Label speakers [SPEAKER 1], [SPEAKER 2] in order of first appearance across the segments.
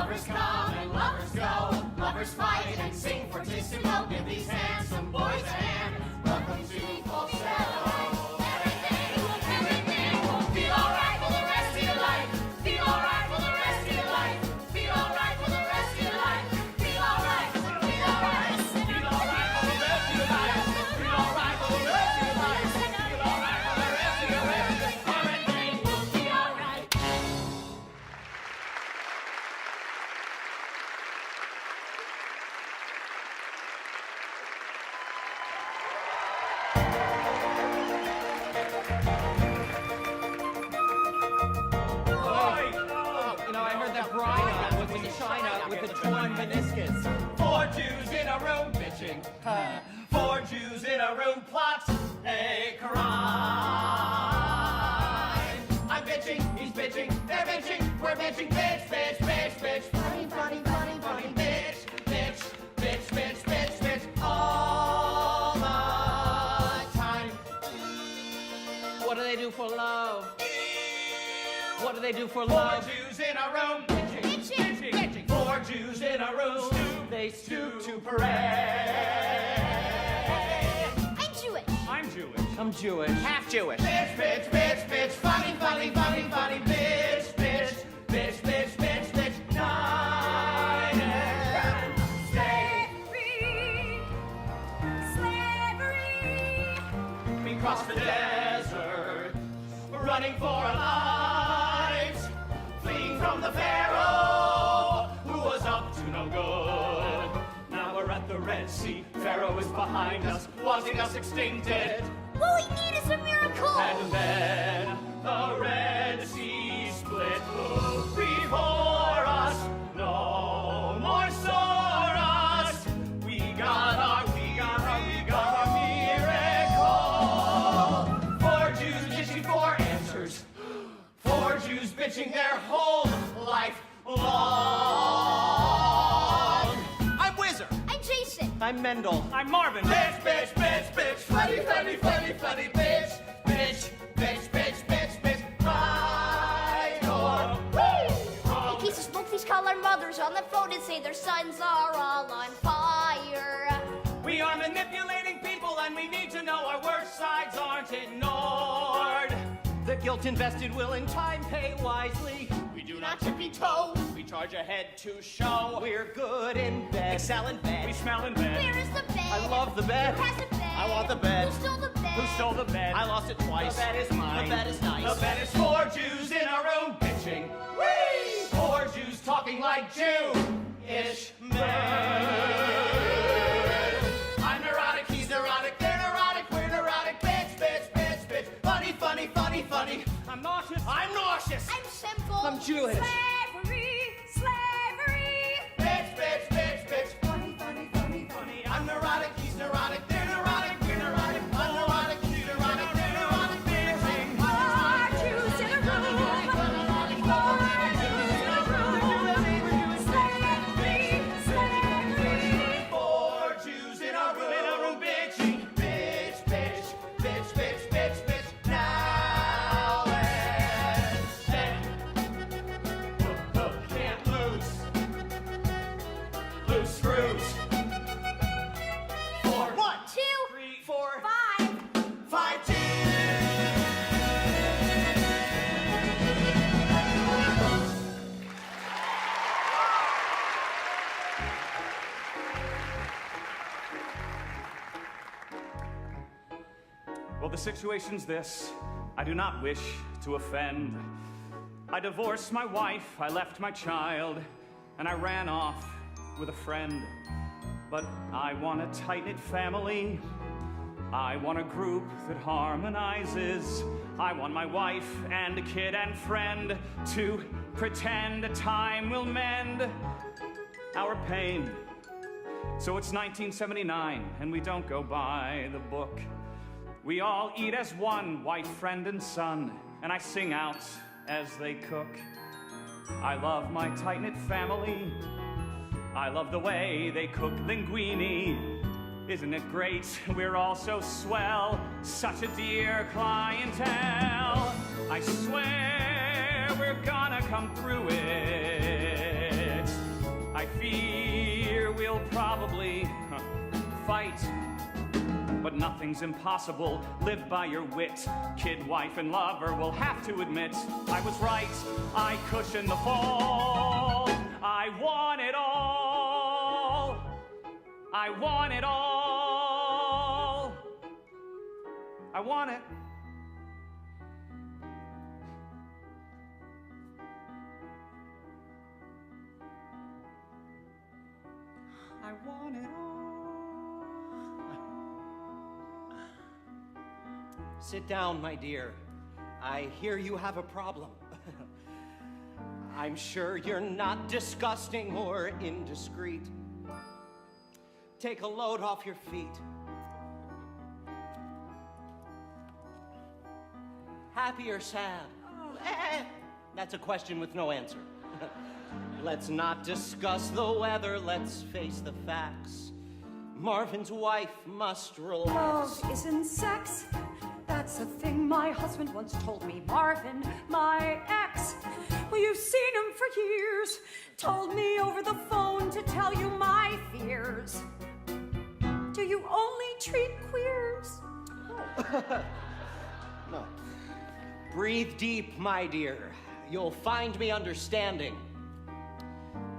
[SPEAKER 1] Lovers come and lovers go. Lovers fight and sing fortissimo. Give these handsome boys a hand. Welcome to falsetto. Everything will feel alright for the rest of your life. Feel alright for the rest of your life. Feel alright for the rest of your life. Feel alright. Feel alright. Feel alright for the rest of your life. Feel alright for the rest of your life. Feel alright for the rest of your life. Everything will be alright.
[SPEAKER 2] I heard that Brian was in China with a torn meniscus.
[SPEAKER 3] 4 Jews in a room bitching. 4 Jews in a room plot a crime. I'm bitching, he's bitching, they're bitching, we're bitching, bitch, bitch, bitch, bitch. Funny, funny, funny, funny, bitch, bitch, bitch, bitch, bitch, bitch, all the time.
[SPEAKER 2] What do they do for love? What do they do for
[SPEAKER 3] 4
[SPEAKER 2] love?
[SPEAKER 3] Jews in a room bitching, bitching, bitching. 4 Jews in a room
[SPEAKER 2] They stoop
[SPEAKER 3] to parade.
[SPEAKER 1] I'm Jewish.
[SPEAKER 3] I'm Jewish.
[SPEAKER 2] I'm Jewish.
[SPEAKER 3] Half Jewish. Bitch, bitch, bitch, bitch, funny, funny, funny, funny, bitch, bitch, bitch, bitch, bitch, bitch, night and day.
[SPEAKER 1] Slavery.
[SPEAKER 3] We crossed the desert, running for our lives, fleeing from the Pharaoh, who was up to no good. Now we're at the Red Sea, Pharaoh is behind us, wanting us extincted.
[SPEAKER 1] All we need is a miracle.
[SPEAKER 3] And then the Red Sea split before us. No more sorrows. We got our miracle. 4 Jews bitching for answers. 4 Jews bitching their whole life long. I'm Whizzer.
[SPEAKER 1] I'm Jason.
[SPEAKER 2] I'm Mendel.
[SPEAKER 3] I'm Marvin. Bitch, bitch, bitch, bitch. Funny, funny, funny, funny, bitch. Bitch, bitch, bitch, bitch, bitch. Right or wrong.
[SPEAKER 1] In case you spoke these call our mothers on the phone and say their sons are all on fire.
[SPEAKER 3] We are manipulating people and we need to know our worst sides aren't ignored.
[SPEAKER 2] The guilt invested will in time pay wisely.
[SPEAKER 3] We do not tippy toe. We charge ahead to show.
[SPEAKER 2] We're good in bed. Excel in
[SPEAKER 3] We
[SPEAKER 2] bed.
[SPEAKER 3] smell in bed.
[SPEAKER 1] Where is the bed?
[SPEAKER 2] I love the bed.
[SPEAKER 1] Who has the bed?
[SPEAKER 2] I want the bed.
[SPEAKER 1] Who stole the bed?
[SPEAKER 3] Who stole the bed?
[SPEAKER 2] I lost it twice.
[SPEAKER 3] The bed is mine.
[SPEAKER 2] The bed is nice.
[SPEAKER 3] The bed is 4 Jews in a room bitching. Whee! 4 Jews talking like Jew-ish men. I'm neurotic, he's neurotic, they're neurotic, we're neurotic. Bitch, bitch, bitch, bitch. Funny, funny, funny, funny. I'm nauseous. I'm nauseous.
[SPEAKER 1] I'm simple.
[SPEAKER 2] I'm Jewish.
[SPEAKER 1] Slavery, slavery.
[SPEAKER 3] Bitch, bitch, bitch, bitch. Funny, funny, funny, funny. I'm neurotic, he's neurotic, they're neurotic, we're neurotic. I'm neurotic, he's neurotic, they're neurotic. Bitching.
[SPEAKER 1] 4 Jews in a room. 4 Jews in a room. Slavery, slavery.
[SPEAKER 3] 4 Jews in a room bitching. Bitch, bitch, bitch, bitch, bitch, bitch. Now and then. Can't lose. Loose screws. 4, 1,
[SPEAKER 1] 2,
[SPEAKER 3] 3, 4,
[SPEAKER 1] 5.
[SPEAKER 3] 5 Jews. Well, the situation's this. I do not wish to offend. I divorced my wife, I left my child, and I ran off with a friend. But I want a tight-knit family. I want a group that harmonizes. I want my wife and a kid and friend to pretend a time will mend our pain. So it's 1979, and we don't go by the book. We all eat as one, wife, friend, and son, and I sing out as they cook. I love my tight-knit family. I love the way they cook linguine. Isn't it great? We're all so swell, such a dear clientele. I swear we're gonna come through it. I fear we'll probably fight. But nothing's impossible. Live by your wit. Kid, wife, and lover will have to admit I was right. I cushioned the fall. I want it all. I want it all. I want it. I want it all.
[SPEAKER 4] Sit down, my dear. I hear you have a problem. I'm sure you're not disgusting or indiscreet. Take a load off your feet. Happy or sad? That's a question with no answer. Let's not discuss the weather, let's face the facts. Marvin's wife must relax.
[SPEAKER 5] Love isn't sex. That's a thing my husband once told me. Marvin, my ex. Well, you've seen him for years. Told me over the phone to tell you my fears. Do you only treat queers?
[SPEAKER 4] No. Breathe deep, my dear. You'll find me understanding.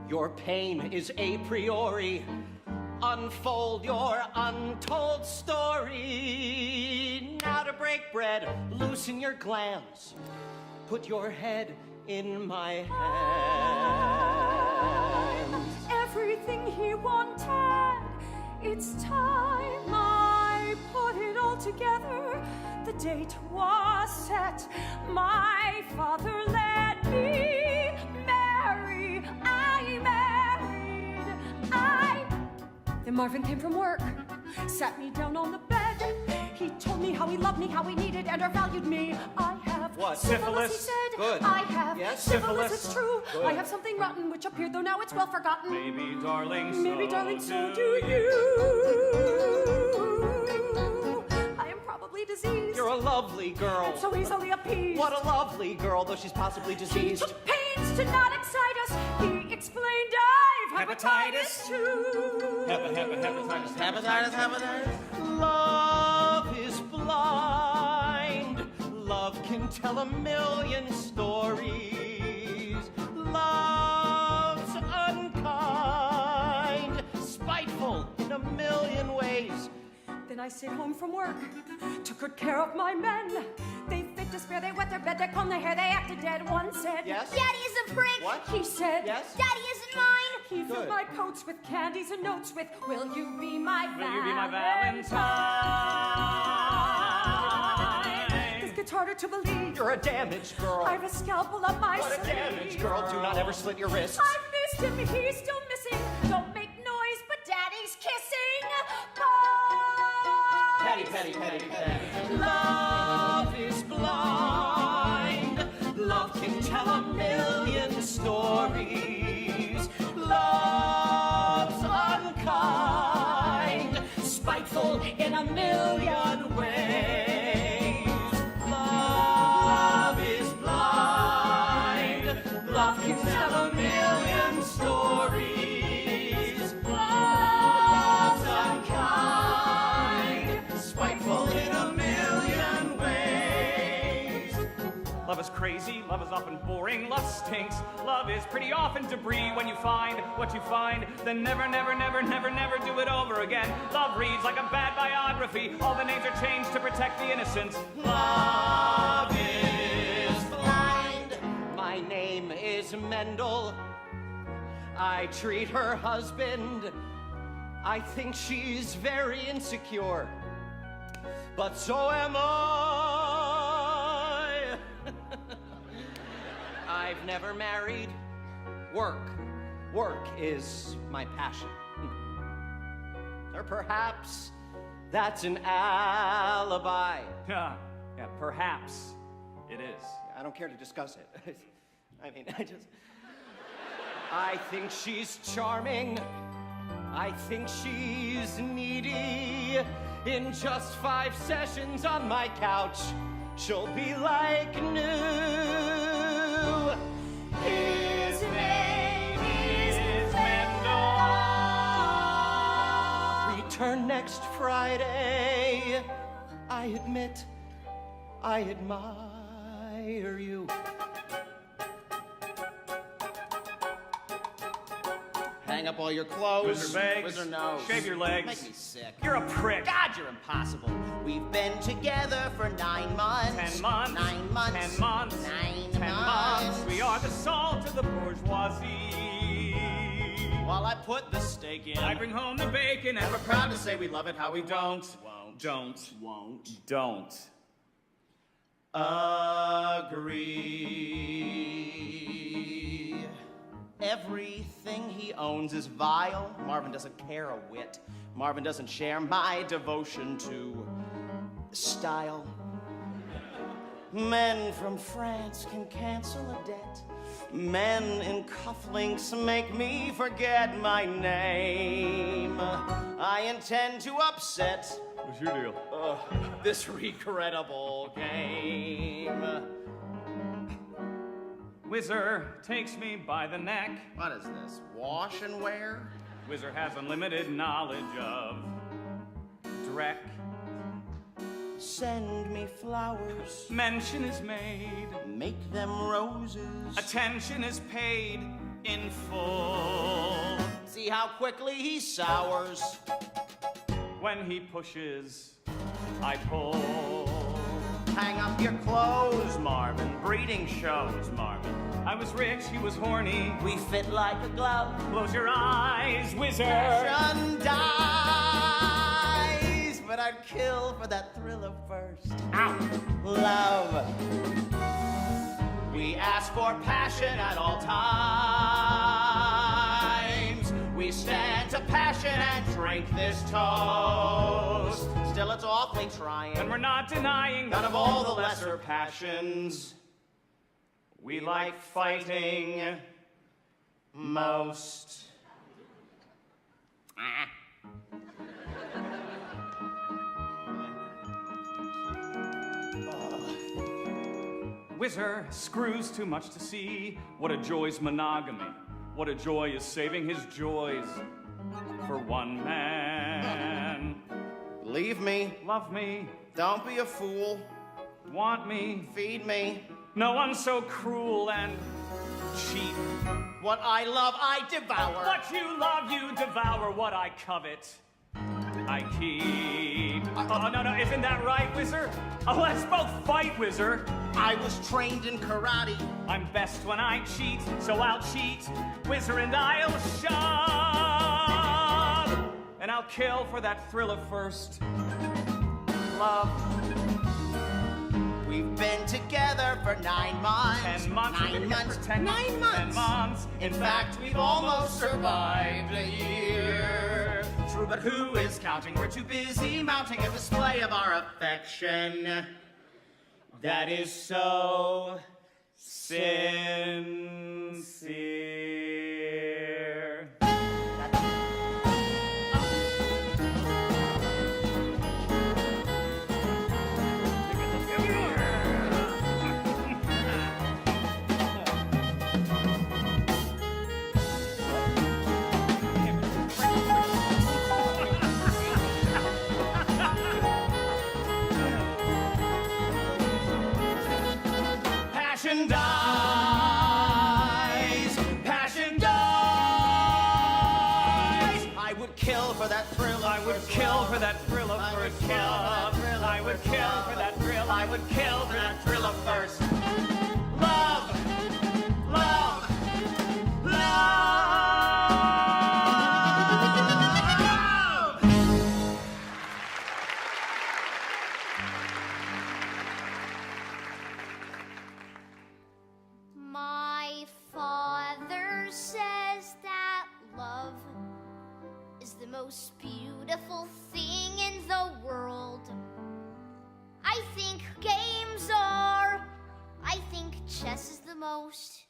[SPEAKER 4] Your pain is a priori. Unfold your untold story. Now to break bread, loosen your glands. Put your head in my hands.
[SPEAKER 5] Everything he wanted. It's time I put it all together. The date was set. My father let me marry. I married. Then Marvin came from work, sat me down on the bed. He told me how he loved me, how he needed and or valued me. I have
[SPEAKER 4] What?
[SPEAKER 5] syphilis, he
[SPEAKER 3] Syphilis?
[SPEAKER 5] said.
[SPEAKER 4] Good.
[SPEAKER 5] I have
[SPEAKER 4] Yes?
[SPEAKER 5] syphilis,
[SPEAKER 3] Syphilis?
[SPEAKER 5] it's true.
[SPEAKER 4] Good.
[SPEAKER 5] I have something rotten which appeared, though now it's well forgotten.
[SPEAKER 3] Maybe, darling,
[SPEAKER 5] Maybe, darling, so do you. I am probably diseased.
[SPEAKER 4] You're a lovely girl.
[SPEAKER 5] so easily appeased.
[SPEAKER 4] What a lovely girl, though she's possibly
[SPEAKER 5] He
[SPEAKER 4] diseased.
[SPEAKER 5] took pains to not excite us. He explained I've hepatitis too.
[SPEAKER 3] Hepatitis.
[SPEAKER 4] Love is blind. Love can tell a million stories. Love's unkind, spiteful in a million ways.
[SPEAKER 5] Then I stayed home from work, took good care of my men. They fit to spare, they wet their bed, they comb their hair, they acted dead. One said,
[SPEAKER 4] Yes?
[SPEAKER 1] Daddy is a prick.
[SPEAKER 4] What?
[SPEAKER 5] He said,
[SPEAKER 4] Yes?
[SPEAKER 1] Daddy isn't mine.
[SPEAKER 5] He filled
[SPEAKER 4] Good.
[SPEAKER 5] my coats with candies and notes with, will you be my
[SPEAKER 3] Will you be my
[SPEAKER 5] Valentine?
[SPEAKER 3] Valentine?
[SPEAKER 5] This gets harder to believe.
[SPEAKER 4] You're a damaged girl.
[SPEAKER 5] I've a scalpel up my
[SPEAKER 4] What a
[SPEAKER 5] sleeve.
[SPEAKER 4] damaged girl. Do not ever slit your wrists.
[SPEAKER 5] I missed him, he's still missing. Don't make noise, but Daddy's kissing.
[SPEAKER 4] Petty, petty, petty, petty. Love is blind. Love can tell a million stories. Love's unkind, spiteful in a million ways. Love is blind. Love can tell a million stories. Love's unkind, spiteful in a million ways.
[SPEAKER 3] Love is crazy, love is often boring, love stinks. Love is pretty often debris. When you find what you find, then never, never, never, never, never do it over again. Love reads like a bad biography. All the names are changed to protect the innocent.
[SPEAKER 4] Love is blind. My name is Mendel. I treat her husband. I think she's very insecure. But so am I. I've never married. Work is my passion. Or perhaps that's an alibi.
[SPEAKER 3] Yeah, perhaps it is.
[SPEAKER 4] I don't care to discuss it. I mean, I think she's charming. I think she's needy. In just 5 sessions on my couch, she'll be like new. His name is Mendel. return next Friday. I admit I admire you. Hang up all your clothes.
[SPEAKER 3] Whizzer bags.
[SPEAKER 4] Whizzer nose.
[SPEAKER 3] Shave your legs.
[SPEAKER 4] Make me sick.
[SPEAKER 3] You're a prick.
[SPEAKER 4] God, you're impossible. We've been together for 9 months.
[SPEAKER 3] 10 months.
[SPEAKER 4] 9 months.
[SPEAKER 3] 10 months.
[SPEAKER 4] 9
[SPEAKER 3] 10 months.
[SPEAKER 4] months.
[SPEAKER 3] We are the salt of the bourgeoisie.
[SPEAKER 4] While I put the steak in.
[SPEAKER 3] I bring home the bacon and we're proud to say we love it how we don't. Don't.
[SPEAKER 4] Agree. Everything he owns is vile. Marvin doesn't care a whit. Marvin doesn't share my devotion to style. Men from France can cancel a debt. Men in cufflinks make me forget my name. I intend to upset
[SPEAKER 3] What's your deal?
[SPEAKER 4] this regrettable game.
[SPEAKER 3] Whizzer takes me by the neck.
[SPEAKER 4] What is this? Wash and wear?
[SPEAKER 3] Whizzer has unlimited knowledge of Drek.
[SPEAKER 4] Send me flowers.
[SPEAKER 3] Mention is made.
[SPEAKER 4] Make them roses.
[SPEAKER 3] Attention is paid in full.
[SPEAKER 4] See how quickly he sours.
[SPEAKER 3] When he pushes, I pull.
[SPEAKER 4] Hang up your clothes, Marvin. Breeding shows, Marvin.
[SPEAKER 3] I was rich, he was horny.
[SPEAKER 4] We fit like a glove.
[SPEAKER 3] Close your eyes, Whizzer.
[SPEAKER 4] Passion dies, but I'd kill for that thrill of first.
[SPEAKER 3] Ow.
[SPEAKER 4] Love. We ask for passion at all times. We stand to passion and drink this toast. Still, it's awfully trying.
[SPEAKER 3] And we're not denying
[SPEAKER 4] None of all the lesser passions we like fighting most.
[SPEAKER 3] Whizzer screws too much to see. What a joy's monogamy. What a joy is saving his joys for one man.
[SPEAKER 4] Leave me.
[SPEAKER 3] Love me,
[SPEAKER 4] Don't be a fool.
[SPEAKER 3] want me.
[SPEAKER 4] Feed me.
[SPEAKER 3] No one's so cruel and cheap.
[SPEAKER 4] What I love, I devour.
[SPEAKER 3] What you love, you devour. What I covet, I keep. Oh, no, isn't that right, Whizzer? Oh, let's both fight, Whizzer.
[SPEAKER 4] I was trained in karate.
[SPEAKER 3] I'm best when I cheat, so I'll cheat. Whizzer and I'll shove. And I'll kill for that thrill of first love.
[SPEAKER 4] We've been together for 9 months.
[SPEAKER 3] 10 months.
[SPEAKER 4] 9 months.
[SPEAKER 3] For 10
[SPEAKER 4] 9 months.
[SPEAKER 3] 10 months.
[SPEAKER 4] In fact, we've almost survived a year. True, but who is counting? We're too busy mounting a display of our affection. That is so sincere. Passion dies. Passion dies. I would kill for that thrill.
[SPEAKER 3] I would kill for that thrill of
[SPEAKER 4] I would
[SPEAKER 3] first
[SPEAKER 4] kill for that
[SPEAKER 3] love.
[SPEAKER 4] thrill.
[SPEAKER 3] I would kill for that thrill.
[SPEAKER 4] I would kill for that thrill of first love. Love. Love.
[SPEAKER 1] My father says that love is the most beautiful thing in the world. I think games are. I think chess is the most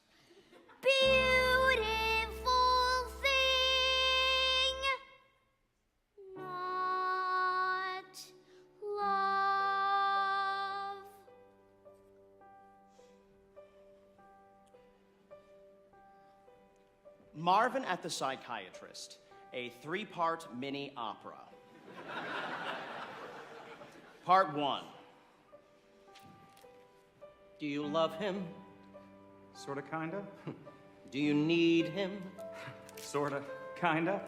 [SPEAKER 1] beautiful thing. Not love.
[SPEAKER 4] Marvin at the Psychiatrist, a 3-part mini opera. Part 1. Do you love him?
[SPEAKER 3] Sorta, kinda.
[SPEAKER 4] Do you need him?
[SPEAKER 3] Sorta, kinda.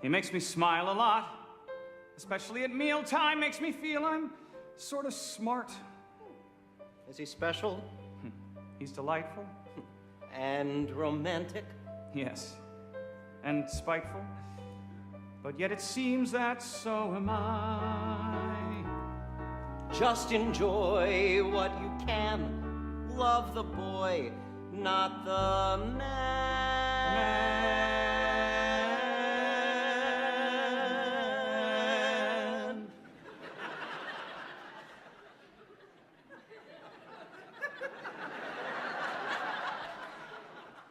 [SPEAKER 3] He makes me smile a lot, especially at mealtime. Makes me feel I'm sorta smart.
[SPEAKER 4] Is he special?
[SPEAKER 3] He's delightful.
[SPEAKER 4] And romantic?
[SPEAKER 3] Yes. And spiteful. But yet it seems that so am I.
[SPEAKER 4] Just enjoy what you can. Love the boy, not the man.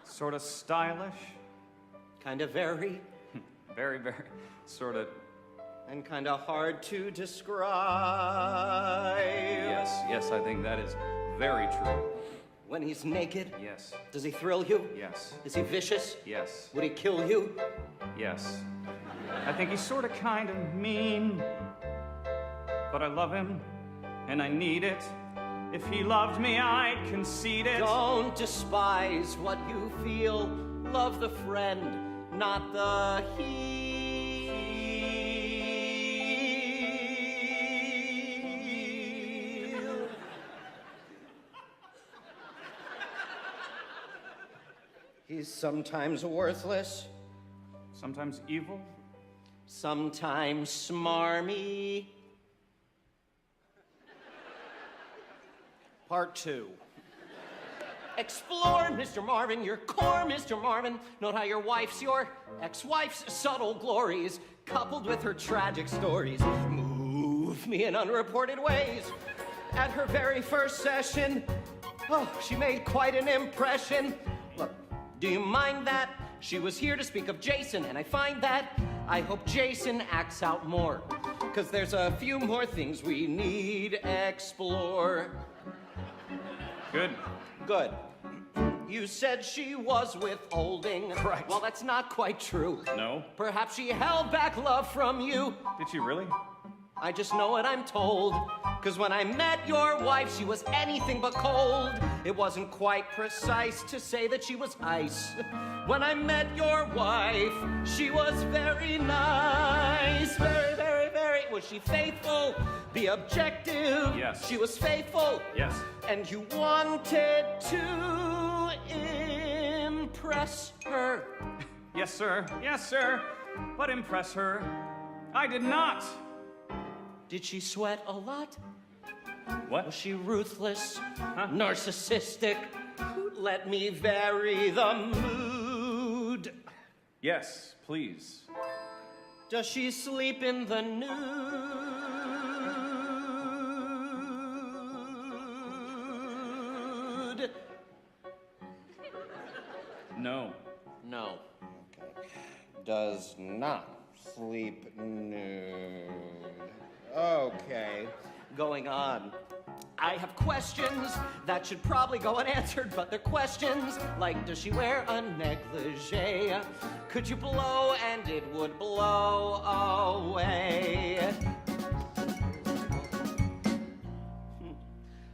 [SPEAKER 3] Sorta stylish.
[SPEAKER 4] Kind of very,
[SPEAKER 3] Very, very, sorta.
[SPEAKER 4] and kind of hard to describe.
[SPEAKER 3] Yes, I think that is very true.
[SPEAKER 4] When he's naked,
[SPEAKER 3] Yes,
[SPEAKER 4] does he thrill you?
[SPEAKER 3] yes,
[SPEAKER 4] Is he vicious?
[SPEAKER 3] yes,
[SPEAKER 4] Would he kill you?
[SPEAKER 3] yes. I think he's sorta kind of mean. But I love him, and I need it. If he loved me, I'd concede it.
[SPEAKER 4] Don't despise what you feel. Love the friend, not the heel. He's sometimes worthless,
[SPEAKER 3] Sometimes evil.
[SPEAKER 4] sometimes smarmy. Part 2. Explore, Mr. Marvin, your core, Mr. Marvin. Note how your wife's your ex-wife's subtle glories, coupled with her tragic stories, move me in unreported ways. At her very first session, oh, she made quite an impression. Look, do you mind that? She was here to speak of Jason, and I find that I hope Jason acts out more, 'cause there's a few more things we need explore.
[SPEAKER 3] Good.
[SPEAKER 4] Good. You said she was withholding.
[SPEAKER 3] Right.
[SPEAKER 4] Well, that's not quite true.
[SPEAKER 3] No?
[SPEAKER 4] Perhaps she held back love from you.
[SPEAKER 3] Did she really?
[SPEAKER 4] I just know what I'm told. 'Cause when I met your wife, she was anything but cold. It wasn't quite precise to say that she was ice. When I met your wife, she was very nice. Very, very, very. Was she faithful? Be objective.
[SPEAKER 3] Yes.
[SPEAKER 4] She was faithful.
[SPEAKER 3] Yes.
[SPEAKER 4] And you wanted to impress her.
[SPEAKER 3] Yes, sir. Yes, sir. But impress her, I did not.
[SPEAKER 4] Did she sweat a lot?
[SPEAKER 3] What?
[SPEAKER 4] Was she ruthless? Narcissistic? Let me vary the mood.
[SPEAKER 3] Yes, please.
[SPEAKER 4] Does she sleep in the nude?
[SPEAKER 3] No.
[SPEAKER 4] No. Okay. Does not sleep nude. Okay. Going on. I have questions that should probably go unanswered, but they're questions like, does she wear a negligee? Could you blow and it would blow away?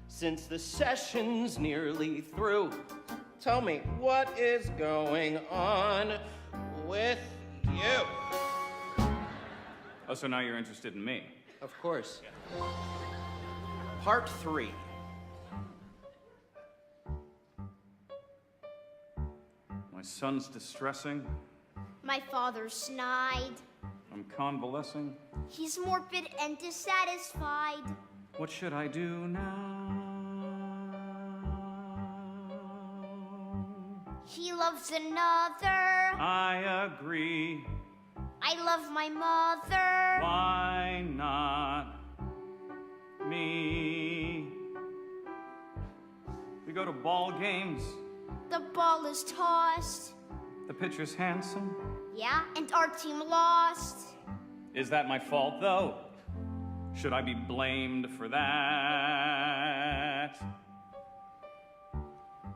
[SPEAKER 4] Since the session's nearly through, tell me, what is going on with you?
[SPEAKER 3] Oh, so now you're interested in me.
[SPEAKER 4] Of course. Part 3.
[SPEAKER 3] My son's distressing.
[SPEAKER 6] My father's snide.
[SPEAKER 3] I'm convalescing.
[SPEAKER 6] He's morbid and dissatisfied.
[SPEAKER 3] What should I do now?
[SPEAKER 6] He loves another.
[SPEAKER 3] I agree.
[SPEAKER 6] I love my mother.
[SPEAKER 3] Why not me? We go to ball games.
[SPEAKER 6] The ball is tossed.
[SPEAKER 3] The pitcher's handsome.
[SPEAKER 6] Yeah, and our team lost.
[SPEAKER 3] Is that my fault, though? Should I be blamed for that?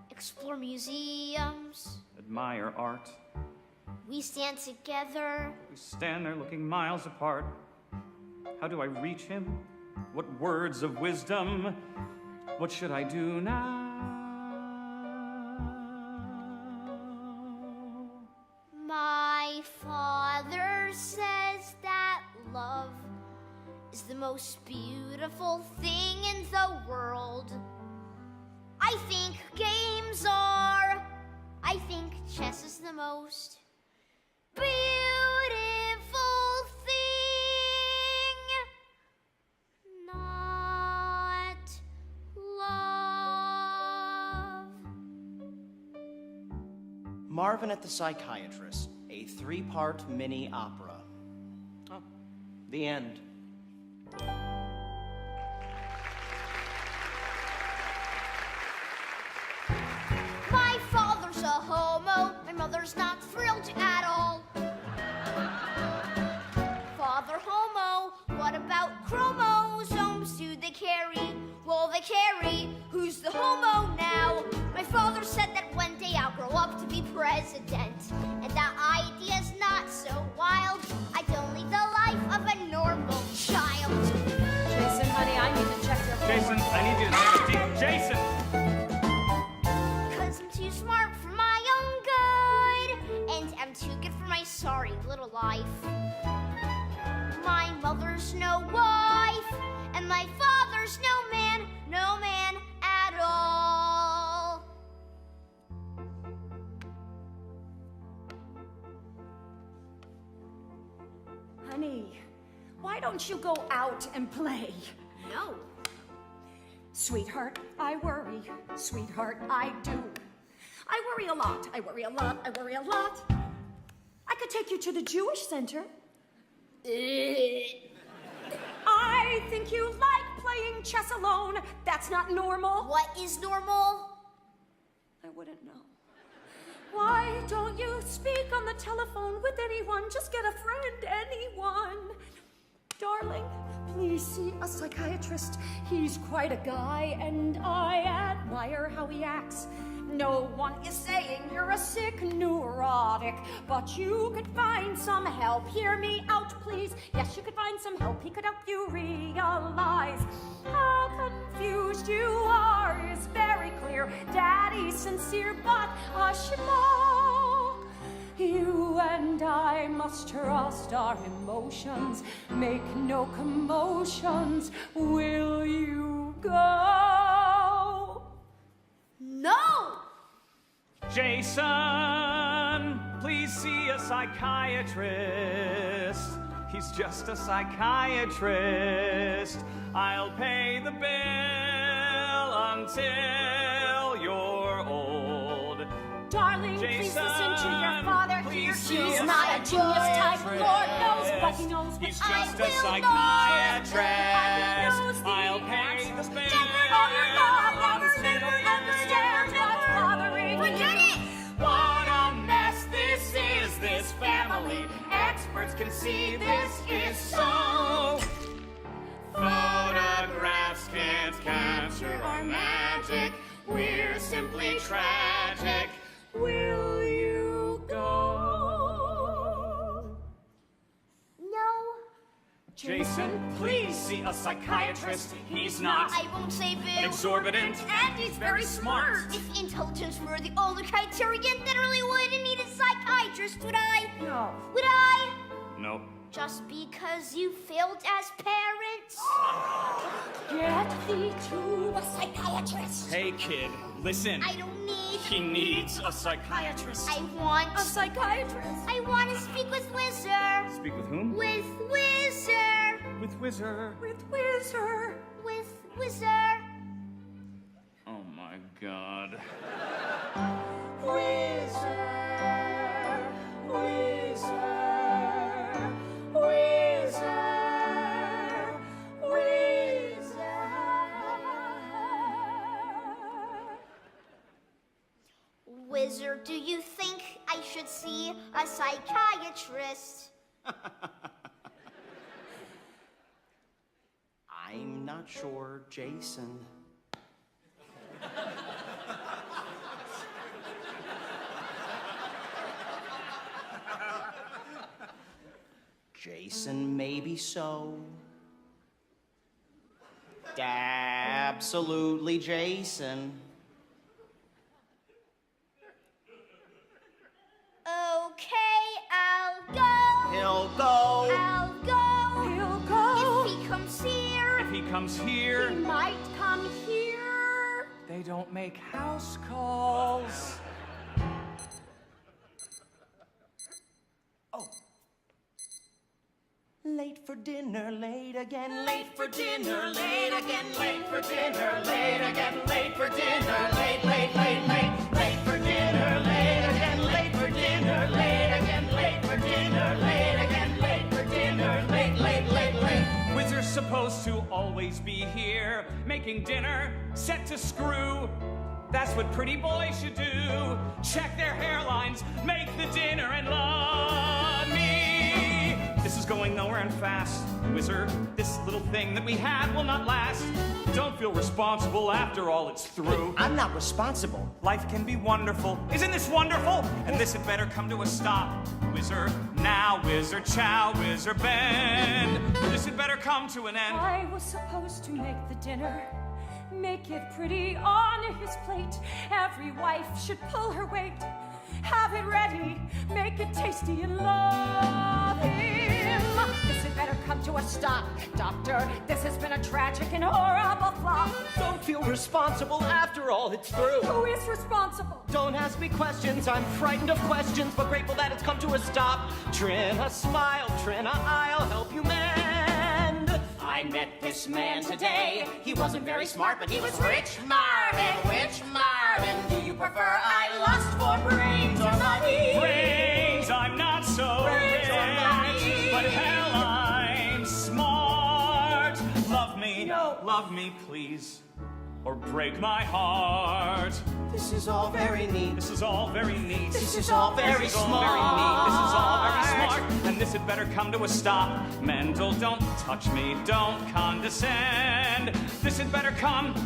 [SPEAKER 6] Explore museums.
[SPEAKER 3] Admire art.
[SPEAKER 6] We stand together.
[SPEAKER 3] We stand there looking miles apart. How do I reach him? What words of wisdom? What should I do now?
[SPEAKER 6] My father says that love is the most beautiful thing in the world. I think games are. I think chess is the most beautiful thing. Not love.
[SPEAKER 4] Marvin at the Psychiatrist, a 3-part mini opera. Oh, the end.
[SPEAKER 6] My father's a homo, my mother's not thrilled at all. Father homo, what about chromosomes? Do they carry? Well, they carry. Who's the homo now? My father said that one day I'll grow up to be president. And that idea's not so wild. I don't lead the life of a normal child.
[SPEAKER 5] Jason, honey, I need to check your phone.
[SPEAKER 3] Jason, I need you to take a deep... Jason!
[SPEAKER 6] Cause I'm too smart for my own good, and I'm too good for my sorry little life. My mother's no wife, and my father's no man at all.
[SPEAKER 5] Honey, why don't you go out and play?
[SPEAKER 6] No.
[SPEAKER 5] Sweetheart, I worry. Sweetheart, I do. I worry a lot. I worry a lot. I worry a lot. I could take you to the Jewish Center. I think you like playing chess alone. That's not normal.
[SPEAKER 6] What is normal?
[SPEAKER 5] I wouldn't know. Why don't you speak on the telephone with anyone? Just get a friend, anyone. Darling, please see a psychiatrist. He's quite a guy, and I admire how he acts. No one is saying you're a sick neurotic, but you could find some help. Hear me out, please. Yes, you could find some help. He could help you realize how confused you are is very clear. Daddy's sincere, but a schmo. You and I must trust our emotions. Make no commotions. Will you go?
[SPEAKER 6] No!
[SPEAKER 3] Jason, please see a psychiatrist. He's just a psychiatrist. I'll pay the bill until you're old.
[SPEAKER 5] Darling, please
[SPEAKER 3] Jason,
[SPEAKER 5] listen to your father
[SPEAKER 3] please
[SPEAKER 5] here.
[SPEAKER 3] see
[SPEAKER 5] He's
[SPEAKER 3] a
[SPEAKER 5] not a genius type. Lord knows what he knows. But
[SPEAKER 3] He's
[SPEAKER 5] I
[SPEAKER 3] just a
[SPEAKER 5] will
[SPEAKER 3] psychiatrist.
[SPEAKER 5] knows the
[SPEAKER 3] I'll pay the
[SPEAKER 5] answers.
[SPEAKER 3] bill
[SPEAKER 5] Oh, your mom never understands what's bothering
[SPEAKER 6] Forget
[SPEAKER 5] you.
[SPEAKER 6] it!
[SPEAKER 3] What a mess this is, this family. Experts can see this is so. Photographs can't capture our magic. We're simply tragic. Will you go?
[SPEAKER 6] No.
[SPEAKER 3] Jason, please see a psychiatrist. He's not
[SPEAKER 6] I won't say Bill.
[SPEAKER 3] exorbitant,
[SPEAKER 6] And he's very smart. If intelligence were the only criterion, then really wouldn't need a psychiatrist, would I?
[SPEAKER 5] No.
[SPEAKER 6] Would I?
[SPEAKER 3] No.
[SPEAKER 6] Just because you failed as parents?
[SPEAKER 5] Get thee to a psychiatrist.
[SPEAKER 3] Hey, kid, listen.
[SPEAKER 6] I don't need.
[SPEAKER 3] He needs a psychiatrist.
[SPEAKER 6] I want.
[SPEAKER 5] A psychiatrist.
[SPEAKER 6] I want to speak with Whizzer.
[SPEAKER 3] Speak with whom?
[SPEAKER 6] With Whizzer.
[SPEAKER 3] With Whizzer.
[SPEAKER 5] With Whizzer.
[SPEAKER 6] With Whizzer.
[SPEAKER 3] Oh my God.
[SPEAKER 5] Whizzer. Whizzer. Whizzer. Whizzer.
[SPEAKER 6] Whizzer, do you think I should see a psychiatrist?
[SPEAKER 4] I'm not sure, Jason. Jason, maybe so. Absolutely, Jason.
[SPEAKER 6] Okay, I'll go.
[SPEAKER 4] He'll go.
[SPEAKER 6] I'll go.
[SPEAKER 5] He'll go.
[SPEAKER 6] If he comes here,
[SPEAKER 3] If he comes
[SPEAKER 6] he
[SPEAKER 3] here,
[SPEAKER 6] might come here.
[SPEAKER 3] they don't make house calls.
[SPEAKER 4] Oh. Late for dinner, late again, late for dinner, late again, late for dinner, late again, late for dinner, late for dinner, late again, late for dinner, late again, late for dinner, late again, late for dinner, late.
[SPEAKER 3] Whizzer's supposed to always be here, making dinner, set to screw. That's what pretty boys should do. Check their hairlines, make the dinner, and love me. This is going nowhere and fast, Whizzer. This little thing that we had will not last. Don't feel responsible after all it's through.
[SPEAKER 4] I'm not responsible.
[SPEAKER 3] Life can be wonderful. Isn't this wonderful? And this had better come to a stop. Whizzer, now, Whizzer, chow, Whizzer, bend. This had better come to an end.
[SPEAKER 5] I was supposed to make the dinner, make it pretty on his plate. Every wife should pull her weight, have it ready, make it tasty, and love him. This had better come to a stop, Doctor. This has been a tragic and horrible flop.
[SPEAKER 4] Don't feel responsible after all it's through.
[SPEAKER 5] Who is responsible?
[SPEAKER 4] Don't ask me questions, I'm frightened of questions, but grateful that it's come to a stop. Trinna, smile, Trinna, I'll help you mend. I met this man today. He wasn't very smart, but he was rich. Marvin, which Marvin do you prefer? I lust for brains or money.
[SPEAKER 3] Brains, I'm not so
[SPEAKER 4] Brains or
[SPEAKER 3] rich,
[SPEAKER 4] money.
[SPEAKER 3] but hell, I'm smart. Love me,
[SPEAKER 4] No.
[SPEAKER 3] love me, please, or break my heart.
[SPEAKER 4] This is all very neat.
[SPEAKER 3] This is all very neat.
[SPEAKER 4] This is all very
[SPEAKER 3] This is all
[SPEAKER 4] smart.
[SPEAKER 3] very neat. This is all very smart. And this had better come to a stop. Mendel, don't touch me. Don't condescend. This had better come to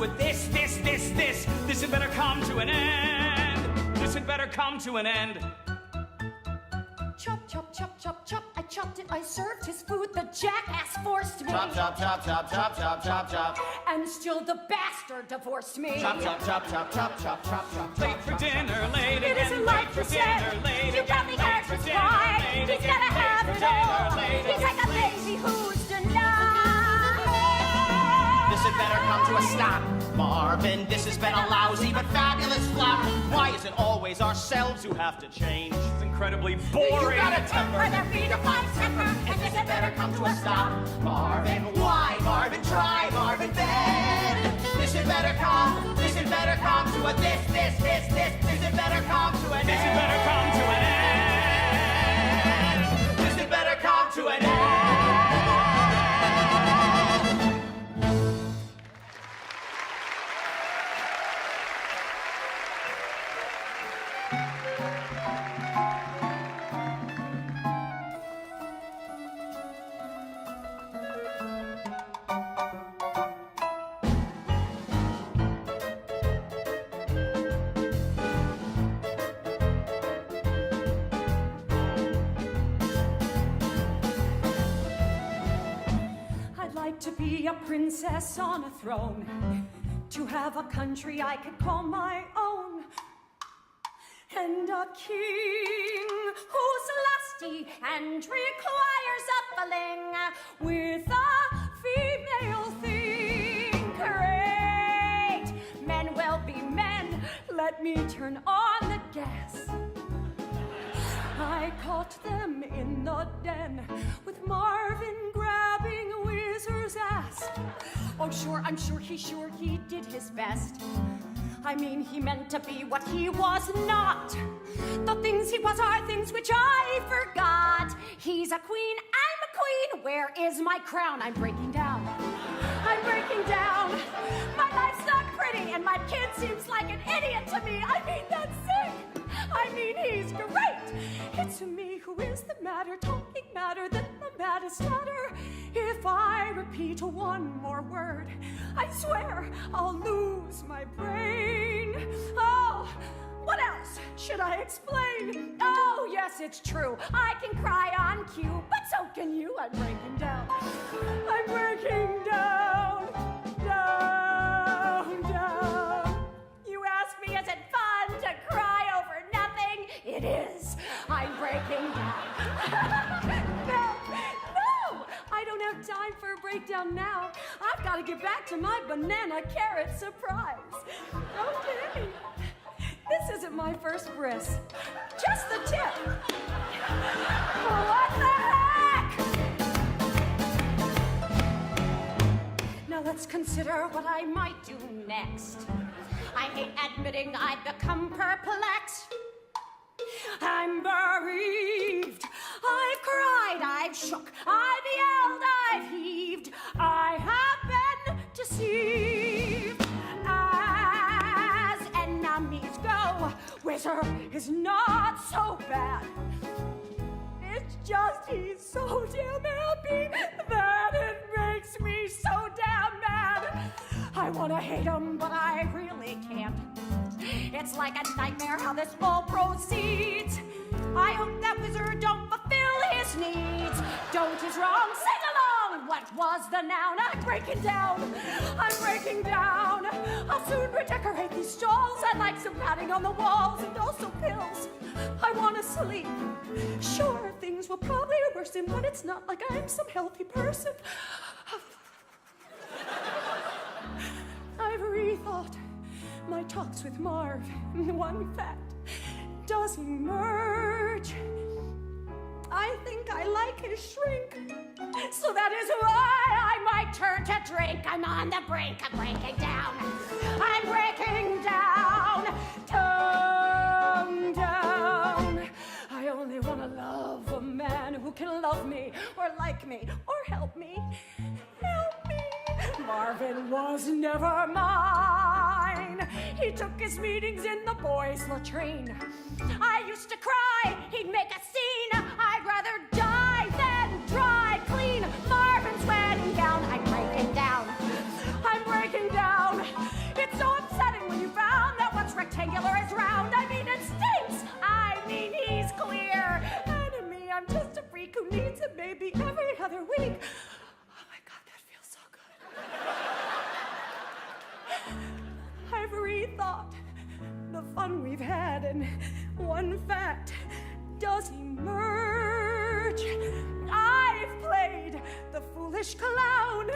[SPEAKER 3] a this. This had better come to an end. This had better come to an end.
[SPEAKER 5] Chop, chop, chop, chop, chop. I chopped it, I served his food. The jackass forced me.
[SPEAKER 4] Chop, chop, chop, chop, chop, chop, chop, chop.
[SPEAKER 5] And still the bastard divorced me.
[SPEAKER 4] Chop, chop, chop, chop, chop, chop, chop, chop.
[SPEAKER 3] Late for dinner, late
[SPEAKER 5] It
[SPEAKER 3] again.
[SPEAKER 5] isn't
[SPEAKER 3] Late
[SPEAKER 5] like
[SPEAKER 3] for
[SPEAKER 5] you
[SPEAKER 3] dinner,
[SPEAKER 5] said.
[SPEAKER 3] late
[SPEAKER 5] You
[SPEAKER 3] again.
[SPEAKER 5] got me
[SPEAKER 3] Late
[SPEAKER 5] hurt
[SPEAKER 3] for
[SPEAKER 5] for
[SPEAKER 3] dinner,
[SPEAKER 5] pride.
[SPEAKER 3] late
[SPEAKER 5] He's
[SPEAKER 3] again.
[SPEAKER 5] gotta have
[SPEAKER 3] Late
[SPEAKER 5] it
[SPEAKER 3] for dinner,
[SPEAKER 5] all.
[SPEAKER 3] late
[SPEAKER 5] He's
[SPEAKER 3] again.
[SPEAKER 5] like a baby who's denied.
[SPEAKER 4] This had better come to a stop. Marvin, this has been a lousy but fabulous flop. Why is it always ourselves who have to change?
[SPEAKER 3] It's incredibly
[SPEAKER 4] You
[SPEAKER 3] boring.
[SPEAKER 4] got a temper that redefines temper, and this had better come to a stop. Marvin, why? Marvin, try, Marvin, bend. This had better come to a this. This had better come to an
[SPEAKER 3] This had better come to an end.
[SPEAKER 4] This had better come to an end.
[SPEAKER 5] I'd like to be a princess on a throne, to have a country I could call my own, and a king who's lusty and requires uppling with a female thing. Great, men will be men. Let me turn on the gas. I caught them in the den with Marvin grabbing Whizzer's ass. Oh, sure, I'm sure he did his best. I mean, he meant to be what he was not. The things he was are things which I forgot. He's a queen, I'm a queen. Where is my crown? I'm breaking down. I'm breaking down. My life's not pretty, and my kid seems like an idiot to me. I mean, that's sick. I mean, he's great. It's me who is the matter, talking madder than the maddest hatter. If I repeat one more word, I swear I'll lose my brain. Oh, what else should I explain? Oh, Oh, yes, it's true. I can cry on cue, but so can you. I'm breaking down. I'm breaking down. Down, down. You ask me, is it fun to cry over nothing? It is. I'm breaking down. No, I don't have time for a breakdown now. I've got to get back to my banana carrot surprise. Okay. This isn't my first bris. Just the tip. What the heck? Now let's consider what I might do next. I hate admitting I've become perplexed. I'm bereaved. I've cried, I've shook, I've yelled, I've heaved. I have been deceived. As enemies go, Whizzer is not so bad. It's just he's so damn happy that it makes me so damn mad. I want to hate him, but I really can't. It's like a nightmare how this all proceeds. I hope that Whizzer don't fulfill his needs. Don't is wrong, sing along. What was the noun? I'm breaking down. I'm breaking down. I'll soon redecorate these stalls. I'd like some padding on the walls and also pills. I want to sleep. Sure, things will probably worsen, but it's not like I'm some healthy person. I've rethought my talks with Marv. One fact does emerge. I think I like his shrink, so that is why I might turn to drink. I'm on the brink of breaking down. I'm breaking down, down. I only want to love a man who can love me or like me or help me. Help me. Marvin was never mine. He took his meetings in the boys' latrine. I used to cry, he'd make a scene. I'd rather die than dry clean. Marvin's wedding gown, I'm breaking down. I'm breaking down. It's so upsetting when you found that what's rectangular is round. I mean, it stinks. I mean, he's clear. Enemy, I'm just a freak who needs a baby every other week. Oh my God, that feels so good. I've rethought the fun we've had, and one fact does emerge. I've played the foolish clown,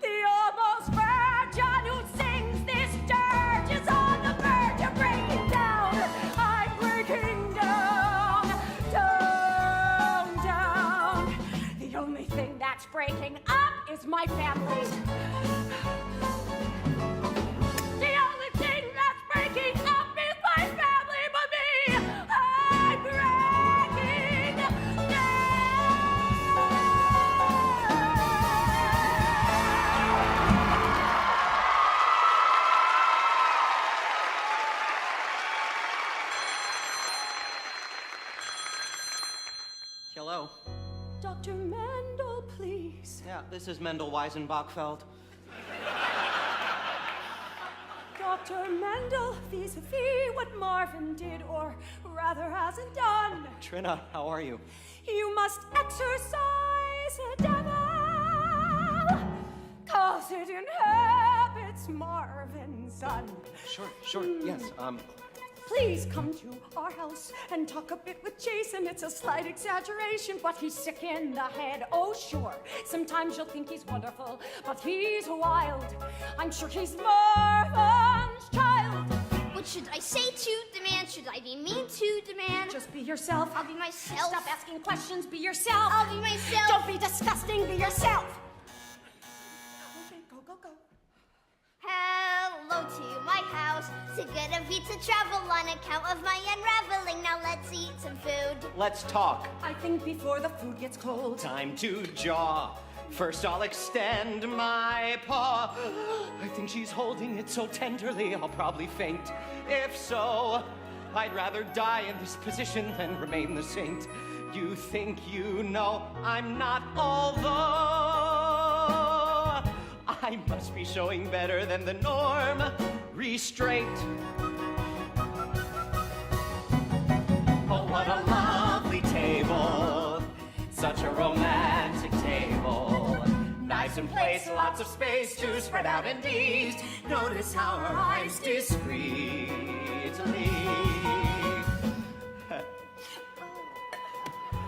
[SPEAKER 5] the almost virgin who sings this dirge is on the verge of breaking down. I'm breaking down, down, down. The only thing that's breaking up is my family. The only thing that's breaking up is my family, but me. I'm breaking down.
[SPEAKER 4] Hello.
[SPEAKER 5] Dr. Mendel, please.
[SPEAKER 4] Yeah, this is Mendel Weisenbachfeld.
[SPEAKER 5] Dr. Mendel, vis-a-vis what Marvin did, or rather hasn't done.
[SPEAKER 4] Trina, how are you?
[SPEAKER 5] You must exercise a devil, 'cause it inhabits Marvin's son.
[SPEAKER 4] Sure, yes,
[SPEAKER 5] Please come to our house and talk a bit with Jason. It's a slight exaggeration, but he's sick in the head. Oh, sure. Sometimes you'll think he's wonderful, but he's wild. I'm sure he's Marvin's child.
[SPEAKER 6] What should I say to demand? Should I be mean to demand?
[SPEAKER 5] Just be yourself.
[SPEAKER 6] I'll be myself.
[SPEAKER 5] Stop asking questions. Be yourself.
[SPEAKER 6] I'll be myself.
[SPEAKER 5] Don't be disgusting. Be yourself. Okay, go.
[SPEAKER 6] Hello to my house. So good of you to travel on account of my unraveling. Now let's eat some food.
[SPEAKER 4] let's talk.
[SPEAKER 5] I think before the food gets cold.
[SPEAKER 4] Time to jaw. First I'll extend my paw. I think she's holding it so tenderly I'll probably faint. If so, I'd rather die in this position than remain the saint. You think you know I'm not, although I must be showing better than the norm. Restraint. Oh, what What a lovely table, such a romantic table. Knives and plates, lots of space to spread out and eat. Notice how our eyes discreetly.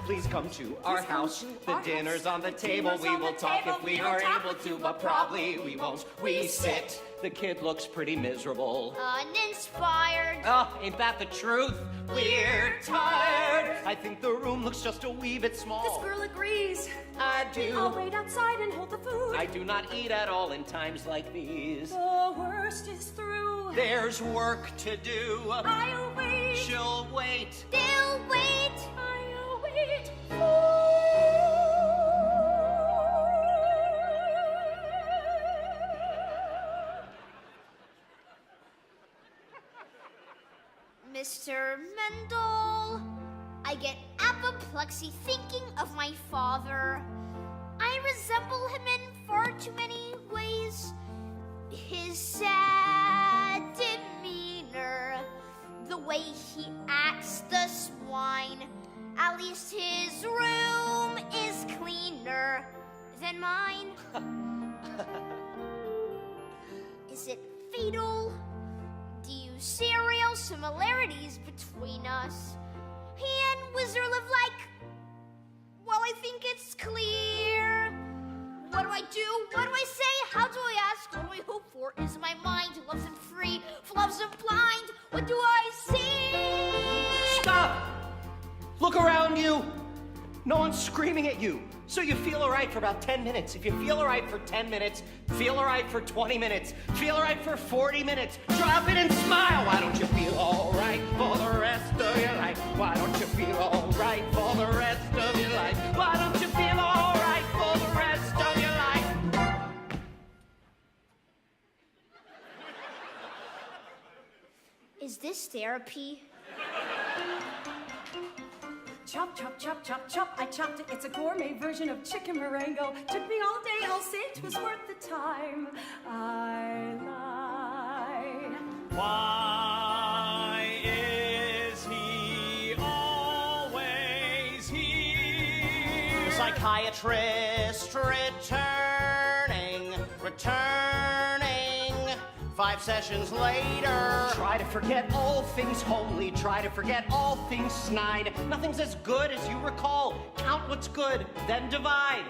[SPEAKER 4] Please come to our house. The dinner's on the table. We will talk if we are able to, but probably we won't. We sit. The kid looks pretty miserable.
[SPEAKER 6] Uninspired.
[SPEAKER 4] Oh, ain't that the truth? We're tired. I think the room looks just a wee bit small.
[SPEAKER 5] This girl agrees.
[SPEAKER 4] I do.
[SPEAKER 5] I'll wait outside and hold the food.
[SPEAKER 4] I do not eat at all in times like these.
[SPEAKER 5] The worst is through.
[SPEAKER 4] There's work to do.
[SPEAKER 5] I'll wait.
[SPEAKER 4] She'll wait.
[SPEAKER 6] They'll wait.
[SPEAKER 5] I'll wait.
[SPEAKER 6] Mr. Mendel, I get apoplexy thinking of my father. I resemble him in far too many ways. His sad demeanor, the way he acts the swine. At least his room is cleaner than mine. Is it fatal? Do you see real similarities between us? He and Wizard live like... Well, I think it's clear. What do I do? What do I say? How do I ask? What do I hope for? Is my mind loves him free, loves him blind? What do I see?
[SPEAKER 4] Stop! Look around you. No one's screaming at you. So you feel all right for about 10 minutes. If you feel all right for 10 minutes, feel all right for 20 minutes, feel all right for 40 minutes. Drop it and smile. Why don't you feel all right for the rest of your life? Why don't you feel all right for the rest of your life? Why don't you feel all right for the rest of your life?
[SPEAKER 6] Is this therapy?
[SPEAKER 5] Chop, chop, chop, chop, chop. I chopped it. It's a gourmet version of chicken Marengo. Took me all day. I'll say it was worth the time. I lied.
[SPEAKER 3] Why is he always here?
[SPEAKER 4] Psychiatrist returning. 5 sessions later. Try to forget all things homely. Try to forget all things snide. Nothing's as good as you recall. Count what's good, then divide.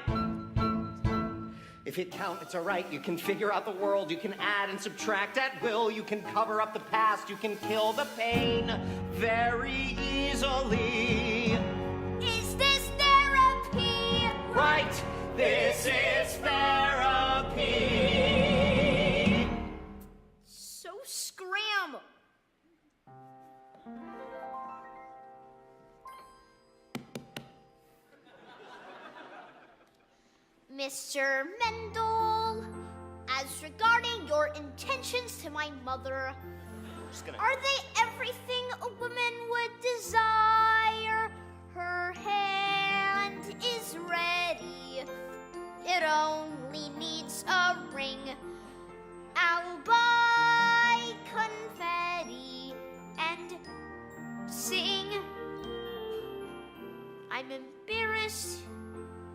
[SPEAKER 4] If you count, it's all right. You can figure out the world. You can add and subtract at will. You can cover up the past. You can kill the pain very easily.
[SPEAKER 6] Is this therapy?
[SPEAKER 4] Right, this is therapy.
[SPEAKER 6] So scram. Mr. Mendel, as regarding your intentions to my mother, are they everything a woman would desire? Her hand is ready. It only needs a ring. I'll buy confetti and sing. I'm embarrassed.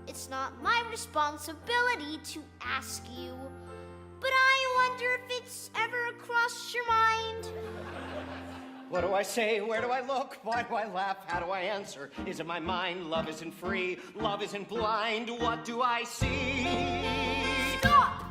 [SPEAKER 6] It's not my responsibility to ask you, but I wonder if it's ever crossed your mind.
[SPEAKER 4] What do I say? Where do I look? Why do I laugh? How do I answer? Is it my mind? Love isn't free. Love isn't blind. What do I see?
[SPEAKER 6] Stop!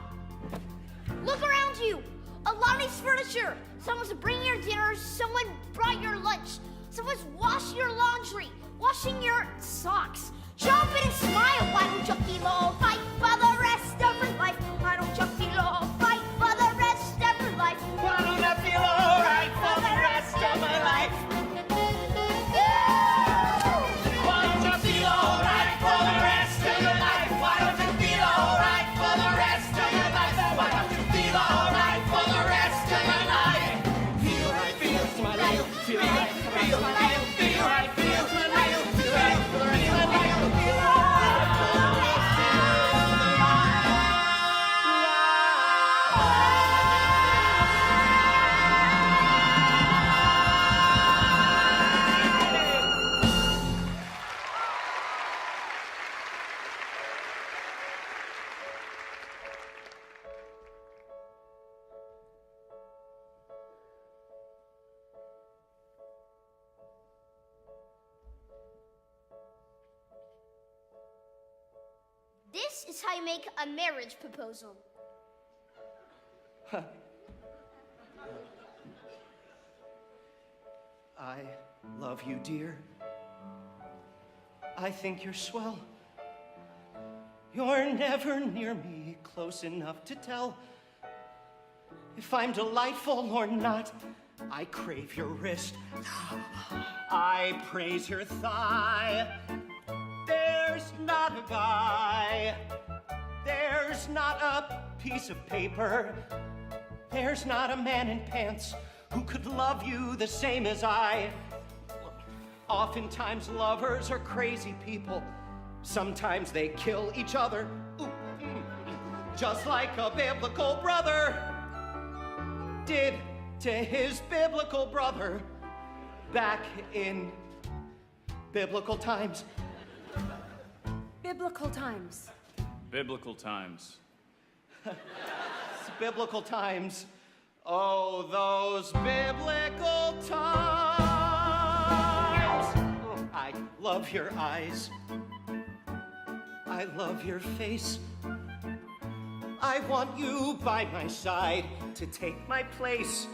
[SPEAKER 6] Look around you. A lot of these furniture. Someone's bringing your dinner. Someone brought your lunch. Someone's washing your laundry. Washing your socks. Jump in and smile. Why don't you feel all right for the rest of your life? Why don't you feel all right for the rest of your life?
[SPEAKER 4] Why don't I feel all right for the rest of my life? Why don't you feel all right for the rest of your life? Why don't you feel all right for the rest of your life? Why don't you feel all right for the rest of your life? Feel right, feels my life. Feel right, feel my life. Feel right, feels my life. Feel right for the rest of my life. Feel right for the rest of my life.
[SPEAKER 6] I make a marriage proposal.
[SPEAKER 4] I love you, dear. I think you're swell. You're never near me, close enough to tell if I'm delightful or not. I crave your wrist. I praise your thigh. There's not a guy. There's not a piece of paper. There's not a man in pants who could love you the same as I. Oftentimes lovers are crazy people. Sometimes they kill each other. Ooh, just like a biblical brother did to his biblical brother back in biblical times.
[SPEAKER 5] Biblical times.
[SPEAKER 3] Biblical times.
[SPEAKER 4] It's biblical times. Oh, those biblical times. Oh, I love your eyes. I love your face. I want you by my side to take my place.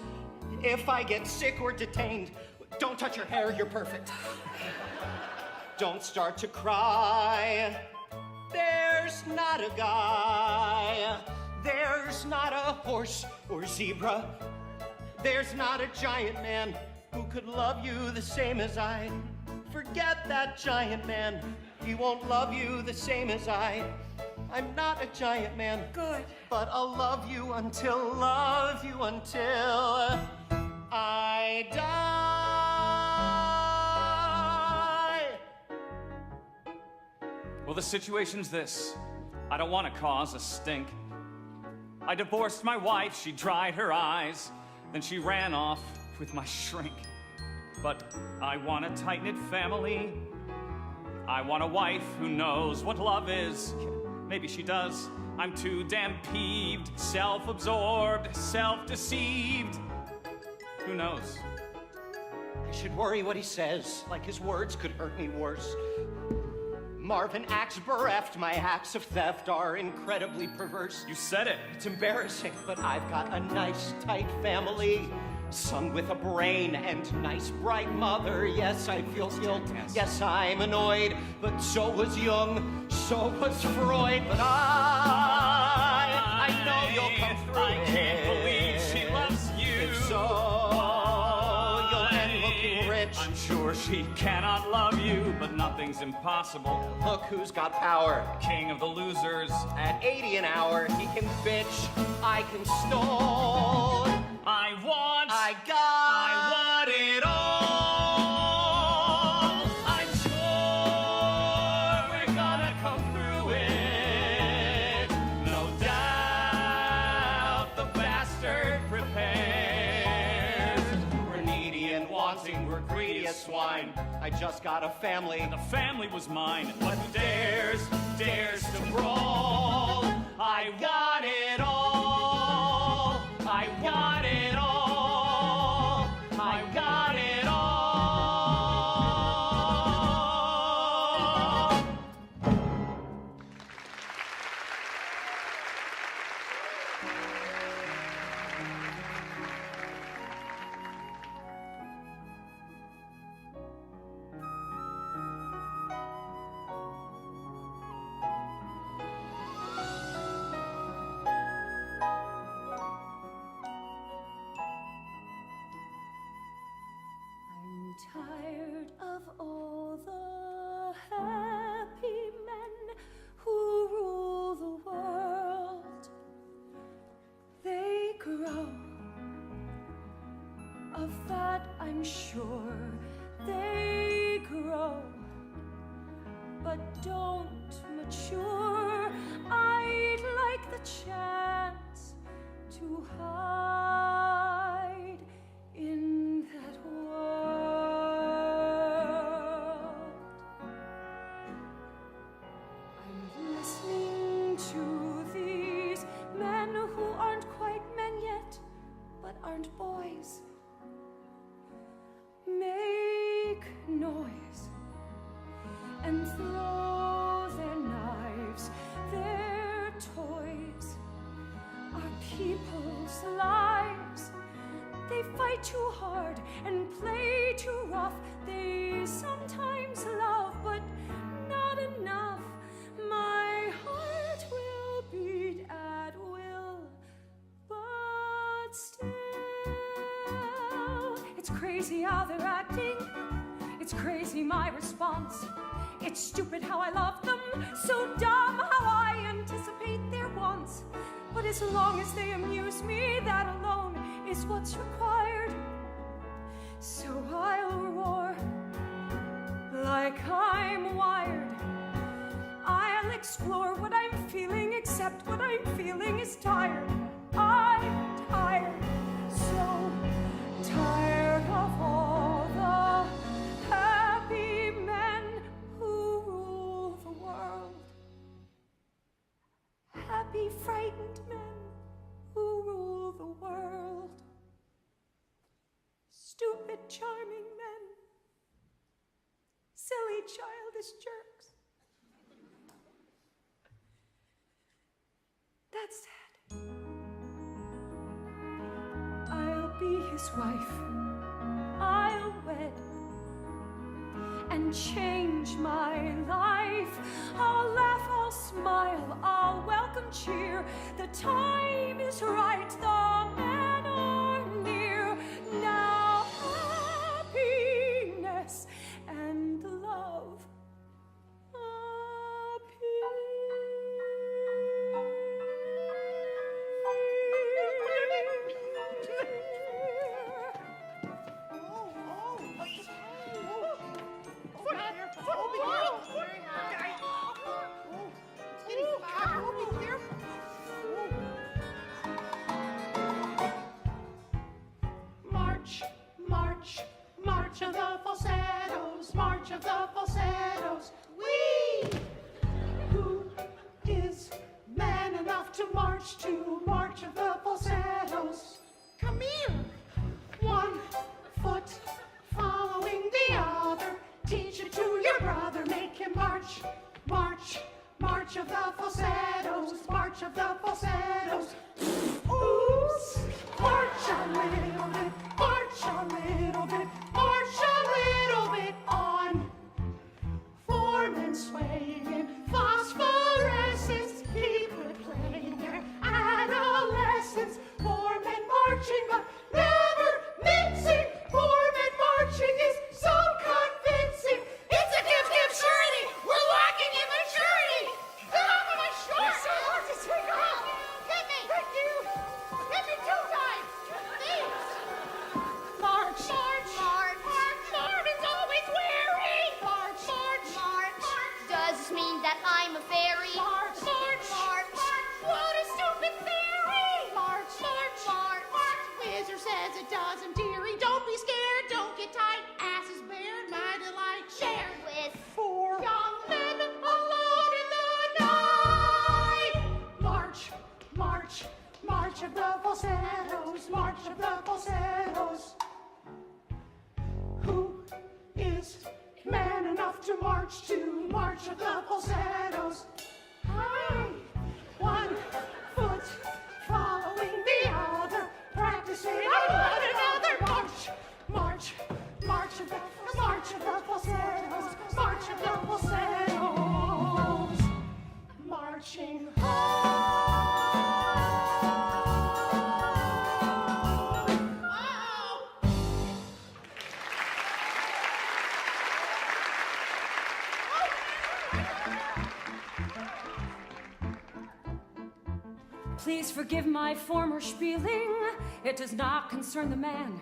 [SPEAKER 4] If I get sick or detained, don't touch your hair, you're perfect. Don't start to cry. There's not a guy. There's not a horse or zebra. There's not a giant man who could love you the same as I. Forget that giant man. He won't love you the same as I. I'm not a giant man.
[SPEAKER 5] Good.
[SPEAKER 4] But I'll love you until I die.
[SPEAKER 3] Well, the situation's this. I don't want to cause a stink. I divorced my wife, she dried her eyes, then she ran off with my shrink. But I want a tight-knit family. I want a wife who knows what love is. Maybe she does. I'm too damn peeved, self-absorbed, self-deceived. Who knows?
[SPEAKER 4] I should worry what he says, like his words could hurt me worse. Marvin acts bereft, my acts of theft are incredibly perverse.
[SPEAKER 3] You said it.
[SPEAKER 4] It's embarrassing, but I've got a nice, tight family. Son with a brain and nice, bright mother. Yes, I feel guilt. Yes, I'm annoyed. But so was Jung, so was Freud. But I know you'll come through.
[SPEAKER 3] I can't believe she loves you.
[SPEAKER 4] If so, you'll end looking rich.
[SPEAKER 3] I'm sure she cannot love you, but nothing's impossible.
[SPEAKER 4] Look who's got power.
[SPEAKER 3] King of the losers.
[SPEAKER 4] At 80 an hour, he can bitch, I can stone.
[SPEAKER 3] I want it all. I'm sure we're gonna come through it. No doubt the bastard prepares.
[SPEAKER 4] We're needy and wanting, we're greedy as swine. I just got a family.
[SPEAKER 3] The family was mine, but who dares to brawl? I want it all. I want it all. I got it all.
[SPEAKER 5] I'm tired of all the happy men who rule the world. They grow, of that I'm sure. They grow, but don't mature. I'd like the chance to hide in that world. I'm listening to these men who aren't quite men yet, but aren't boys. Make noise and throw their knives, their try too hard and play too rough. They sometimes love, but not enough. My heart will beat at will, but still, it's crazy how they're acting. It's crazy my response. It's stupid how I love them, so dumb how I anticipate their wants. But as long as they amuse me, that alone is what's required. So I'll roar like I'm wired. I'll explore what I'm feeling, except what I'm feeling is tired. I'm tired, so tired of all the happy men who rule the world. Happy, frightened men who rule the world. Stupid, charming men. Silly, childish jerks. That's sad. I'll be his wife. I'll wed and change my life. I'll laugh, I'll smile, I'll welcome cheer. The time is right, the men are near. Now happiness and love
[SPEAKER 1] March, march, march of the falsettos, march of the falsettos. We, who is man enough to march to march of the falsettos? Come here. One foot following the other. Teach it to your brother. Make him march, march, march of the falsettos, march of the falsettos. Oops, march a little bit, march a little bit, march a little bit on. Form and swaying in phosphorescence, keep replaying their adolescence. Form and marching, but never mixing. Form and marching is so convincing. It's a give surety. We're lacking in maturity. Get off of my shorts. So hard to take off. Hit me. Thank you. Hit me 2 times. Please. March. March. March. March. Marvin's always weary. March. March. March.
[SPEAKER 6] Does this mean that I'm a fairy?
[SPEAKER 1] March. March. March. What a stupid theory. March. March. March. March. Wizard says it doesn't, dearie. Don't be scared. Don't get tight. Ass is bare. My delight. Share
[SPEAKER 6] With
[SPEAKER 1] 4 young men alone in the night. March, march, march of the falsettos, march of the falsettos. Who is man enough to march to march of the falsettos? I, 1 foot following the other, practicing on one another. March, march, march of the falsettos, march of the falsettos, marching home.
[SPEAKER 5] Please forgive my former spieling. It does not concern the man.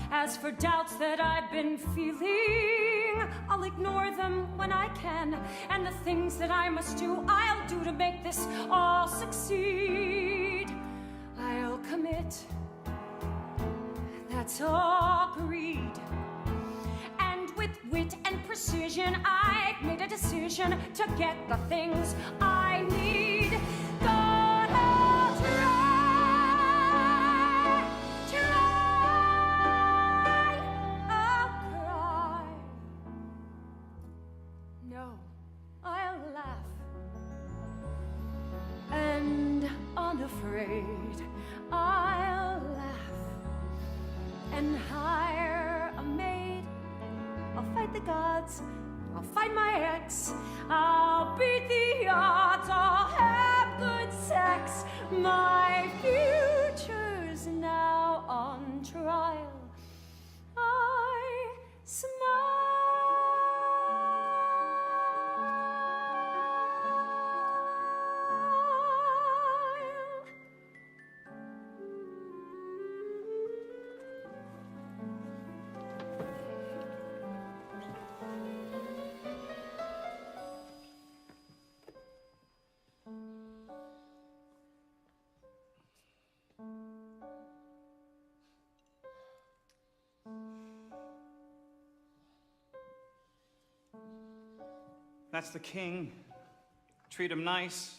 [SPEAKER 5] As for doubts that I've been feeling, I'll ignore them when I can. And the things that I must do, I'll do to make this all succeed. I'll commit. That's all agreed. And with wit and precision, I've made a decision to get the things I need. Gonna try, I'll cry. No, I'll laugh. And unafraid, I'll laugh. then hire a maid. I'll fight the gods, I'll find my ex, I'll beat the odds, I'll have good sex. My future's now on trial. I smile.
[SPEAKER 3] That's the king. Treat him nice.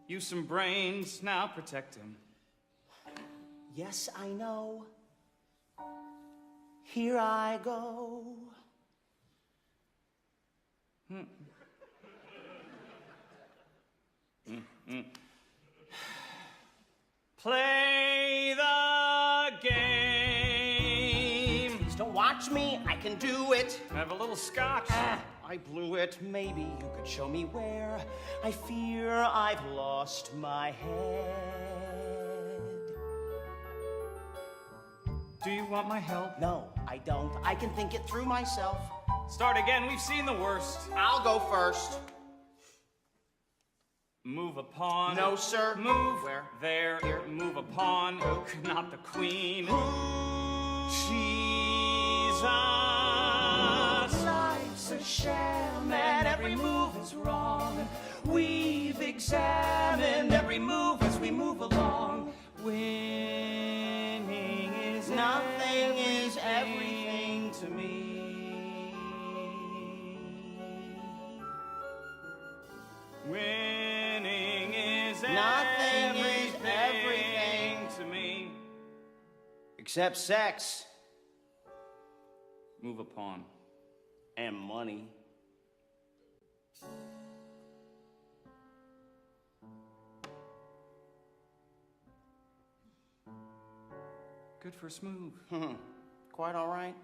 [SPEAKER 3] Use some brains, now protect him.
[SPEAKER 4] Yes, I know. Here I go.
[SPEAKER 3] Play the game.
[SPEAKER 4] Please don't watch me, I can do it.
[SPEAKER 3] Have a little scotch.
[SPEAKER 4] I blew it. Maybe you could show me where. I fear I've lost my head.
[SPEAKER 3] Do you want my help?
[SPEAKER 4] No, I don't. I can think it through myself.
[SPEAKER 3] Start again, we've seen the worst.
[SPEAKER 4] I'll go first.
[SPEAKER 3] Move a pawn.
[SPEAKER 4] No, sir.
[SPEAKER 3] Move.
[SPEAKER 4] Where?
[SPEAKER 3] There.
[SPEAKER 4] Here.
[SPEAKER 3] Move a pawn. Not the queen. Jesus.
[SPEAKER 4] Life's a sham and every move is wrong. We've examined every move as we move along.
[SPEAKER 3] Winning is
[SPEAKER 4] Nothing is everything to me.
[SPEAKER 3] Winning is
[SPEAKER 4] Nothing is everything
[SPEAKER 3] to me.
[SPEAKER 4] Except sex
[SPEAKER 3] Move a pawn.
[SPEAKER 4] and money.
[SPEAKER 3] Good for a smooth.
[SPEAKER 4] Quite all right.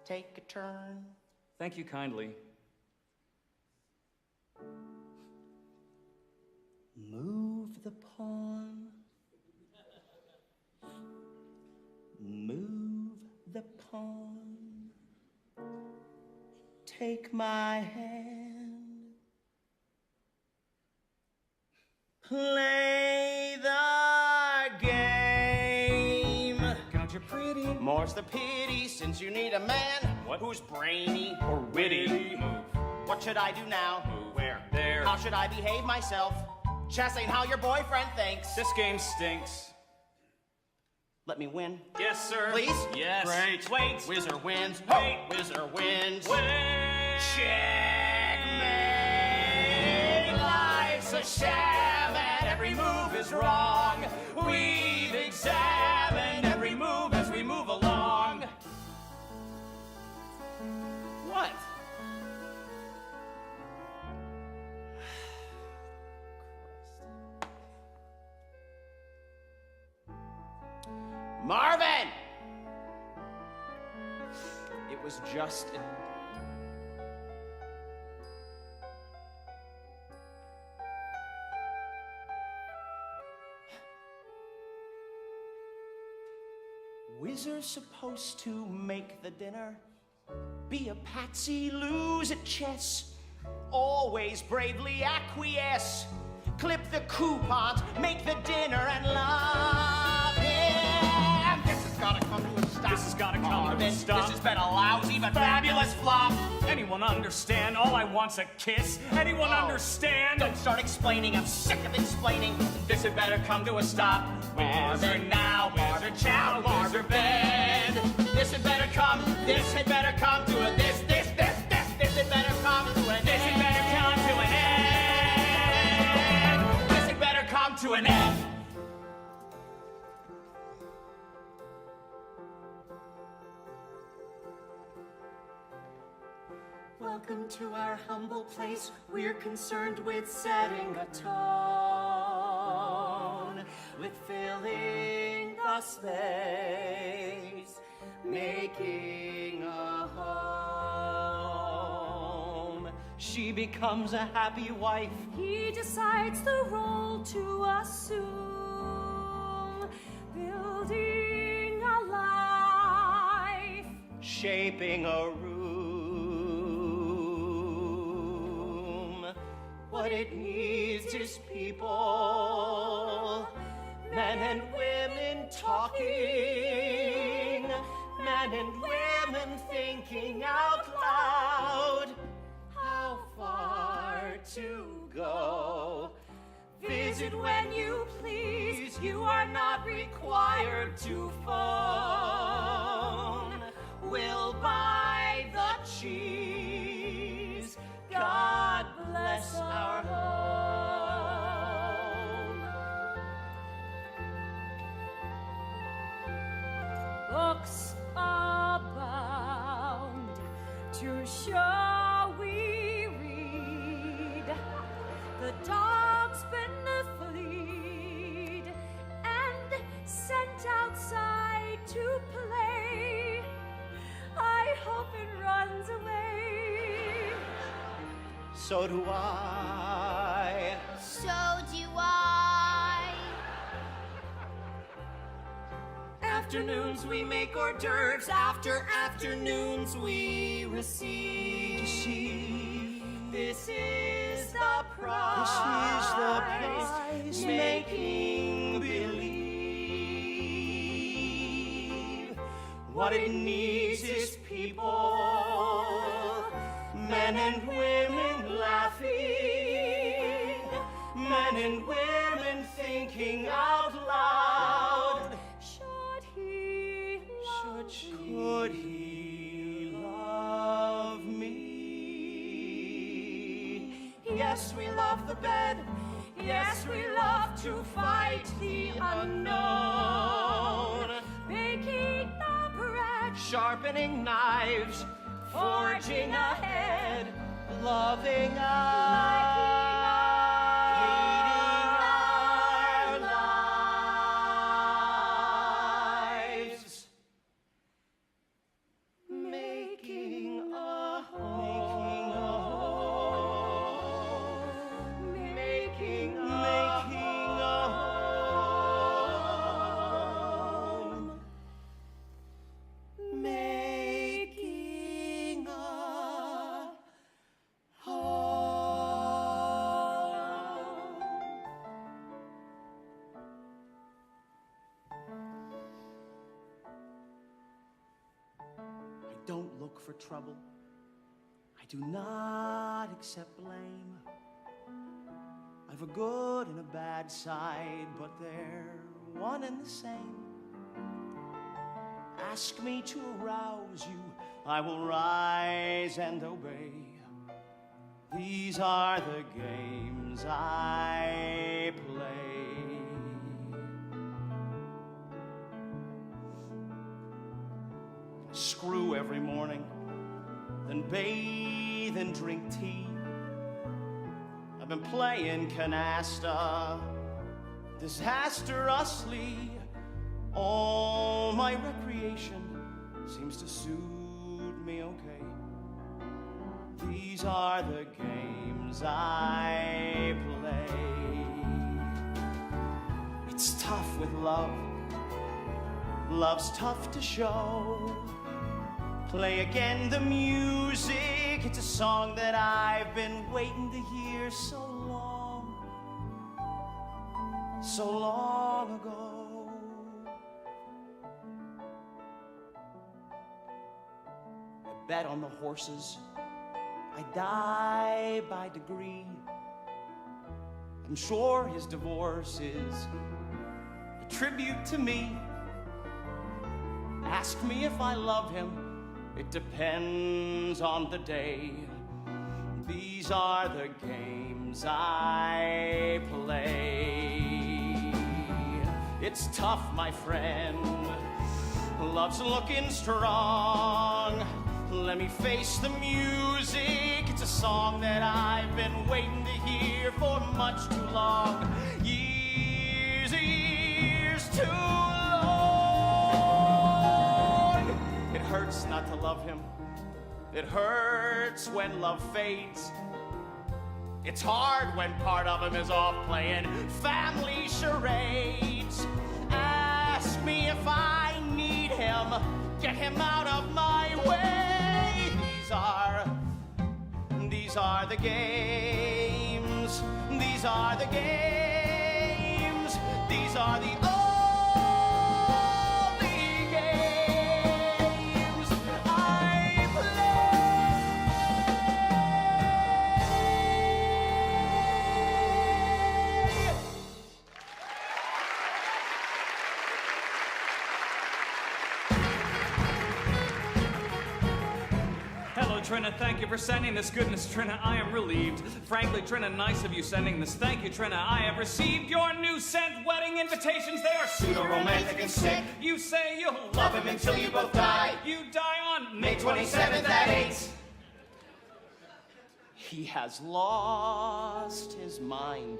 [SPEAKER 4] Take a turn.
[SPEAKER 3] Thank you kindly.
[SPEAKER 4] Move the pawn. Move the pawn. Take my hand. Play the game.
[SPEAKER 3] God, you're pretty.
[SPEAKER 4] More's the pity since you need a man who's brainy
[SPEAKER 3] Or witty. Move.
[SPEAKER 4] What should I do now?
[SPEAKER 3] Move.
[SPEAKER 4] Where?
[SPEAKER 3] There.
[SPEAKER 4] How should I behave myself? Chess ain't how your boyfriend thinks.
[SPEAKER 3] This game stinks.
[SPEAKER 4] Let me win.
[SPEAKER 3] Yes, sir.
[SPEAKER 4] Please?
[SPEAKER 3] Yes.
[SPEAKER 4] Great.
[SPEAKER 3] Wait.
[SPEAKER 4] Whizzer wins.
[SPEAKER 3] Wait.
[SPEAKER 4] Whizzer wins.
[SPEAKER 3] Wait.
[SPEAKER 4] Checkmate. Life's a sham and every move is wrong. We've examined every move as we move along. What? Marvin! It was just... Whizzer's supposed to make the dinner, be a patsy, lose at chess, always bravely acquiesce, clip the coupons, make the dinner, and love him. This has gotta come to a stop.
[SPEAKER 3] This has gotta come to a
[SPEAKER 4] Marvin,
[SPEAKER 3] stop.
[SPEAKER 4] This has been a lousy but fabulous flop.
[SPEAKER 3] Anyone understand? All I want's a kiss. Anyone understand?
[SPEAKER 4] Don't start explaining, I'm sick of explaining. This had better come to a stop. Whizzer now, Whizzer chow, Whizzer bed. This had better come to a this had better come to an end. This had better come to an end. This had better come to an end.
[SPEAKER 5] Welcome to our humble place. We're concerned with setting a tone, with filling the space.
[SPEAKER 4] making a home. She becomes a happy wife.
[SPEAKER 5] He decides the role to assume, building a life,
[SPEAKER 4] Shaping a room. What it needs is people, men and women talking, men and women thinking out loud. How far to go? Visit when you please. You are not required to phone. We'll buy the cheese. God bless our home.
[SPEAKER 5] books abound to show we read. The dogs beneath the lead and sent outside to play. I hope it runs away.
[SPEAKER 4] So do I.
[SPEAKER 6] So do I.
[SPEAKER 4] Afternoons we make hors d'oeuvres. After afternoons we receive. This is the prize. Making believe. What it needs is people, men and women laughing, men and women thinking out loud. Could he love me? Yes, we love the bed. Yes, we love to fight the unknown.
[SPEAKER 5] Baking the bread,
[SPEAKER 4] Sharpening knives, forging ahead, loving our lives, making a home, making a home. Making a home. I don't look for trouble. I do not accept blame. I've a good and a bad side, but they're one and the same. Ask me to arouse you, I will rise and obey. These are the games I play. Screw every morning, then bathe and drink tea. I've been playing canasta disastrously. All my recreation seems to suit me okay. These are the games I play. It's tough with love. Love's tough to show. Play again the music. It's a song that I've been waiting to hear so long ago. I bet on the horses. I die by degree. I'm sure his divorce is a tribute to me. Ask me if I love him. It depends on the day. These are the games I play. It's tough, my friend. Love's looking strong. Let me face the music. It's a song that I've been waiting to hear for much too long. Years too long. love him. It hurts when love fades. It's hard when part of him is off playing family charades. Ask me if I need him. Get him out of my way. These are the games. These are the games. These are the only games I play.
[SPEAKER 3] Hello, Trina. Thank you for sending this goodness, Trina. I am relieved. Frankly, Trina, nice of you sending this. Thank you, Trina. I have received your new sent wedding invitations. They are pseudo-romantic and sick. You say you'll love him until you both die. You die on May 27th at 8.
[SPEAKER 4] He has lost his mind.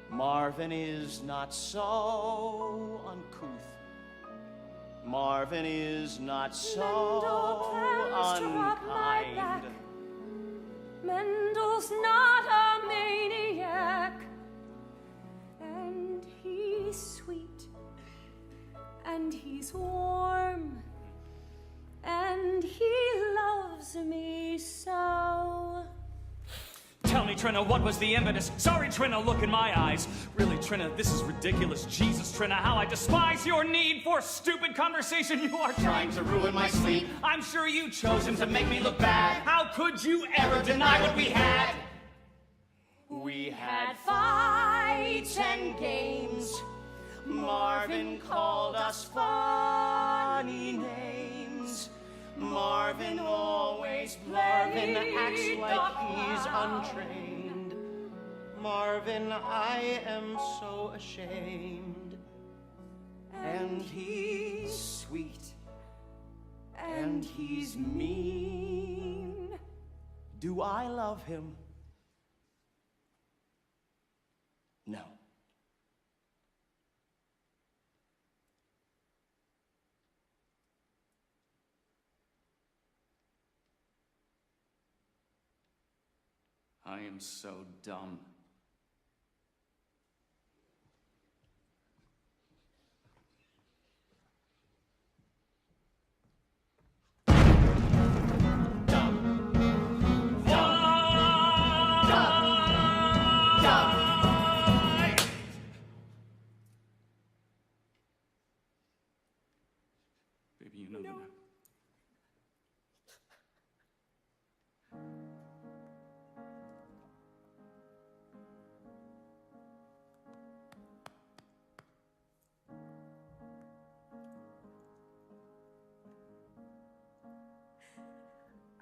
[SPEAKER 4] Marvin is not so uncouth. Marvin is not
[SPEAKER 5] Mendel
[SPEAKER 4] so
[SPEAKER 5] plans to rob my back.
[SPEAKER 4] unkind.
[SPEAKER 5] Mendel's not a maniac, and he's sweet, and he's warm, and he loves me so.
[SPEAKER 3] Tell me, Trina, what was the impetus? Sorry, Trina, look in my eyes. Really, Trina, this is ridiculous. Jesus, Trina, how I despise your need for stupid conversation. You are trying to ruin my sleep. I'm sure you chose him to make me look bad. How could you ever deny what we had?
[SPEAKER 4] We had fights and games. Marvin called us funny names. Marvin always Marvin acts like he's untrained. Marvin, I am so ashamed. And he's sweet. And he's mean. Do I love him? No.
[SPEAKER 3] I am so dumb. Baby, you know that.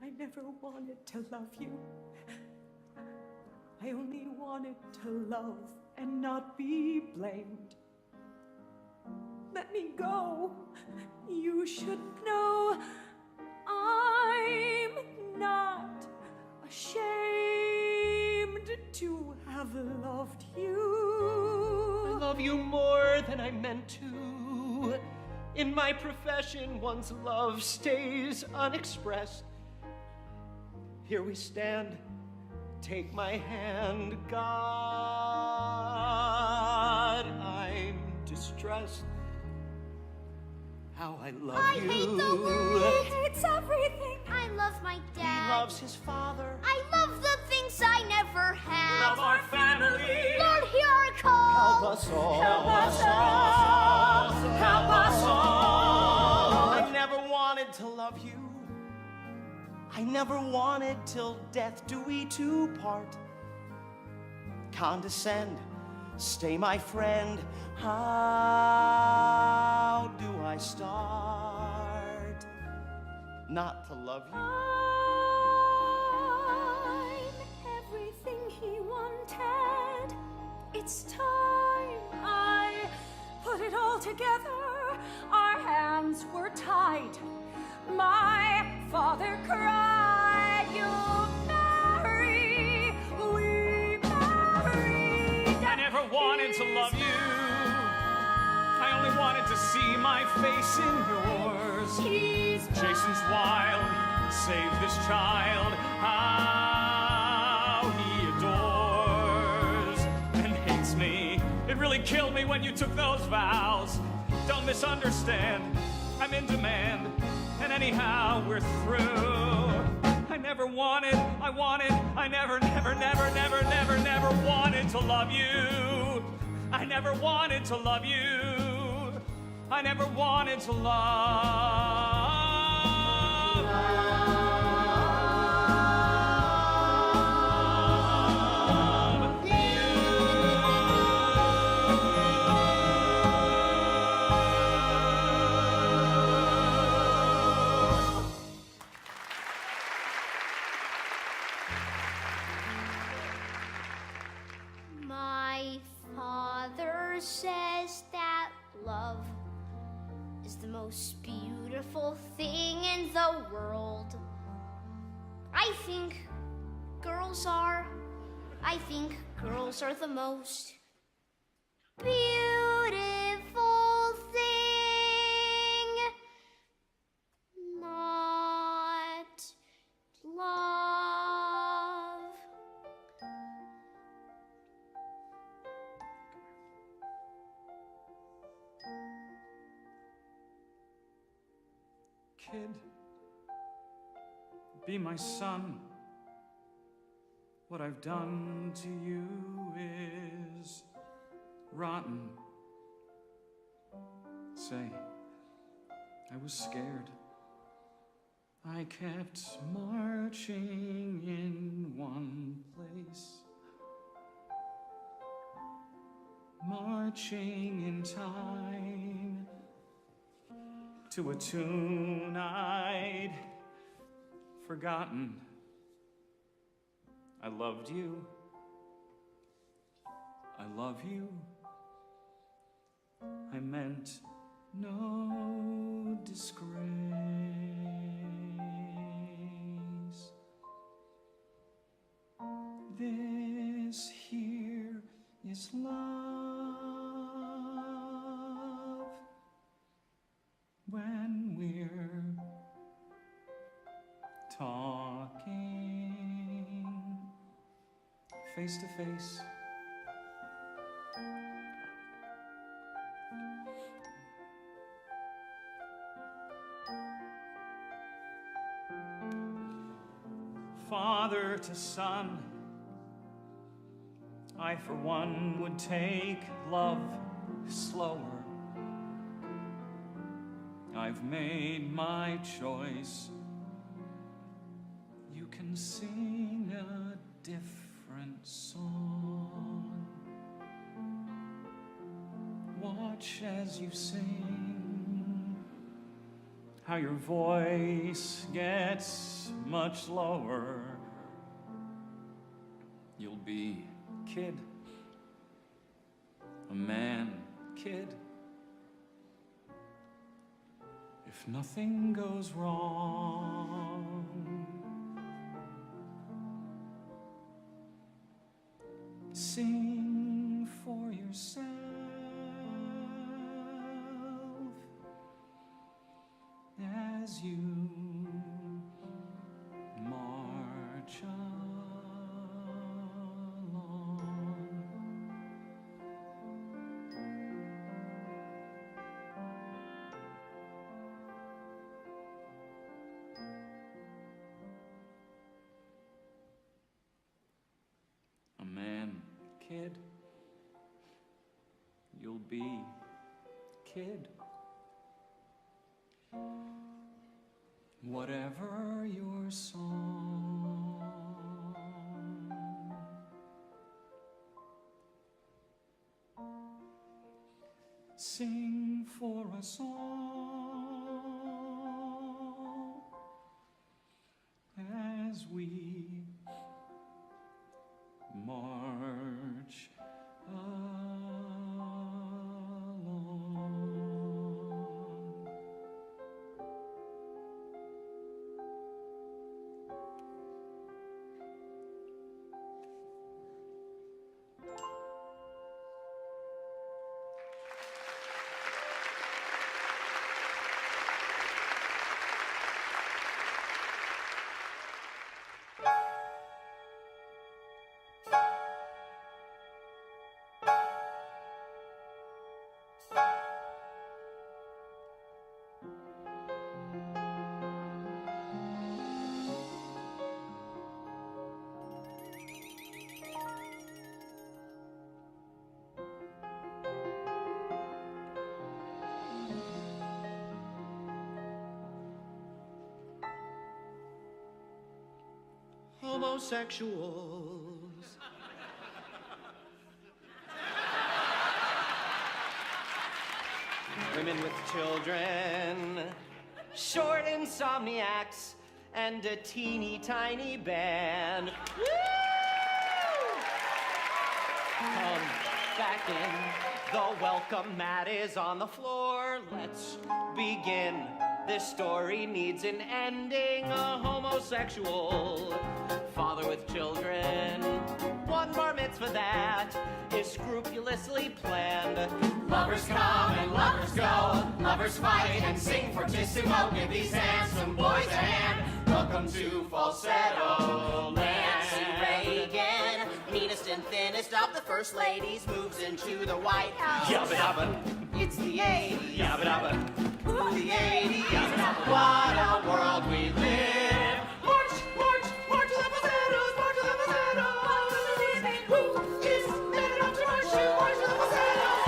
[SPEAKER 5] I never wanted to love you. I only wanted to love and not be blamed. Let me go. You should know I'm not ashamed to have loved you.
[SPEAKER 4] I love you more than I meant to. In my profession, one's love stays unexpressed. Here we stand. Take my hand, God. I'm distressed. How I love
[SPEAKER 6] I
[SPEAKER 4] you.
[SPEAKER 6] hate the world.
[SPEAKER 5] He hates everything.
[SPEAKER 6] I love my dad.
[SPEAKER 4] He loves his father.
[SPEAKER 6] I love the things I never had.
[SPEAKER 3] Love our family.
[SPEAKER 6] Lord, hear our call.
[SPEAKER 4] Help us all.
[SPEAKER 5] Help us all.
[SPEAKER 4] Help us all. I never wanted to love you. I never wanted till death do we two part. Condescend, stay my friend. How do I start not to love you?
[SPEAKER 5] I'm everything he wanted. It's time I put it all together. Our hands were tied. My father cried, "You'll marry." We married.
[SPEAKER 3] I never wanted to love you. I I only wanted to see my face in yours.
[SPEAKER 5] He's
[SPEAKER 3] Jason's wild, save this child. How he adores and hates me. It really killed me when you took those vows. Don't misunderstand, I'm in demand. And anyhow, we're through. I never wanted, I never wanted to love you. I never wanted to love you. I never wanted to love you.
[SPEAKER 6] My father says that love is the most beautiful thing in the world. I think girls are the most beautiful thing. Not love.
[SPEAKER 3] Kid, be my son. What I've done to you is rotten. Say, I was scared. I kept marching in one place, marching in time to a tune I'd forgotten. I loved you. I love you. I meant no disgrace. This here is love. When we're talking face to face. Father to son, I for one would take love slower. I've made my choice. You can sing a different song. Watch as you sing, how your voice gets much lower. You'll be kid, a man, kid. If nothing goes wrong, sing for yourself as you march along. A man, kid, you'll be kid. Whatever your song, sing for us all as we march along.
[SPEAKER 4] homosexuals. Women with children, short insomniacs, and a teeny tiny band. Woo! Come back in, the welcome mat is on the floor. Let's begin. This story needs an ending. A homosexual father with children, one bar mitzvah that is scrupulously planned.
[SPEAKER 1] Lovers come and lovers go, lovers fight and sing fortissimo. Give these handsome boys a hand. Welcome to Falsetto
[SPEAKER 7] Nancy
[SPEAKER 1] Land.
[SPEAKER 7] Reagan, meanest and thinnest of the first ladies, moves into the White House.
[SPEAKER 4] Yabba dabba,
[SPEAKER 7] It's the 80s.
[SPEAKER 4] yabba dabba.
[SPEAKER 7] Ooh, the 80s.
[SPEAKER 1] What a world we live. March, march, march to the falsettos, march to the falsettos. Who is man enough to march to the falsettos?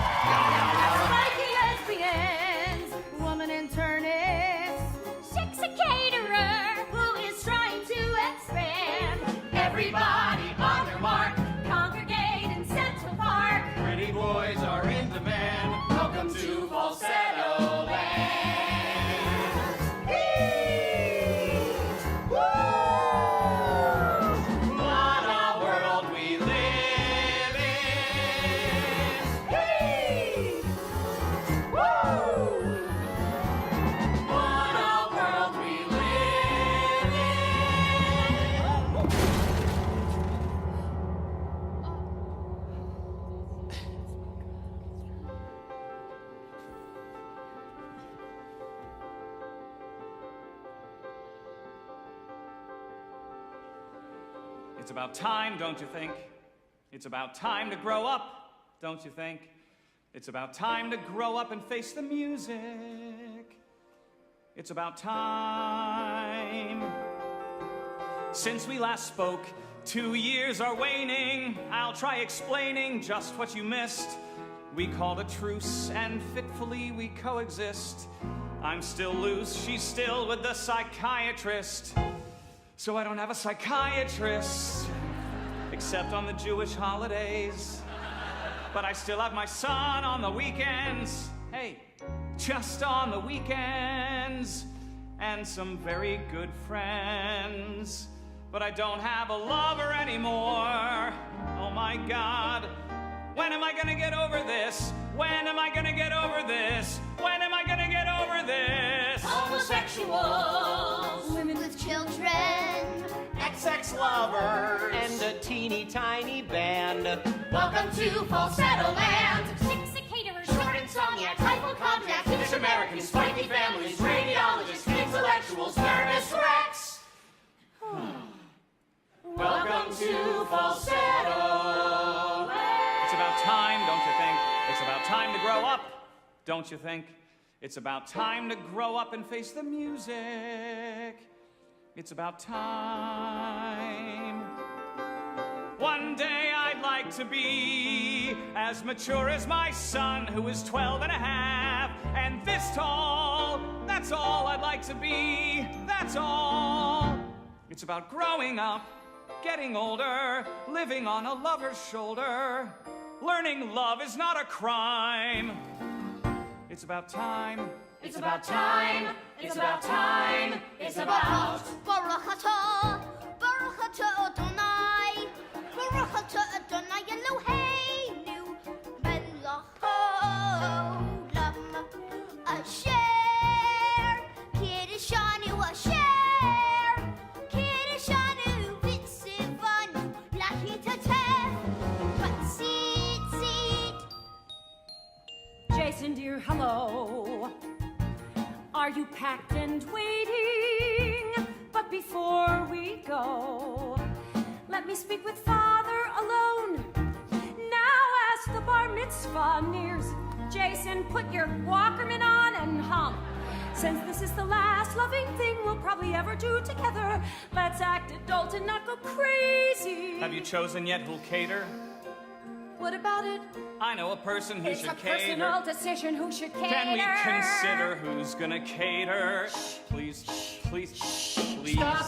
[SPEAKER 5] Spiky lesbians, woman internist, sex a caterer who is trying to expand.
[SPEAKER 1] Everybody on their mark.
[SPEAKER 5] Congregate in Central Park.
[SPEAKER 1] Pretty boys are in demand. Welcome to Falsetto Land. What a world we live in. What a world we live in.
[SPEAKER 3] It's about time, don't you think? It's about time to grow up, don't you think? It's about time to grow up and face the music. It's about time. Since we last spoke, 2 years are waning. I'll try explaining just what you missed. We called a truce and fitfully we coexist. I'm still loose, she's still with the psychiatrist. So I don't have a psychiatrist, except on the Jewish holidays. But I still have my son on the weekends. Hey, just on the weekends. And some very good friends. But I don't have a lover anymore. Oh my God. When am I gonna get over this? When am I gonna get over this? When am I gonna get over this?
[SPEAKER 6] Homosexuals, women with children,
[SPEAKER 4] XX lovers, and a teeny tiny band.
[SPEAKER 1] Welcome to Falsetto Land.
[SPEAKER 5] Sex a caterer,
[SPEAKER 1] Short insomnia, hypochondriac, Finnish Americans, spiky families, radiologists, intellectuals, nervous wrecks. Welcome to Falsetto Land.
[SPEAKER 3] It's about time, don't you think? It's about time to grow up, don't you think? It's about time to grow up and face the music. It's about time. One day I'd like to be as mature as my son, who is 12 and a half, and this tall. That's all I'd like to be, that's all. It's about growing up, getting older, living on a lover's shoulder. Learning love is not a crime. It's about time.
[SPEAKER 1] It's about time. It's about time. It's about.
[SPEAKER 6] Baruch atah, Baruch atah Adonai, Baruch atah Adonai Eloheinu, melech haolam, asher kiddushanu, asher kiddushanu, v'tzivanu lahitateh, v'tzitzit.
[SPEAKER 5] Jason, dear, hello. Are you packed and waiting? But before we go, let me speak with Father alone. Now as the bar mitzvah nears, Jason, put your Walkman on and hum. Since this is the last loving thing we'll probably ever do together, let's act adult and not go crazy.
[SPEAKER 3] Have you chosen yet who'll cater?
[SPEAKER 5] What about it?
[SPEAKER 3] I know a person who
[SPEAKER 5] It's
[SPEAKER 3] should
[SPEAKER 5] a
[SPEAKER 3] cater.
[SPEAKER 5] personal decision who should cater.
[SPEAKER 3] Can we consider who's gonna cater? Please, please, please.
[SPEAKER 1] Stop.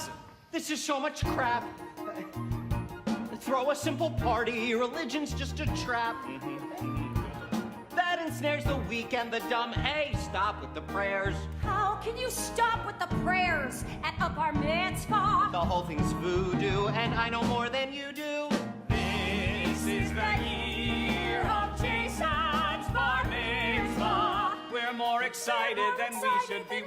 [SPEAKER 4] This is so much crap. Throw a simple party, religion's just a trap. That ensnares the weak and the dumb. Hey, stop with the prayers.
[SPEAKER 5] How can you stop with the prayers at a bar mitzvah?
[SPEAKER 4] The whole thing's voodoo, and I know more than you do.
[SPEAKER 3] This is the year of Jason's bar mitzvah. We're more excited than we should be.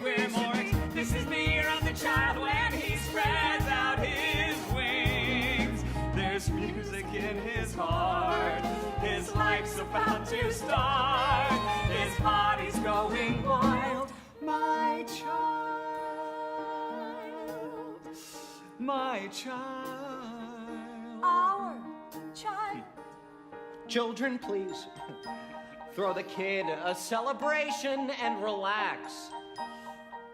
[SPEAKER 3] This is the year of the child when he spreads out his wings. There's music in his heart. His life's about to start. His body's going wild. My child. My child.
[SPEAKER 5] Our child.
[SPEAKER 4] Children, please. Throw the kid a celebration and relax.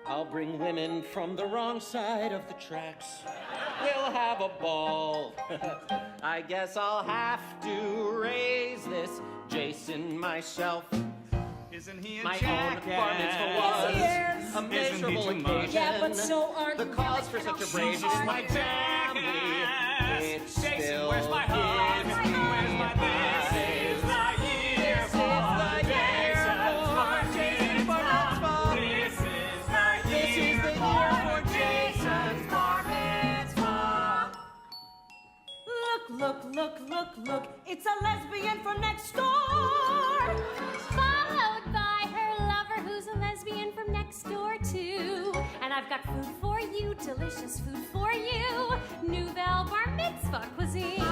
[SPEAKER 4] I'll bring women from the wrong side of the tracks. We'll have a ball. I guess I'll have to raise this Jason myself.
[SPEAKER 3] Isn't he a
[SPEAKER 4] My
[SPEAKER 3] jackass?
[SPEAKER 4] own bar mitzvah was
[SPEAKER 5] Yes,
[SPEAKER 4] a miserable
[SPEAKER 3] Isn't he too much?
[SPEAKER 4] occasion.
[SPEAKER 5] Yeah, but so aren't
[SPEAKER 4] the cause for such abrasion is my family.
[SPEAKER 3] Jackass.
[SPEAKER 4] It's
[SPEAKER 3] Jason,
[SPEAKER 4] still
[SPEAKER 3] where's my hug?
[SPEAKER 4] his
[SPEAKER 3] Where's my this is the year for Jason's bar mitzvah. This is the year for Jason's bar mitzvah.
[SPEAKER 5] Look, it's a lesbian from next door.
[SPEAKER 1] Followed by her lover, who's a lesbian from next door too. And I've got food for you, delicious food for you. Nouvelle bar mitzvah cuisine.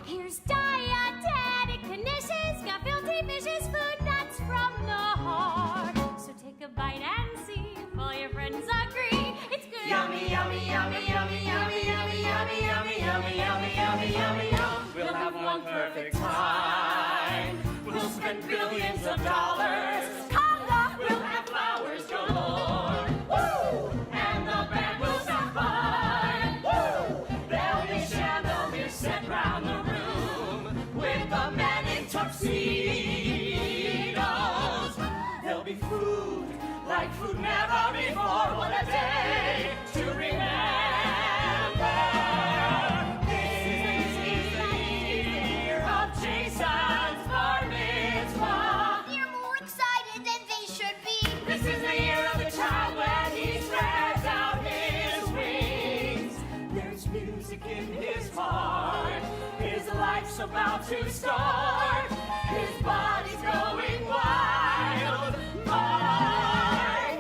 [SPEAKER 1] Here's dietetic pernicious, got filthy vicious food that's from the heart. So take a bite and see if all your friends agree. It's good.
[SPEAKER 7] Yummy, yummy, yummy, yummy, yummy, yummy, yummy, yummy, yummy, yummy, yummy, yummy, yum.
[SPEAKER 3] We'll have one perfect time. We'll spend billions of dollars. We'll have flowers galore. Woo! And the band will sound fine. Woo! There'll be chandeliers set round the room with the men in tuxedos. There'll be food like food never before. What a day to remember. This is the year of Jason's bar mitzvah.
[SPEAKER 6] They're more excited than they should be.
[SPEAKER 3] This is the year of the child when he spreads out his wings. There's music in his heart. His life's about to start. His body's going wild. My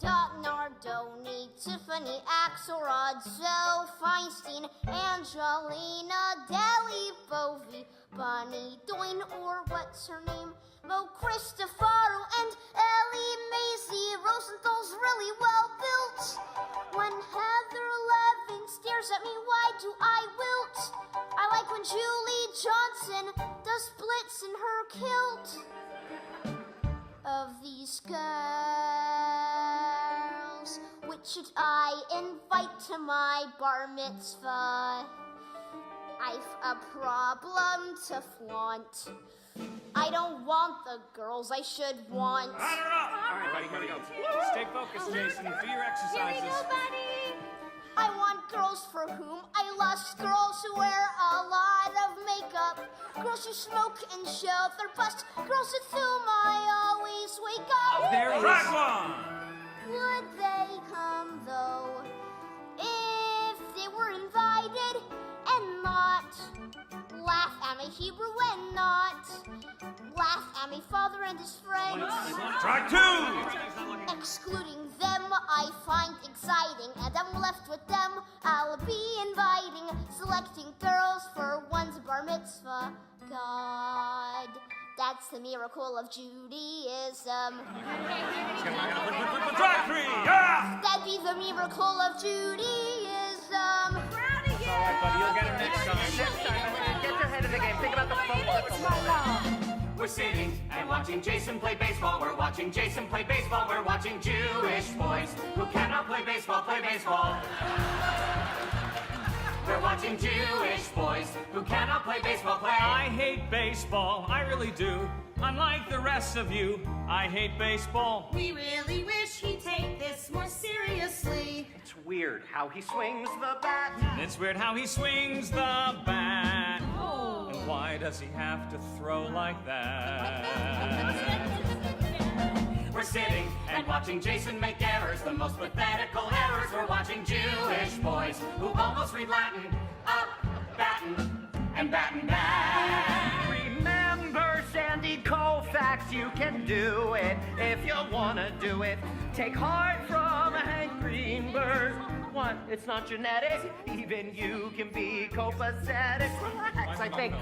[SPEAKER 6] Dot Nardoni, Tiffany Axelrod, Zoe Feinstein, Angelina Deli Bovi, Bunny Doyne, or what's her name? Mo Cristofaro and Ellie Macy. Rosenthal's really well built. When Heather Levin stares at me, why do I wilt? I like when Julie Johnson does splits in her kilt. Of these girls, which should I invite to my bar mitzvah? I've a problem to flaunt. I don't want the girls I should want.
[SPEAKER 3] All right, buddy, here we go. Stay focused, Jason. Do your exercises.
[SPEAKER 6] buddy. I want girls for whom I lust, girls who wear a lot of makeup, girls who smoke and show their bust, girls with whom I always wake up.
[SPEAKER 3] There is one.
[SPEAKER 6] Would they come though if they were invited and not laugh at my Hebrew and not laugh at my father and his friends?
[SPEAKER 3] Track two.
[SPEAKER 6] Excluding them I find exciting, and I'm left with them I'll be inviting, selecting girls for one's bar mitzvah. God, that's the miracle of Judaism.
[SPEAKER 3] Track three. Yeah.
[SPEAKER 6] That'd be the miracle of Judaism.
[SPEAKER 5] Proud of you.
[SPEAKER 3] Buddy, you'll get it next time.
[SPEAKER 4] Next time, get your head in the game. Think about the football.
[SPEAKER 5] My mom.
[SPEAKER 3] We're sitting and watching Jason play baseball. We're watching Jason play baseball. We're watching Jewish boys who cannot play baseball, play baseball. We're watching Jewish boys who cannot play baseball, play. I hate baseball, I really do. Unlike the rest of you, I hate baseball.
[SPEAKER 7] We really wish he'd take this more seriously.
[SPEAKER 4] It's weird how he swings the bat.
[SPEAKER 3] It's weird how he swings the bat.
[SPEAKER 5] Oh.
[SPEAKER 3] And why does he have to throw like that? We're sitting and watching Jason make errors, the most pathetical errors. We're watching Jewish boys who almost read Latin, up, battin', and battin' back.
[SPEAKER 4] Remember Sandy Koufax, you can do it if you wanna do it. Take heart from Hank Greenberg. What? It's not genetic. Even you can be copacetic. Relax. I think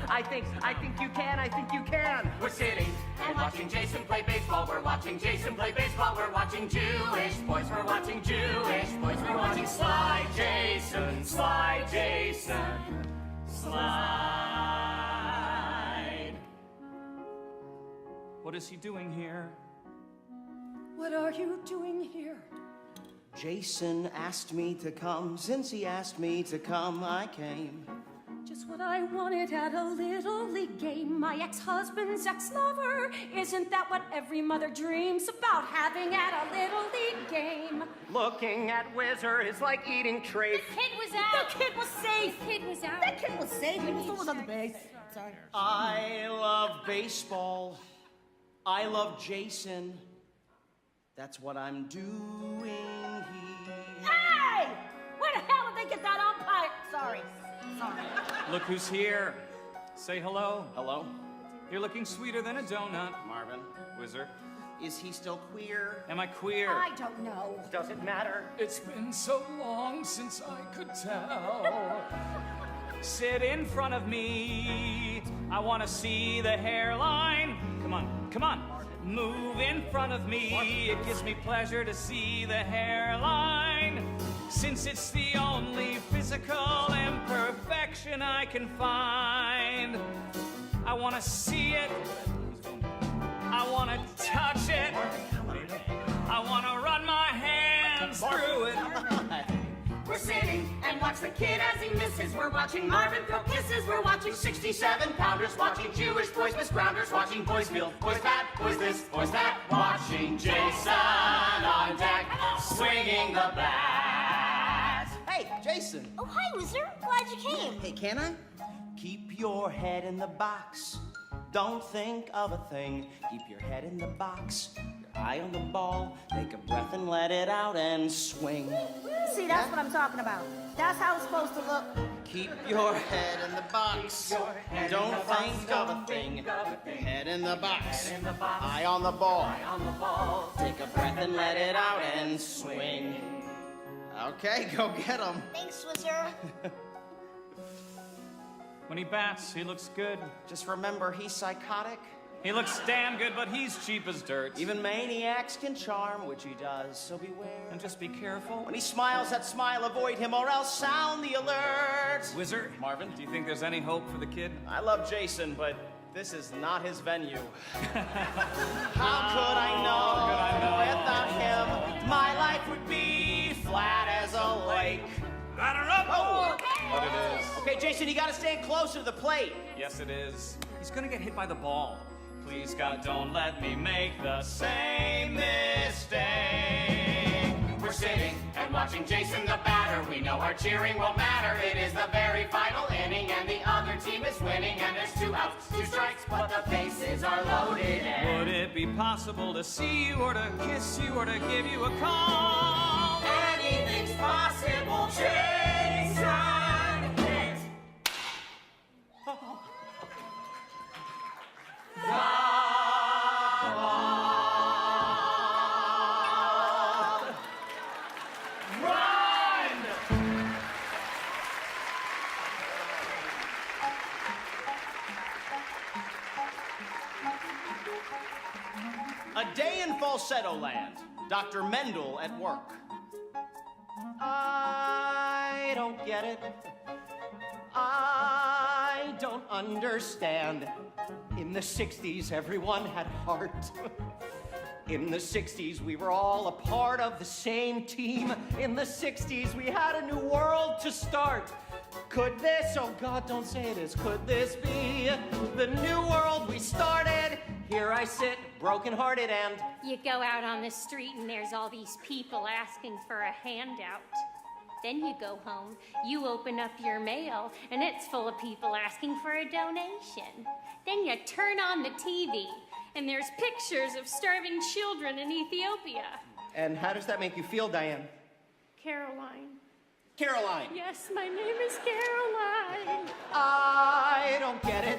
[SPEAKER 4] you can. I think you can.
[SPEAKER 3] We're sitting and watching Jason play baseball. We're watching Jason play baseball. We're watching Jewish boys. We're watching Jewish boys. We're watching Slide Jason, Slide Jason, Slide. What is he doing here?
[SPEAKER 5] What are you doing here?
[SPEAKER 4] Jason asked me to come. Since he asked me to come, I came.
[SPEAKER 5] Just what I wanted at a little league game. My ex-husband's ex-lover. Isn't that what every mother dreams about having at a little league game?
[SPEAKER 4] Looking at Whizzer is like eating trafe.
[SPEAKER 6] Kid was out.
[SPEAKER 5] The kid was safe.
[SPEAKER 6] Kid was out.
[SPEAKER 7] That kid was safe. He was on the base. Sorry.
[SPEAKER 4] I love baseball. I love Jason. That's what I'm doing here.
[SPEAKER 5] Hey! Where the hell did they get that umpire? Sorry.
[SPEAKER 3] Look who's here. Say hello.
[SPEAKER 4] Hello,
[SPEAKER 3] You're looking sweeter than a donut.
[SPEAKER 4] Marvin.
[SPEAKER 3] Whizzer.
[SPEAKER 4] Is he still queer?
[SPEAKER 3] Am I queer?
[SPEAKER 5] I don't know.
[SPEAKER 4] Does it matter?
[SPEAKER 3] It's been so long since I could tell. Sit in front of me. I want to see the hairline. Come on, come on. Move in front of me. It gives me pleasure to see the hairline, since it's the only physical imperfection I can find. I want to see it. I want to touch it. I want to run my hands through it. We're sitting and watch the kid as he misses. We're watching Marvin throw kisses. We're watching 67-pounders, watching Jewish boys miss grounders, watching boys feel, boys that, boys this, boys that, watching Jason on deck, swinging the bat.
[SPEAKER 4] Hey, Jason.
[SPEAKER 6] Oh, hi, Whizzer. Glad you came.
[SPEAKER 4] Hey, can I? Keep your head in the box. Don't think of a thing. Keep your head in the box. Your eye on the ball. Take a breath and let it out and swing.
[SPEAKER 7] See, that's what I'm talking about. That's how it's supposed to look.
[SPEAKER 4] Keep your head in the box. Don't think of a thing. Head in the box. Eye on the ball. Take a breath and let it out and swing. Okay, go get him.
[SPEAKER 6] Thanks, Whizzer.
[SPEAKER 3] When he bats, he looks good.
[SPEAKER 4] Just remember, he's psychotic.
[SPEAKER 3] He looks damn good, but he's cheap as dirt.
[SPEAKER 4] Even maniacs can charm, which he does, so beware.
[SPEAKER 3] And just be careful.
[SPEAKER 4] When he smiles that smile, avoid him or else sound the alert.
[SPEAKER 3] Whizzer,
[SPEAKER 4] Marvin?
[SPEAKER 3] do you think there's any hope for the kid?
[SPEAKER 4] I love Jason, but this is not his venue. How could I know? Without him, my life would be flat as a lake.
[SPEAKER 3] I don't know.
[SPEAKER 4] Oh,
[SPEAKER 3] But it is.
[SPEAKER 4] okay, Jason, you gotta stand closer to the plate.
[SPEAKER 3] Yes, it is. He's gonna get hit by the ball. Please, God, don't let me make the same mistake. We're sitting and watching Jason the batter. We know our cheering won't matter. It is the very final inning, and the other team is winning. And there's 2 outs, 2 strikes, but the bases are loaded. Would it be possible to see you, or to kiss you, or to give you a call? Anything's possible, Jason.
[SPEAKER 4] A day in falsetto land. Dr. Mendel at work. I don't get it. I don't don't understand. In the 60s, everyone had heart. In the 60s, we were all a part of the same team. In the 60s, we had a new world to start. Could this, oh God, don't say this, could this be the new world we started? Here I sit, brokenhearted, and
[SPEAKER 8] You go out on the street and there's all these people asking for a handout. Then you go home, you open up your mail, and it's full of people asking for a donation. Then you turn on the TV, and there's pictures of starving children in Ethiopia.
[SPEAKER 4] And how does that make you feel, Diane?
[SPEAKER 8] Caroline.
[SPEAKER 4] Caroline!
[SPEAKER 8] Yes, my name is Caroline.
[SPEAKER 4] I don't get it.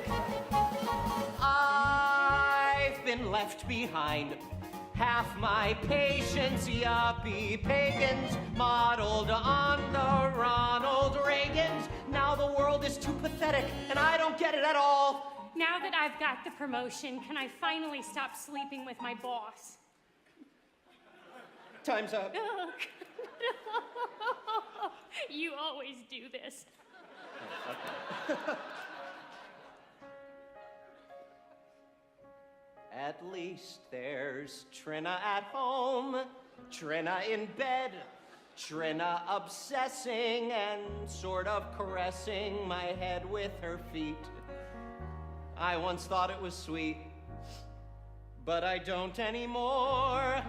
[SPEAKER 4] I've been left behind. Half my patients, yuppie pagans, modeled on the Ronald Reagans. Now the world is too pathetic, and I don't get it at all.
[SPEAKER 8] Now that I've got the promotion, can I finally stop sleeping with my boss?
[SPEAKER 4] Time's up.
[SPEAKER 8] Oh, you always do this.
[SPEAKER 4] At least there's Trina at home, Trina in bed, Trina obsessing and sort of caressing my head with her feet. I once thought it was sweet, but I don't anymore.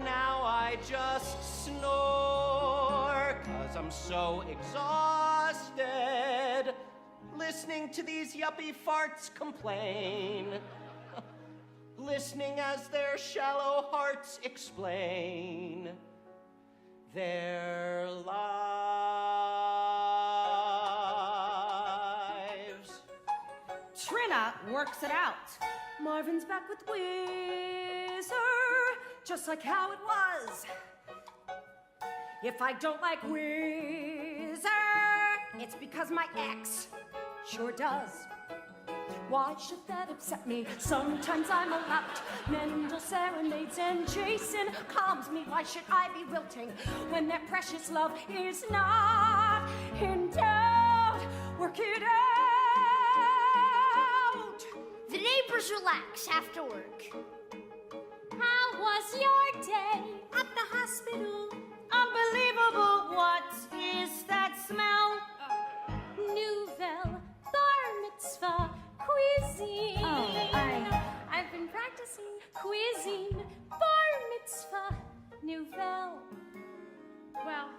[SPEAKER 4] Now I just snore, 'cause I'm so exhausted, listening to these yuppie farts complain. Listening as their shallow hearts explain their lives.
[SPEAKER 5] Trina works it out. Marvin's back with Whizzer, just like how it was. If I don't like Whizzer, it's because my ex sure does. Why should that upset me? Sometimes I'm alapt. Mendel serenades and Jason calms me. Why should I be wilting when that precious love is not in doubt? Work it out.
[SPEAKER 6] The neighbors relax after work.
[SPEAKER 8] How was your day
[SPEAKER 5] At the hospital, unbelievable. What is that smell?
[SPEAKER 8] Nouvelle bar mitzvah cuisine. I've been practicing cuisine, bar mitzvah, nouvelle. Well,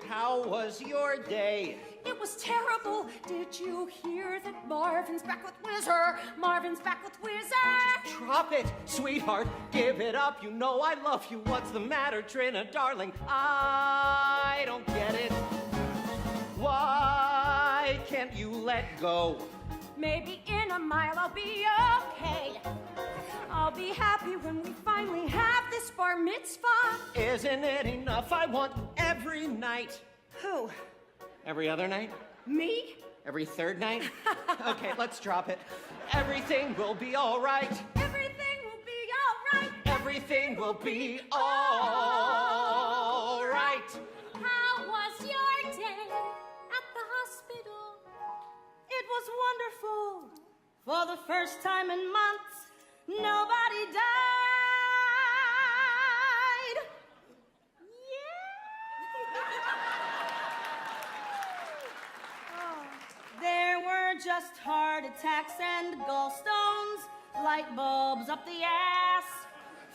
[SPEAKER 4] How was your day?
[SPEAKER 5] It was terrible. Did you hear that Marvin's back with Whizzer? Marvin's back with Whizzer.
[SPEAKER 4] Drop it, sweetheart. Give it up. You know I love you. What's the matter, Trina, darling? I don't get it. Why can't you let go?
[SPEAKER 5] Maybe in a mile I'll be okay. I'll be happy when we finally have this bar mitzvah.
[SPEAKER 4] Isn't it enough? I want every night.
[SPEAKER 5] Who?
[SPEAKER 4] Every other night?
[SPEAKER 5] Me?
[SPEAKER 4] Every third night? Okay, let's drop it. Everything will be all right.
[SPEAKER 5] Everything will be all right.
[SPEAKER 4] Everything will be all right.
[SPEAKER 8] how was your day at the hospital?
[SPEAKER 5] It was wonderful. For the first time in months, nobody died. There were just heart attacks and gallstones, light bulbs up the ass,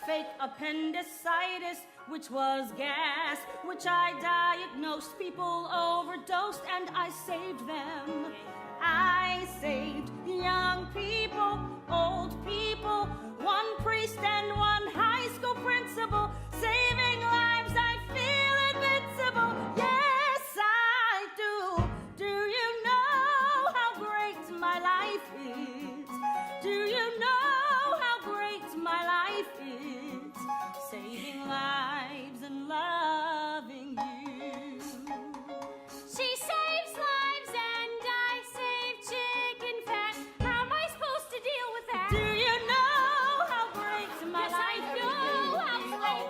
[SPEAKER 5] fake appendicitis, which was gas, which I diagnosed. People overdosed and I saved them. I saved young people, old people, one priest and one high school principal, saving lives. I feel invincible. Yes, I do. Do you know how great my life is? Do you know how great my life is? Saving lives and loving you.
[SPEAKER 8] She saves lives and I save chicken fat. How am I supposed to deal with that?
[SPEAKER 5] Do you know how great my
[SPEAKER 8] Yes, I
[SPEAKER 5] life
[SPEAKER 8] know how
[SPEAKER 5] is?
[SPEAKER 8] great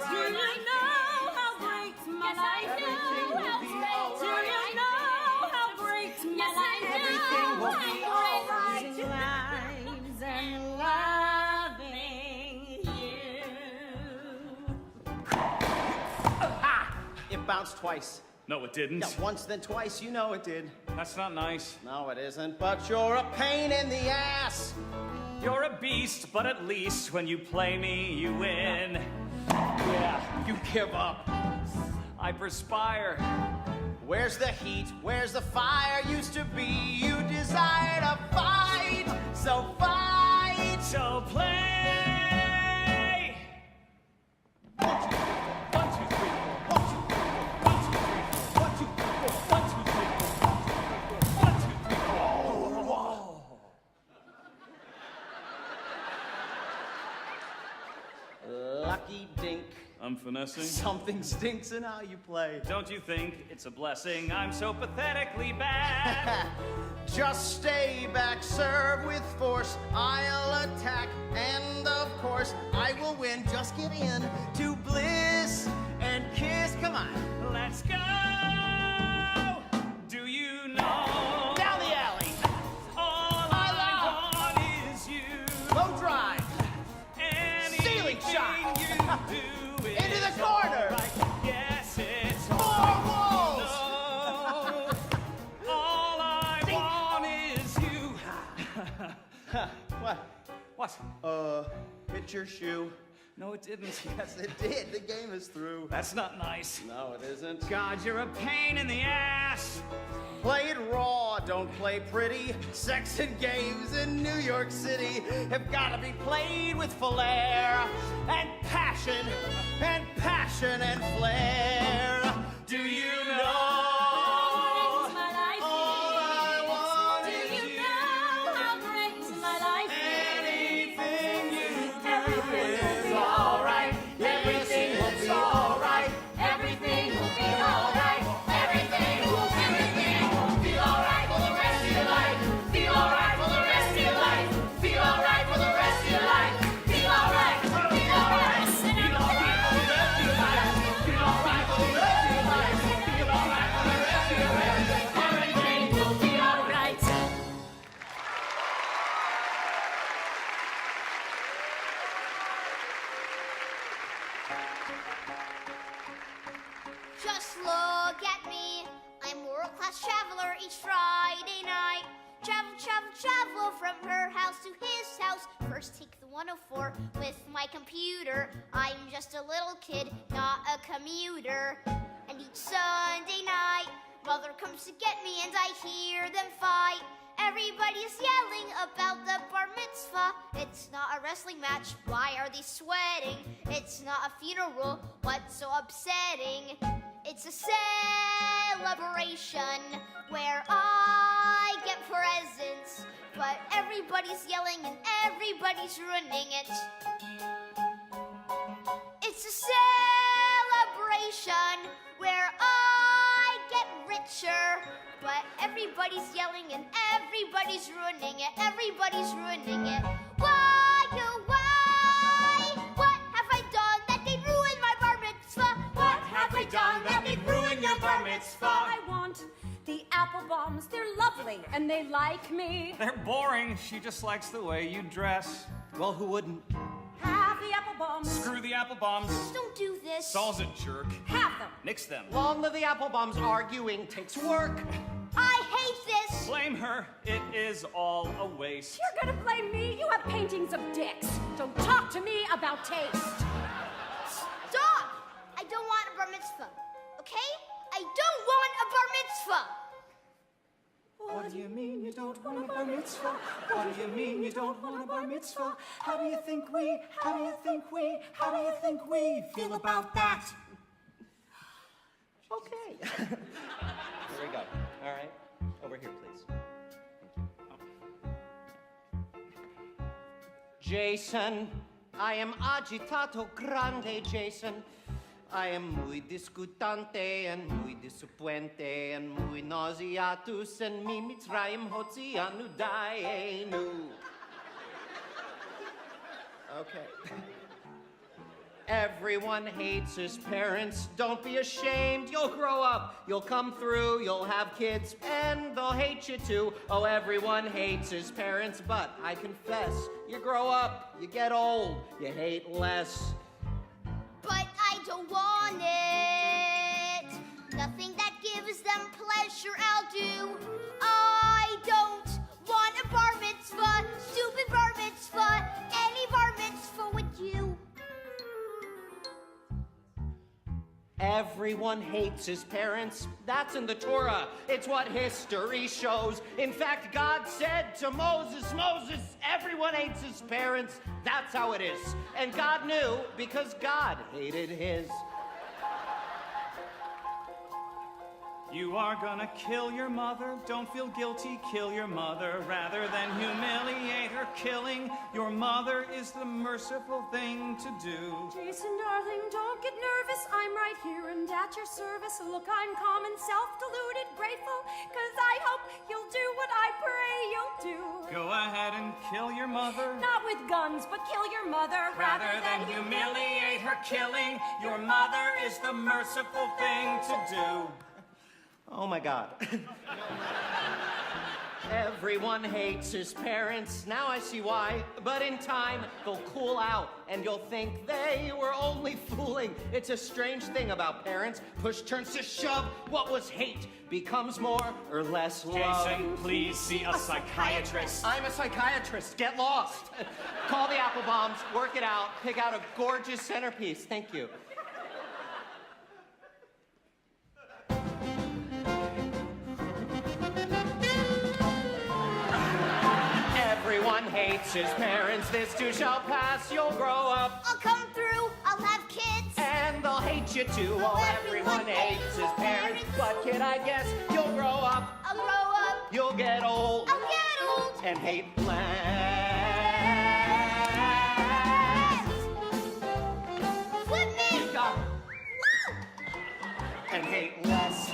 [SPEAKER 4] bounced twice.
[SPEAKER 3] No, it didn't.
[SPEAKER 4] Yeah, once, then twice. You know it did.
[SPEAKER 3] That's not nice.
[SPEAKER 4] No, it isn't. But you're a pain in the ass.
[SPEAKER 3] You're a beast, but at least when you play me, you win.
[SPEAKER 4] Yeah, you give up.
[SPEAKER 3] I perspire.
[SPEAKER 4] Where's the heat? Where's the fire? Used to be you desire to fight. So fight.
[SPEAKER 3] So play. 1, 2, 3, 4. 1, 2, 3, 4. 1, 2, 3, 4. 1, 2, 3, 4. 1, 2, 3, 4. 1, 2, 3, 4.
[SPEAKER 4] Lucky dink.
[SPEAKER 3] I'm finessing.
[SPEAKER 4] Something stinks in how you play.
[SPEAKER 3] Don't you think it's a blessing? I'm so pathetically bad.
[SPEAKER 4] Just stay back, serve with force. I'll attack, and of course, I will win. Just get in to bliss and kiss. Come on.
[SPEAKER 3] Let's go. Do you know?
[SPEAKER 4] Down the alley.
[SPEAKER 3] All I want is you.
[SPEAKER 4] Low drive. Ceiling
[SPEAKER 3] Anything
[SPEAKER 4] shot.
[SPEAKER 3] you do
[SPEAKER 4] Into the
[SPEAKER 3] is
[SPEAKER 4] corner.
[SPEAKER 3] all right. Yes, it's
[SPEAKER 4] Four
[SPEAKER 3] all
[SPEAKER 4] walls.
[SPEAKER 3] no. All I want is you.
[SPEAKER 4] What?
[SPEAKER 3] What?
[SPEAKER 4] Hit your shoe.
[SPEAKER 3] No, it didn't.
[SPEAKER 4] Yes, it did. The game is through.
[SPEAKER 3] That's not nice.
[SPEAKER 4] No, it isn't.
[SPEAKER 3] God, you're a pain in the ass.
[SPEAKER 4] Play it raw, don't play pretty. Sex and games in New York City have gotta be played with flair and passion and passion and flair. Do you know? All I want
[SPEAKER 5] Do
[SPEAKER 4] is
[SPEAKER 5] you
[SPEAKER 4] you.
[SPEAKER 5] know how great my life
[SPEAKER 4] Anything you do
[SPEAKER 5] Everything
[SPEAKER 4] is alright. Everything will be alright.
[SPEAKER 5] Everything will be alright.
[SPEAKER 1] Everything will feel alright for the rest of your life. Feel alright for the rest of your life. Feel alright for the rest of your life. Feel alright. Feel alright. Feel alright for the rest of your life. Feel alright for the rest of your life. Feel alright for the rest of your life. Everything will be alright.
[SPEAKER 6] Just look at me. I'm a world-class traveler each Friday night. Travel, travel, travel from her house to his house. First take the 104 with my computer. I'm just a little kid, not a commuter. And each Sunday night, mother comes to get me and I hear them fight. Everybody's yelling about the bar mitzvah. It's not a wrestling match, why are they sweating? It's not a funeral, what's so upsetting? It's a celebration where I get presents, but everybody's yelling and everybody's ruining it. It's a celebration where I get richer, but everybody's yelling and everybody's ruining it. Everybody's ruining it. Why, oh why? What have I done that they ruin my bar mitzvah? What have I done that they ruin your bar mitzvah?
[SPEAKER 5] I want the apple bombs. They're lovely and they like me.
[SPEAKER 3] They're boring. She just likes the way you dress.
[SPEAKER 4] Well, who wouldn't?
[SPEAKER 5] Have the apple bombs.
[SPEAKER 3] Screw the apple bombs.
[SPEAKER 6] Don't do this.
[SPEAKER 3] Saul's a jerk.
[SPEAKER 5] Have them.
[SPEAKER 3] Nix them.
[SPEAKER 4] Long live the apple bombs. Arguing takes work.
[SPEAKER 6] I hate this.
[SPEAKER 3] Blame her. It is all a waste.
[SPEAKER 5] You're gonna blame me? You have paintings of dicks. Don't talk to me about taste.
[SPEAKER 6] Stop! I don't want a bar mitzvah. Okay? I don't want a bar mitzvah.
[SPEAKER 4] What do you mean you don't want a bar mitzvah? What do you mean you don't want a bar mitzvah? How do you think we feel about that? Okay. Here we go. All right. Over here, please. Jason, I am agitato grande, Jason. I am muy discutante and muy disappointe and muy nauseatus and mi mitzrayim hotzianu daenu. Okay. Everyone hates his parents. Don't be ashamed. You'll grow up. You'll come through. You'll have kids. And they'll hate you too. Oh, everyone hates his parents. But I confess, you grow up. You get old. You hate less.
[SPEAKER 6] But I don't want it. Nothing that gives them pleasure I'll do. I don't want a bar mitzvah, stupid bar mitzvah, any bar mitzvah with you.
[SPEAKER 4] Everyone hates his parents. That's in the Torah. It's what history shows. In fact, God said to Moses, Moses, everyone hates his parents. That's how it is. And God knew because God hated his.
[SPEAKER 3] You are gonna kill your mother. Don't feel guilty, kill your mother. Rather than humiliate her, killing your mother is the merciful thing to do.
[SPEAKER 5] Jason, darling, don't get nervous. I'm right here and at your service. Look, I'm calm and self-deluded, grateful, 'cause I hope you'll do what I pray you'll do.
[SPEAKER 3] Go ahead and kill your mother.
[SPEAKER 5] Not with guns, but kill your mother.
[SPEAKER 3] Rather than humiliate her, killing your mother is the merciful thing to do.
[SPEAKER 4] Oh my God. Everyone hates his parents. Now I see why. But in time, they'll cool out and you'll think they were only fooling. It's a strange thing about parents. Push turns to shove. What was hate becomes more or less love.
[SPEAKER 3] Jason, please see a psychiatrist.
[SPEAKER 4] I'm a psychiatrist. Get lost. Call the Applebombs, work it out, pick out a gorgeous centerpiece. Thank you. Everyone hates his parents. This too shall pass. You'll grow up.
[SPEAKER 6] I'll come through, I'll have kids.
[SPEAKER 4] And they'll hate you too. Oh, everyone hates his parents. But kid, I guess you'll grow up.
[SPEAKER 6] I'll grow up,
[SPEAKER 4] You'll get old.
[SPEAKER 6] I'll get old.
[SPEAKER 4] And hate less.
[SPEAKER 6] Flip me!
[SPEAKER 4] You got it.
[SPEAKER 6] Woo!
[SPEAKER 4] And hate less.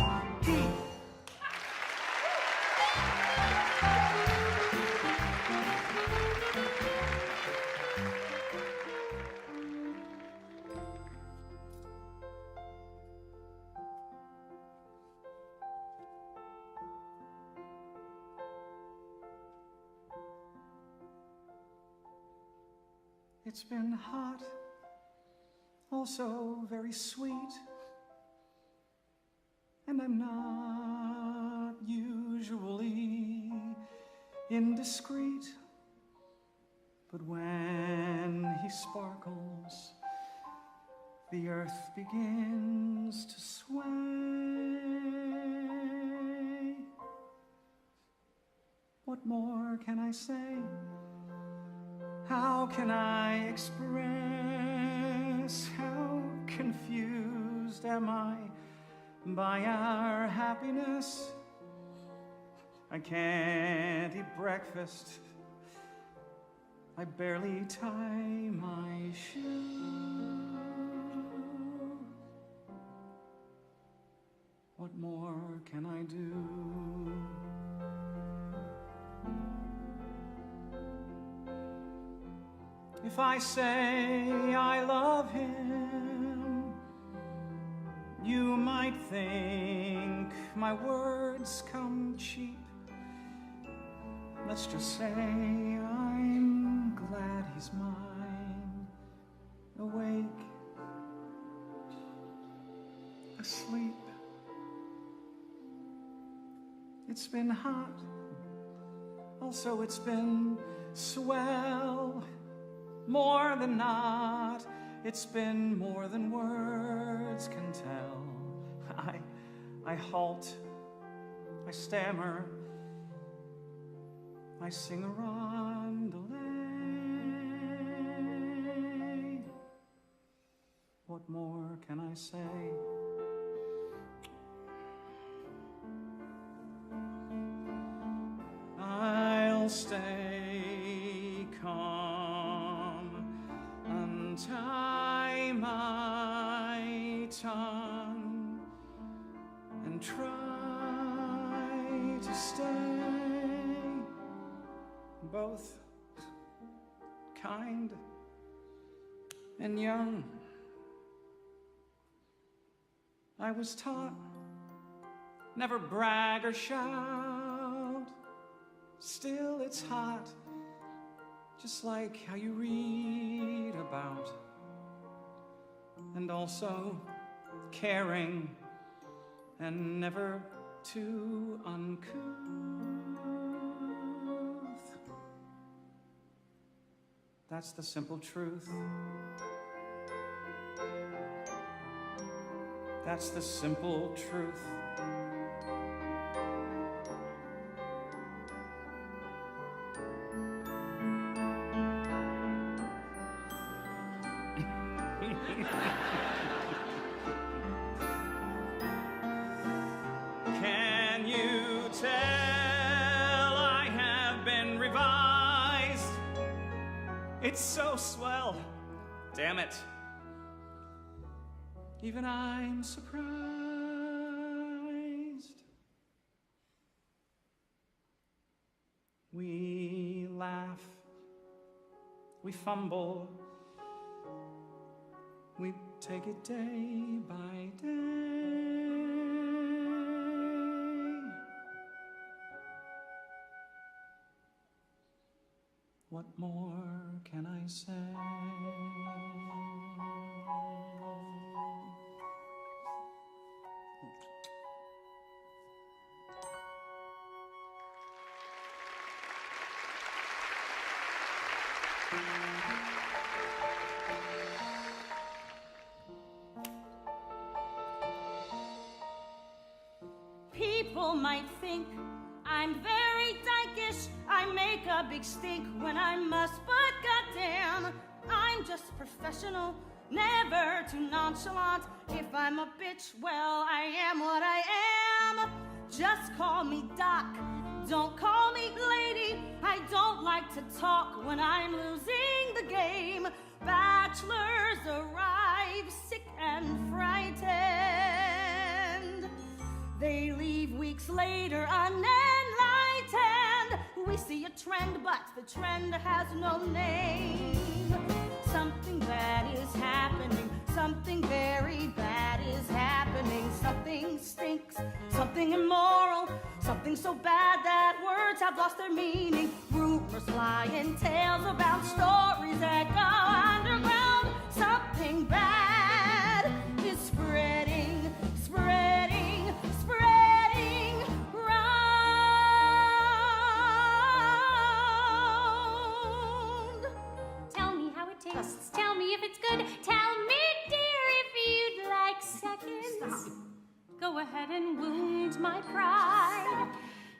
[SPEAKER 3] It's been hot, also very sweet, and I'm not usually indiscreet, but when he sparkles, the earth begins to sway. What more can I say? How can I express how confused am I by our happiness? I can't eat breakfast. I barely tie my shoe. What more can I do? If I say I love him, you might think my words come cheap. Let's just say I'm glad he's mine, awake, asleep. It's been hot, also it's been swell. More than not, it's been more than words can tell. I halt, I stammer, I sing a rondelay. What more can I say? I'll stay calm, untie my tongue, and try to stay both kind and young. I was taught never brag or shout. Still it's hot, just like how you read about. And also caring and never too uncouth. That's the simple truth. That's the simple truth. Can you tell I have been revised? It's so swell. Damn it. Even I'm surprised. We laugh, we fumble, we take it day by day. What more can I say?
[SPEAKER 5] People might think I'm very dykeish. I make a big stink when I must, but goddamn, I'm just professional, never too nonchalant. If I'm a bitch, well, I am what I am. Just call me Doc, don't call me lady. I don't like to talk when I'm losing the game. Bachelors arrive sick and frightened. They leave weeks later unenlightened. We see a trend, but the trend has no name. Something bad is happening. Something very bad is happening. Something stinks. Something immoral. Something so bad that words have lost their meaning. Rumors fly and tales about stories that go underground. Something bad is spreading, spreading, spreading round.
[SPEAKER 8] Tell me how it tastes. Tell me if it's good. Tell me, dear, if you'd like seconds. Go ahead and wound my pride.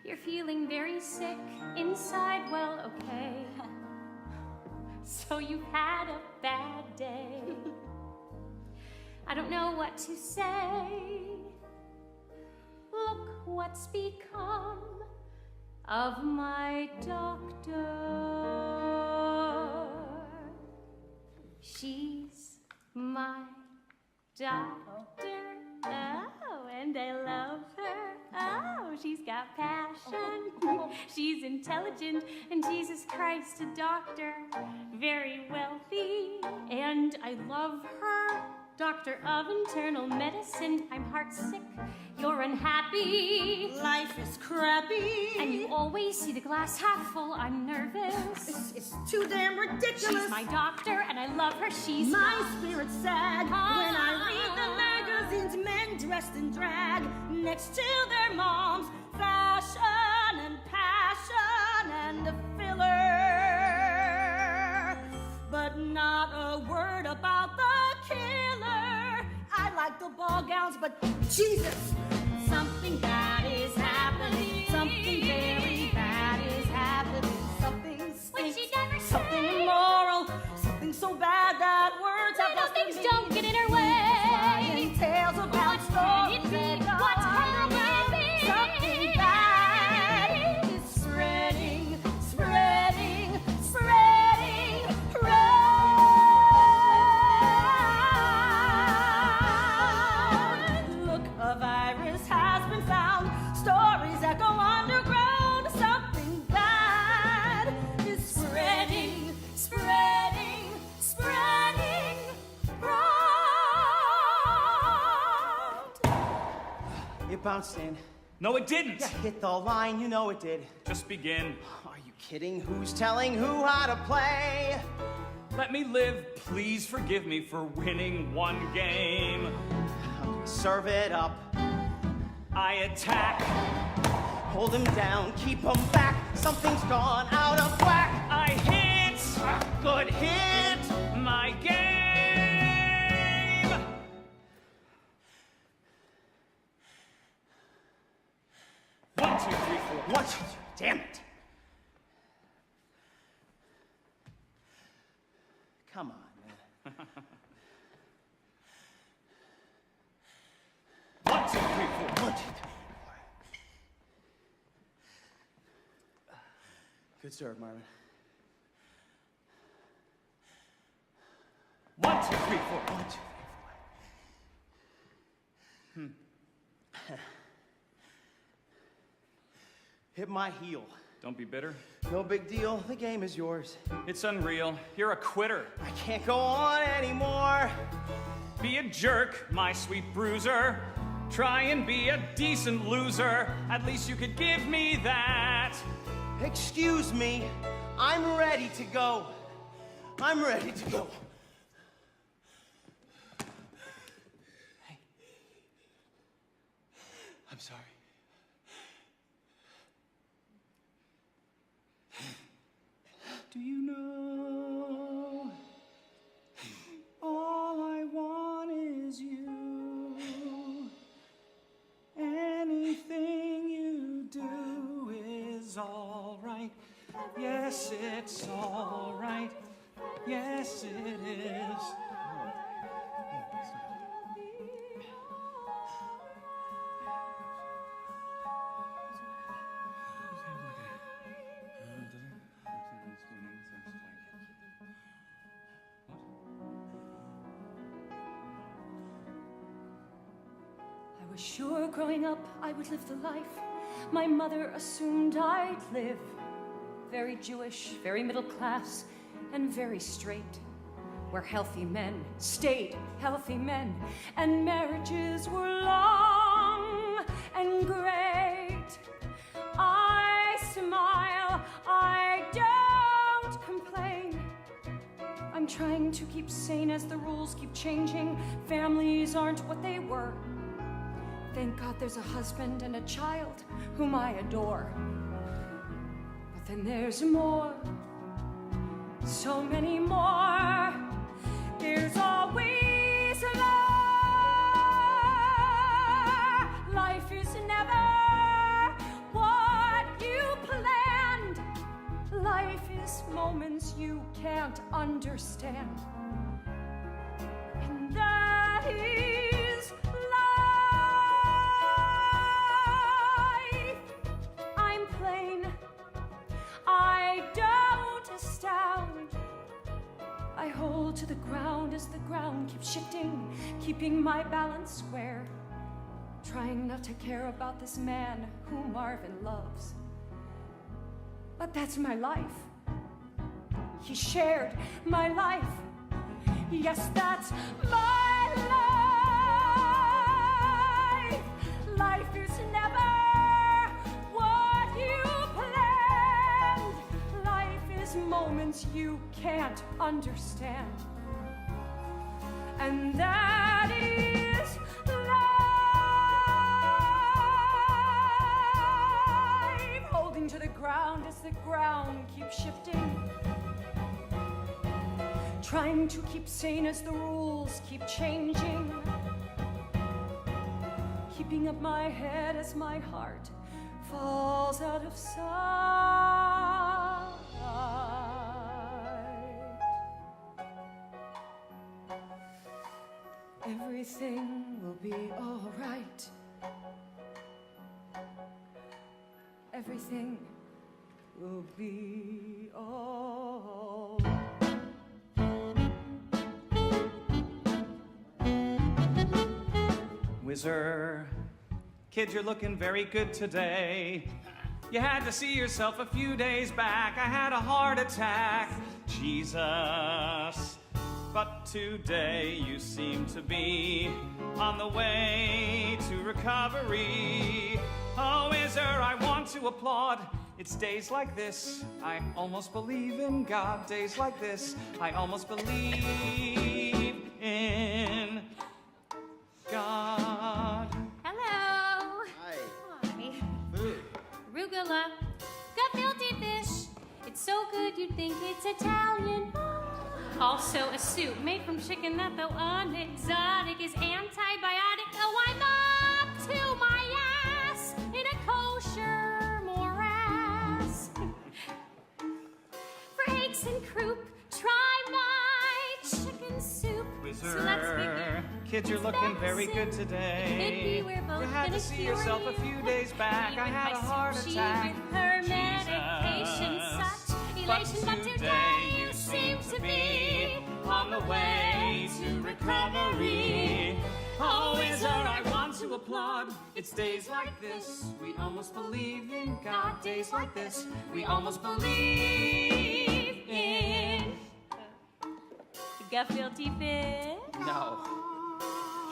[SPEAKER 8] You're feeling very sick inside. Well, okay. So you've had a bad day. I don't know what to say. Look what's become of my doctor. She's my doctor. Oh, and I love her. Oh, she's got passion. She's intelligent, and Jesus Christ, a doctor. Very wealthy, and I love her. Doctor of internal medicine. I'm heartsick. You're unhappy.
[SPEAKER 5] Life is crappy.
[SPEAKER 8] And you always see the glass half full. I'm nervous.
[SPEAKER 5] It's too damn ridiculous.
[SPEAKER 8] She's my doctor, and I love her. She's
[SPEAKER 5] my spirit's sad when I read the magazines. Men dressed in drag next to their moms. Fashion and passion and a filler, but not a word about the killer. I like the ball gowns, but Jesus, something bad is happening. Something very bad is happening. Something stinks. Something immoral. Something so bad that words have lost their meaning.
[SPEAKER 8] Don't get in her way.
[SPEAKER 5] Flying tales about stories that go underground. Something bad is spreading, spreading, spreading round. Look, a virus has been found. Stories that go underground. Something bad is spreading, spreading, spreading round.
[SPEAKER 4] It bounced in.
[SPEAKER 3] No, it didn't.
[SPEAKER 4] Yeah, hit the line, you know it did.
[SPEAKER 3] Just begin.
[SPEAKER 4] Are you kidding? Who's telling who how to play?
[SPEAKER 3] Let me live. Please forgive me for winning one game.
[SPEAKER 4] Okay, serve it up. I attack. Hold him down, keep him back. Something's gone out of whack. I hit, good hit, my game. 1, 2, 3, 4. 1, 2, 3. Damn it. Come on, man. 1, 2, 3, 4. 1, 2, 3, 4. Good serve, Marvin. 1, 2, 3, 4. 1, 2, 3, 4. Hit my heel.
[SPEAKER 3] Don't be bitter.
[SPEAKER 4] No big deal. The game is yours.
[SPEAKER 3] It's unreal. You're a quitter.
[SPEAKER 4] I can't go on anymore.
[SPEAKER 3] Be a jerk, my sweet bruiser. Try and be a decent loser. At least you could give me that.
[SPEAKER 4] Excuse me. I'm ready to go. I'm ready to go. Hey. I'm sorry. Do you know all I want is you? Anything you do is all right. Yes, it's all right. Yes, it is.
[SPEAKER 5] I was sure growing up I would live the life my mother assumed I'd live. Very Jewish, very middle class, and very straight. Where healthy men stayed healthy men, and marriages were long and great. I smile, I don't complain. I'm trying to keep sane as the rules keep changing. Families aren't what they were. Thank God there's a husband and a child whom I adore. But then there's more, so many more. There's always more. Life is never what you planned. Life is moments you can't understand. And that is life. I'm plain. I don't astound. I hold to the ground as the ground keeps shifting, keeping my balance square. Trying not to care about this man who Marvin loves. But that's my life. He shared my life. Yes, that's my life. Life is never what you planned. Life is moments you can't understand. And that is life. Holding to the ground as the ground keeps shifting. Trying to keep sane as the rules keep changing. Keeping up my head as my heart falls out of sight. Everything will be all right. Everything will be all right.
[SPEAKER 3] Whizzer, kid, you're looking very good today. You had to see yourself a few days back. I had a heart attack, Jesus. But today you seem to be on the way to recovery. Oh, Whizzer, I want to applaud. It's days like this, I almost believe in God. Days like this, I almost believe in God.
[SPEAKER 8] Hello.
[SPEAKER 4] Hi.
[SPEAKER 8] a gefilte fish. It's so good you'd think it's Italian. Also a soup made from chicken that, though unexotic, is antibiotic. Oh, I'm up to my ass in a kosher morass. For eggs and croup, try my chicken soup. So let's begin.
[SPEAKER 3] Kids, you're looking very good today.
[SPEAKER 8] It could be we're both
[SPEAKER 3] You had
[SPEAKER 8] gonna
[SPEAKER 3] to see
[SPEAKER 8] cure
[SPEAKER 3] yourself
[SPEAKER 8] you.
[SPEAKER 3] a few days back.
[SPEAKER 8] Me
[SPEAKER 3] I
[SPEAKER 8] with
[SPEAKER 3] had a
[SPEAKER 8] my
[SPEAKER 3] heart
[SPEAKER 8] soup, she
[SPEAKER 3] attack.
[SPEAKER 8] with her medication, such elation. But today you seem to be
[SPEAKER 3] on the way to recovery. Oh, Wizard, I want to applaud. It's days like this, we almost believe in God. Days like this, we almost believe in.
[SPEAKER 8] gefilte fish.
[SPEAKER 4] No.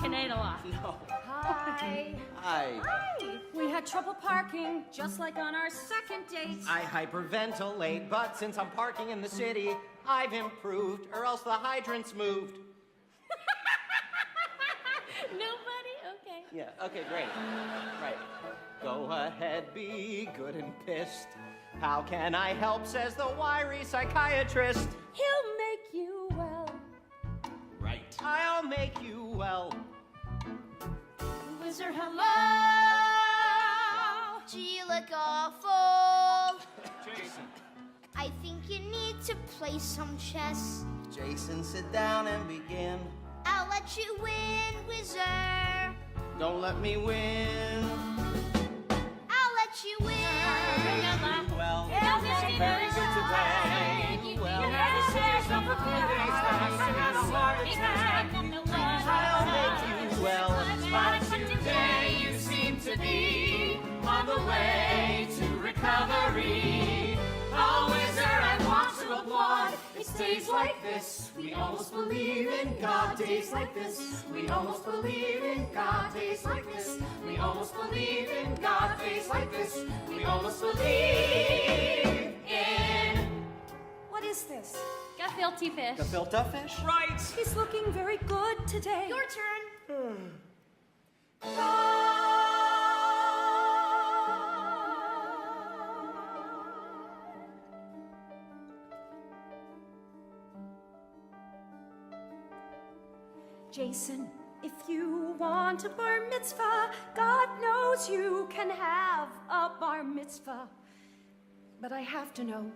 [SPEAKER 8] Can I eat a lot?
[SPEAKER 4] No.
[SPEAKER 5] Hi.
[SPEAKER 4] Hi.
[SPEAKER 5] Hi. We had trouble parking, just like on our second date.
[SPEAKER 4] I hyperventilate, but since I'm parking in the city, I've improved, or else the hydrant's moved.
[SPEAKER 8] Nobody? Okay.
[SPEAKER 4] Yeah, okay, great. Right. Go ahead, be good and pissed. How can I help, says the wiry psychiatrist.
[SPEAKER 5] He'll make you well.
[SPEAKER 4] Right. I'll make you well.
[SPEAKER 5] Wizard, hello.
[SPEAKER 6] Gee, you look awful.
[SPEAKER 3] Jason.
[SPEAKER 6] I think you need to play some chess.
[SPEAKER 7] Jason, sit down and begin.
[SPEAKER 6] I'll let you win, Wizard.
[SPEAKER 4] Don't let me win.
[SPEAKER 6] I'll let you win.
[SPEAKER 4] Well,
[SPEAKER 3] Very good today. You had to see yourself a few days back. I had a heart attack.
[SPEAKER 4] I'll make you well.
[SPEAKER 3] But today you seem to be on the way to recovery. Oh, Wizard, I want to applaud. It's days like this, we almost believe in God. Days like this, we almost believe in God. Days like this, we almost believe in God. Days like this, we almost believe in.
[SPEAKER 5] What is this?
[SPEAKER 8] Gefilte fish.
[SPEAKER 4] Gefilte fish?
[SPEAKER 3] Right.
[SPEAKER 5] He's looking very good today.
[SPEAKER 6] Your turn.
[SPEAKER 5] Jason, if you want a bar mitzvah, God knows you can have a bar mitzvah. But I have to know,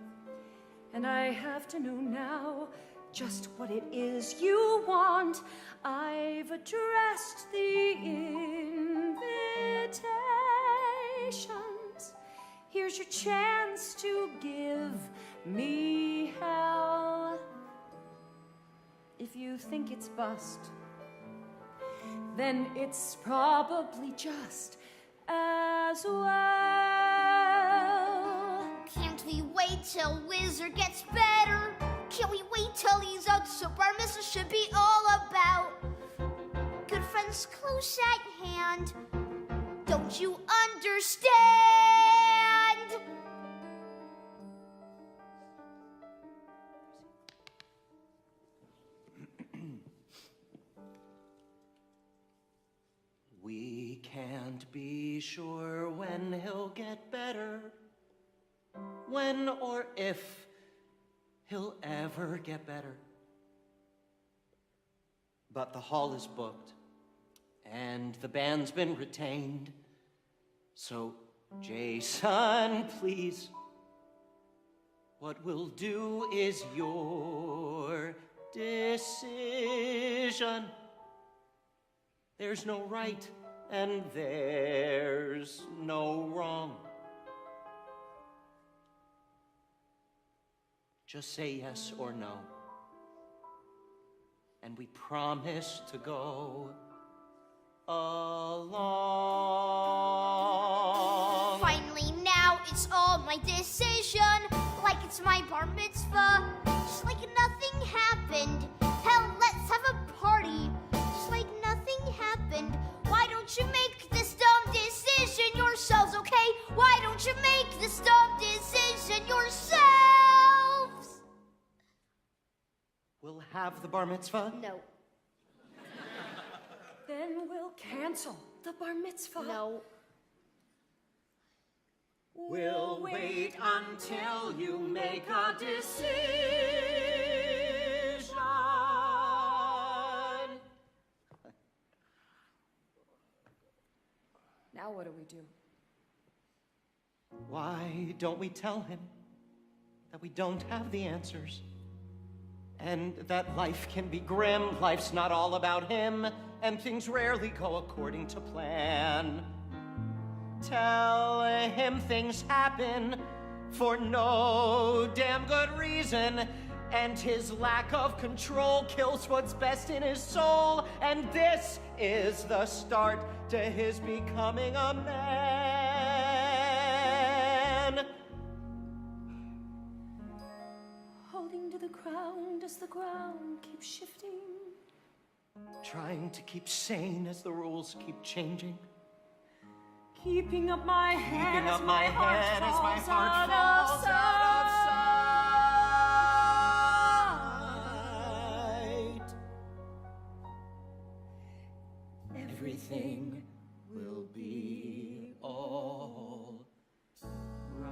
[SPEAKER 5] and I have to know now, just what it is you want. I've addressed the invitations. Here's your chance to give me hell. If you think it's bust, then it's probably just as well.
[SPEAKER 6] Can't we wait till Wizard gets better? Can't we wait till he's out? So Bar Mitzvah should be all about good friends close at hand. Don't you understand?
[SPEAKER 4] We can't be sure when he'll get better, when or if he'll ever get better. But the hall is booked, and the band's been retained. So, Jason, please, what we'll do is your decision. There's no right and there's no wrong. Just say yes or no. And we promise to go along.
[SPEAKER 6] Finally, now it's all my decision. Like it's my bar mitzvah. Just like nothing happened. Hell, let's have a party. Just like nothing happened. Why don't you make this dumb decision yourselves, okay? Why don't you make this dumb decision yourselves?
[SPEAKER 4] We'll have the bar mitzvah.
[SPEAKER 6] No.
[SPEAKER 5] Then we'll cancel the bar mitzvah.
[SPEAKER 6] No.
[SPEAKER 4] We'll wait until you make a decision.
[SPEAKER 5] Now what do we do?
[SPEAKER 4] Why don't we tell him that we don't have the answers? And that life can be grim, life's not all about him, and things rarely go according to plan. Tell him things happen for no damn good reason, and his lack of control kills what's best in his soul, and this is the start to his becoming a man.
[SPEAKER 5] Holding to the ground as the ground keeps shifting.
[SPEAKER 4] Trying to keep sane as the rules keep changing.
[SPEAKER 5] Keeping up my head
[SPEAKER 4] Keeping
[SPEAKER 5] as
[SPEAKER 4] up
[SPEAKER 5] my
[SPEAKER 4] my
[SPEAKER 5] heart
[SPEAKER 4] head as my
[SPEAKER 5] falls
[SPEAKER 4] heart
[SPEAKER 5] out
[SPEAKER 4] falls
[SPEAKER 5] of
[SPEAKER 4] out of sight. Everything will be all right.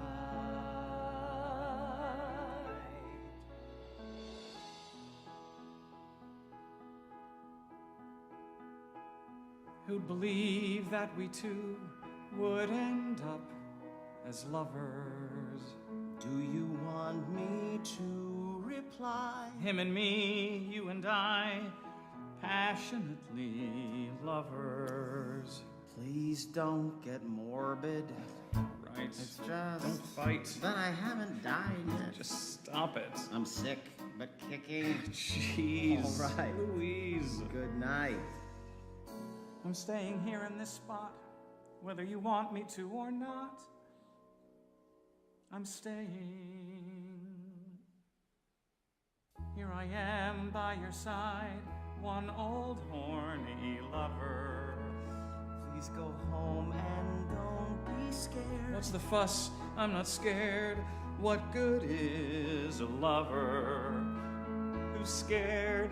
[SPEAKER 3] Who'd believe that we two would end up as lovers?
[SPEAKER 7] Do you want me to reply?
[SPEAKER 3] Him and me, you and I, passionately lovers.
[SPEAKER 7] Please don't get morbid.
[SPEAKER 3] Right.
[SPEAKER 7] It's just
[SPEAKER 3] Don't fight.
[SPEAKER 7] that I haven't died yet.
[SPEAKER 3] Just stop it.
[SPEAKER 7] I'm sick, but kicking.
[SPEAKER 3] Jeez.
[SPEAKER 7] All right.
[SPEAKER 3] Louise.
[SPEAKER 7] Good night.
[SPEAKER 3] I'm staying here in this spot, whether you want me to or not. I'm staying. Here I am by your side, one old horny lover.
[SPEAKER 7] Please go home and don't be scared.
[SPEAKER 3] What's the fuss? I'm not scared. What good is a lover who's scared?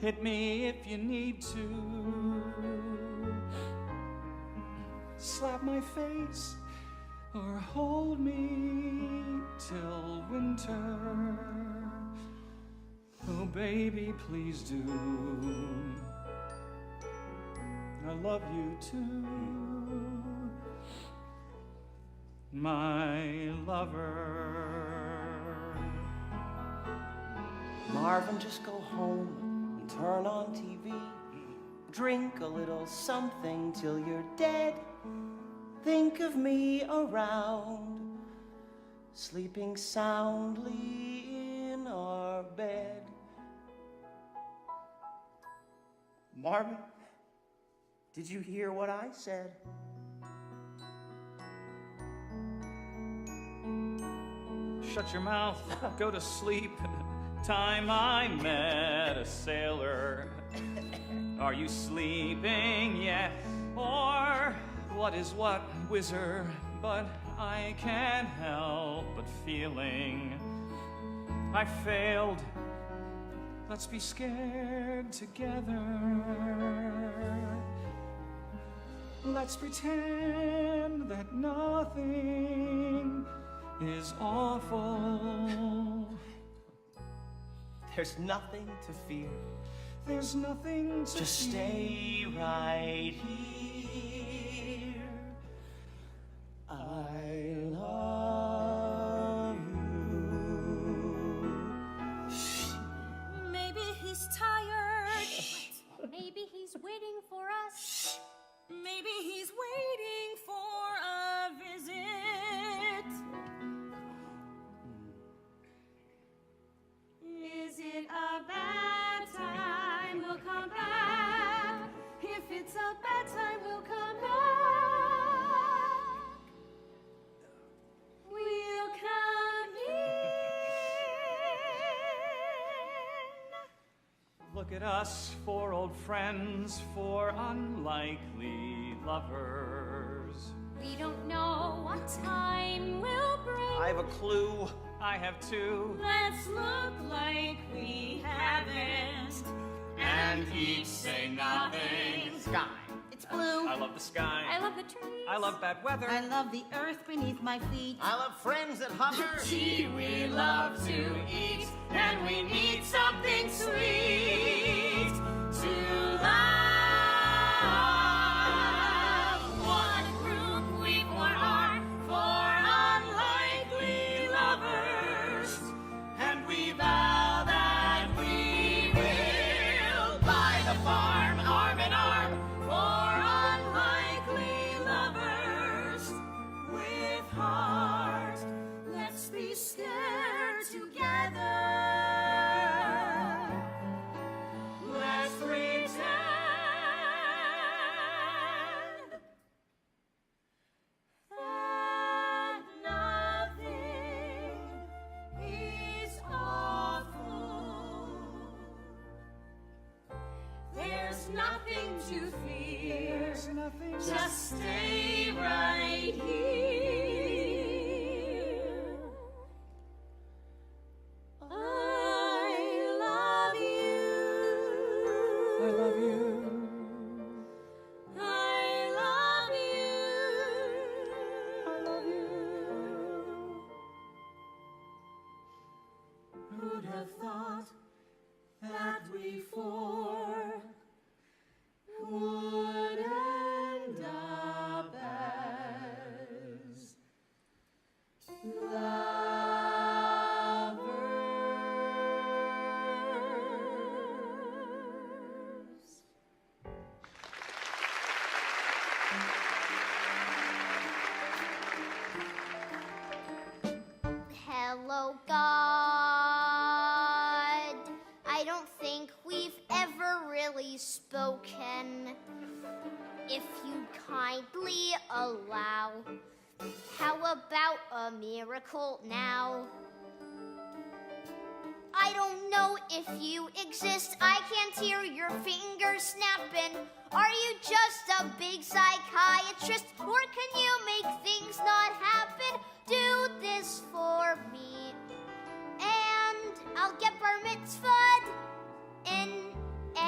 [SPEAKER 3] Hit me if you need to. Slap my face or hold me till winter. Oh, baby, please do. I love you too, my lover.
[SPEAKER 4] Marvin, just go home and turn on TV. Drink a little something till you're dead. Think of me around, sleeping soundly in our bed. Marvin, did you hear what I said?
[SPEAKER 3] Shut your mouth, go to sleep. Time I met a sailor. Are you sleeping yet? Or what is what, whizzer? But I can't help but feeling I failed. Let's be scared together. Let's pretend that nothing is awful.
[SPEAKER 4] There's nothing to fear.
[SPEAKER 3] There's nothing to
[SPEAKER 4] Just
[SPEAKER 3] fear.
[SPEAKER 4] stay right here. I love you.
[SPEAKER 5] Maybe he's tired.
[SPEAKER 8] Maybe he's waiting for us.
[SPEAKER 5] Maybe he's waiting for a visit. Is it a bad time? We'll come back. If it's a bad time, we'll come back. We'll come in.
[SPEAKER 3] Look at us, four old friends, four unlikely lovers.
[SPEAKER 8] We don't know what time will bring.
[SPEAKER 4] I have a clue.
[SPEAKER 3] I have two.
[SPEAKER 5] Let's look like we haven't.
[SPEAKER 3] And each say nothing.
[SPEAKER 7] Sky,
[SPEAKER 9] it's blue.
[SPEAKER 3] I love the sky.
[SPEAKER 8] I love the trees.
[SPEAKER 3] I love bad weather.
[SPEAKER 9] I love the earth beneath my feet.
[SPEAKER 7] I love friends that hover.
[SPEAKER 1] Gee, we love to eat, and we need something sweet to love. One room we four are for unlikely lovers, and we vow that we will buy the farm arm in arm for unlikely lovers with heart. Let's be scared together. Let's pretend that nothing is awful. There's nothing to fear. Just stay right here. I love you.
[SPEAKER 4] I love you.
[SPEAKER 1] I love you.
[SPEAKER 4] I love you.
[SPEAKER 1] Who'd have thought that we four would end up as lovers?
[SPEAKER 6] Hello, God. I don't think we've ever really spoken. If you kindly allow, how about a miracle now? I don't know if you exist. I can't hear your fingers snapping. Are you just a big psychiatrist? Or can you make things not happen? Do this for me, and I'll get bar mitzvahed in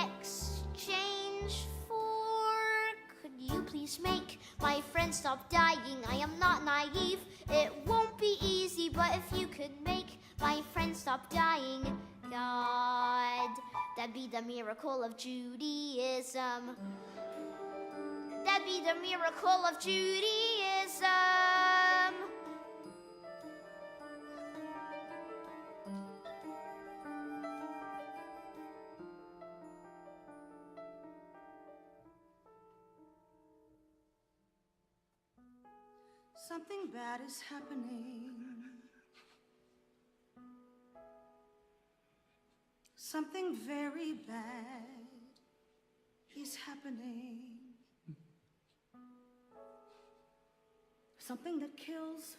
[SPEAKER 6] exchange for... Could you please make my friend stop dying? I am not naive. It won't be easy, but if you could make my friend stop dying, God, that'd be the miracle of Judaism. That'd be the miracle of Judaism.
[SPEAKER 9] Something bad is happening. Something very bad is happening. Something that kills.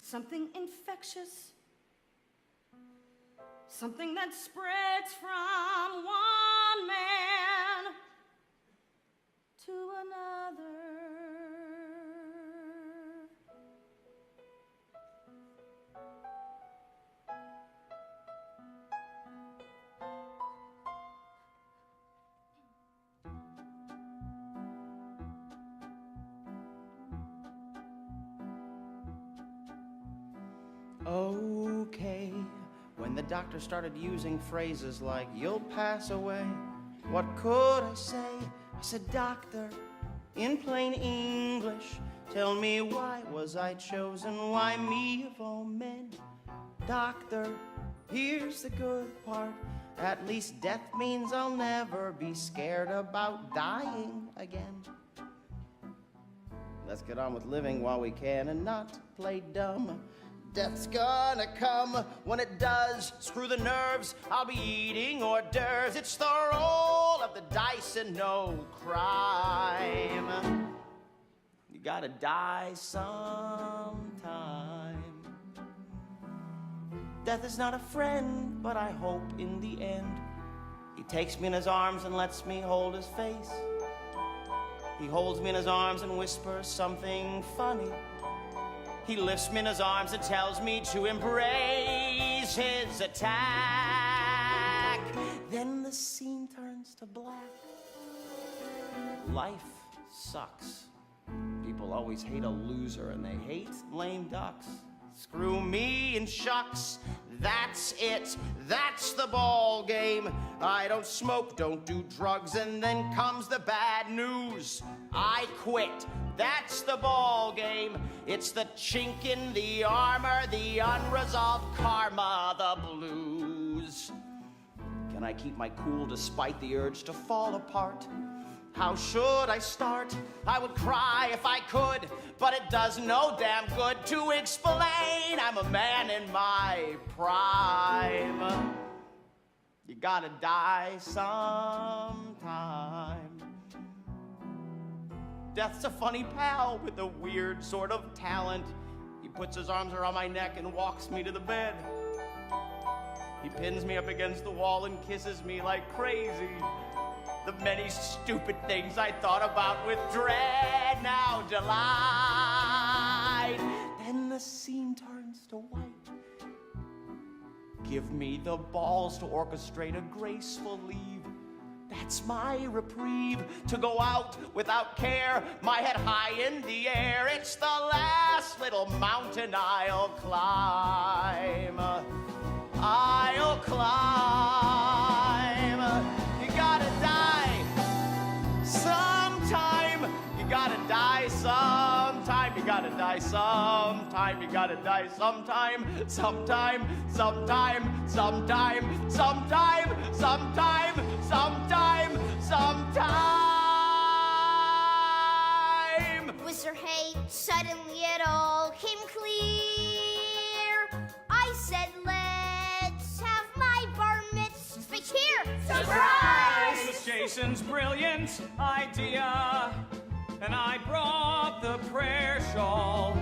[SPEAKER 9] Something infectious. Something that spreads from one man to another.
[SPEAKER 4] Okay, when the doctor started using phrases like, you'll pass away, what could I say? I said, doctor, in plain English, tell me why was I chosen? Why me of all men? Doctor, here's the good part. At least death means I'll never be scared about dying again. Let's get on with living while we can and not play dumb. Death's gonna come. When it does, screw the nerves. I'll be eating hors d'oeuvres. It's the roll of the dice and no crime. You gotta die sometime. Death is not a friend, but I hope in the end he takes me in his arms and lets me hold his face. He holds me in his arms and whispers something funny. He lifts me in his arms and tells me to embrace his attack. Then the scene turns to black. Life sucks. People always hate a loser and they hate lame ducks. Screw me and shucks, that's it, that's the ball game. I don't smoke, don't do drugs, and then comes the bad news. I quit, that's the ball game. It's the chink in the armor, the unresolved karma, the blues. Can I keep my cool despite the urge to fall apart? How should I start? I would cry if I could, but it does no damn good to explain. I'm a man in my prime. You gotta die sometime. Death's a funny pal with a weird sort of talent. He puts his arms around my neck and walks me to the bed. He pins me up against the wall and kisses me like crazy. The many stupid things I thought about with dread now delight. Then the scene turns to white. Give me the balls to orchestrate a graceful leave. That's my reprieve, to go out without care, my head high in the air. It's the last little mountain I'll climb. I'll climb. You gotta die sometime. You gotta die sometime. You gotta die sometime. You gotta die sometime. Sometime. Sometime. Sometime. Sometime. Sometime. Sometime. Sometime.
[SPEAKER 6] Whisper hey, suddenly it all came clear. I said, let's have my bar mitzvah speech here. Surprise!
[SPEAKER 3] It was Jason's brilliant idea, and I brought the prayer shawl.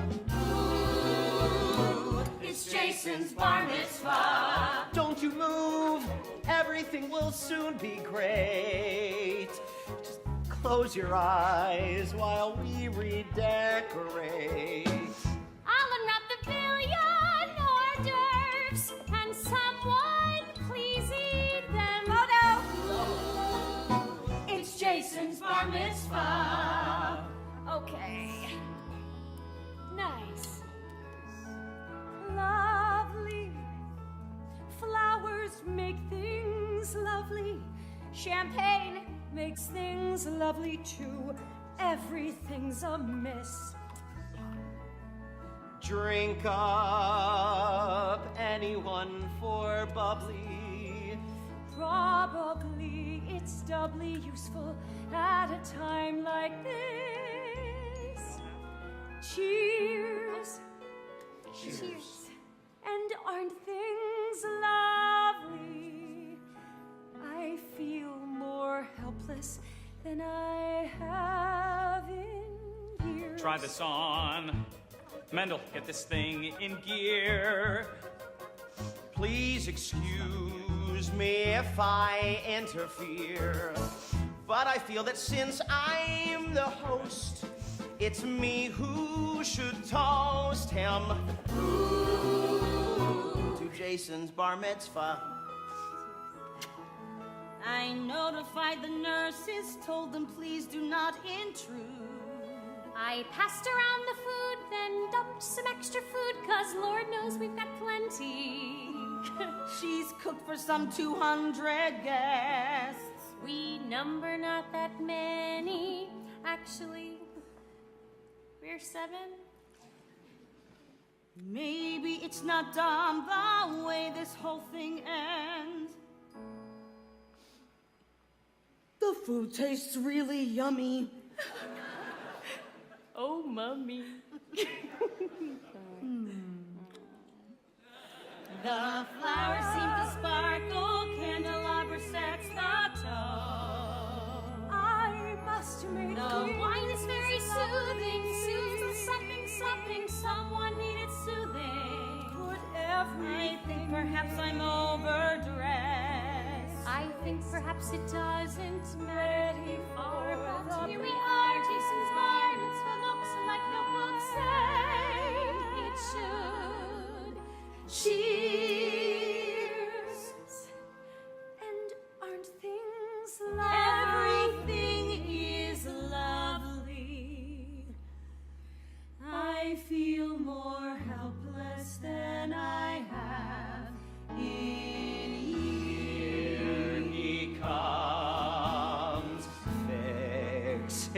[SPEAKER 1] Ooh, it's Jason's bar mitzvah.
[SPEAKER 4] Don't you move, everything will soon be great. Just close your eyes while we redecorate.
[SPEAKER 8] I'll unwrap the billion hors d'oeuvres, and someone please eat them. Oh no!
[SPEAKER 1] It's Jason's bar mitzvah.
[SPEAKER 5] Okay. Nice. Lovely. Flowers make things lovely. Champagne makes things lovely too. Everything's amiss.
[SPEAKER 4] Drink up, anyone for bubbly?
[SPEAKER 5] Probably it's doubly useful at a time like this. Cheers. Cheers. And aren't things lovely? I feel more helpless than I have in years.
[SPEAKER 3] Try this on. Mendel, get this thing in gear.
[SPEAKER 4] Please excuse me if I interfere, but I feel that since I'm the host, it's me who should toast him to Jason's bar mitzvah.
[SPEAKER 9] I notified the nurses, told them please do not intrude.
[SPEAKER 8] I passed around the food, then dumped some extra food, 'cause Lord knows we've got plenty.
[SPEAKER 9] She's cooked for some 200 guests.
[SPEAKER 8] We number not that many. Actually, we're 7.
[SPEAKER 9] Maybe it's not dumb the way this whole thing ends. The food tastes really yummy.
[SPEAKER 8] Oh, Mummy.
[SPEAKER 9] The flowers seem to sparkle, candelabra sets the tone.
[SPEAKER 5] I must make
[SPEAKER 8] The wine is very soothing, soothes something, something, someone needed soothing.
[SPEAKER 5] put
[SPEAKER 9] I
[SPEAKER 5] everything.
[SPEAKER 9] think perhaps I'm overdressed.
[SPEAKER 8] I think perhaps it doesn't matter far, but here we are, Jason's bar mitzvah looks like no book say it should.
[SPEAKER 5] Cheers. And aren't things lovely?
[SPEAKER 9] Everything is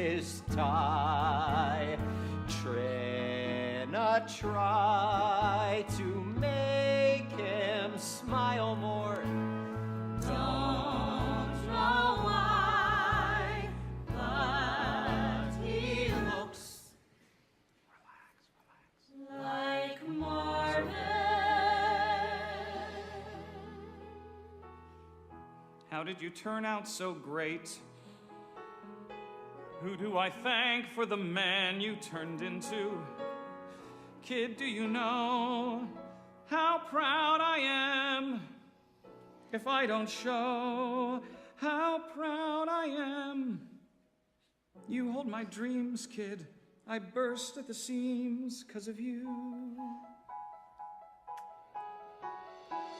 [SPEAKER 4] his tie. Trina, try to make him smile more.
[SPEAKER 9] Don't know why, but he looks like Marvin.
[SPEAKER 3] How did you turn out so great? Who do I thank for the man you turned into? Kid, do you know how proud I am if I don't show how proud I am? You hold my dreams, kid. I burst at the seams 'cause of you.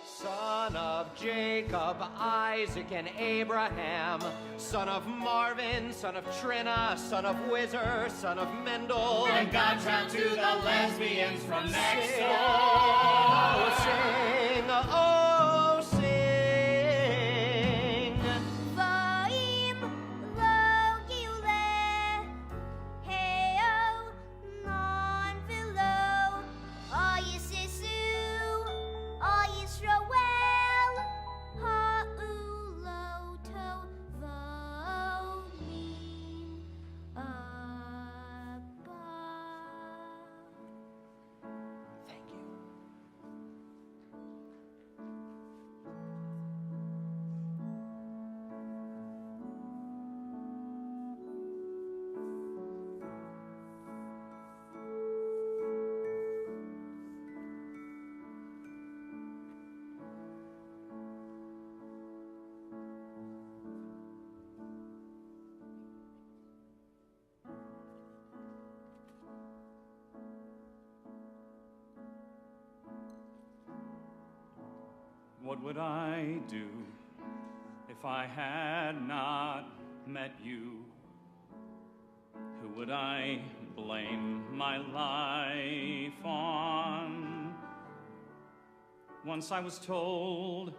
[SPEAKER 4] Son of Jacob, Isaac, and Abraham, son of Marvin, son of Trina, son of Whizzer, son of Mendel.
[SPEAKER 1] And God's out to the lesbians from next
[SPEAKER 4] Sing,
[SPEAKER 1] door.
[SPEAKER 4] oh, sing, oh, sing.
[SPEAKER 6] Vaim lo gile, heo non vilo, ayis isu, ayis roel, haulo to volim abba.
[SPEAKER 4] Thank you.
[SPEAKER 3] What would I do if I had not met you? Who would I blame my life on? Once I was told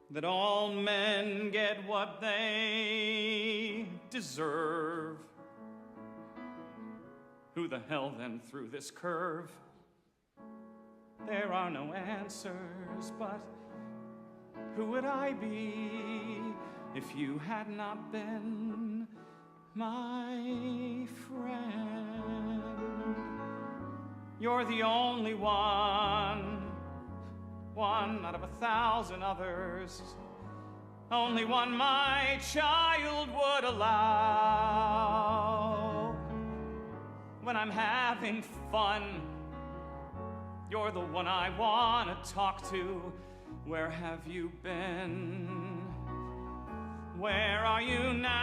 [SPEAKER 3] that all men get what they deserve. Who the hell then threw this curve? There are no answers, but who would I be if you had not been my friend? You're the only one out of 1,000 others, only one my child would allow. When I'm having fun, you're the one I want to talk to. Where have you been? Where are you now?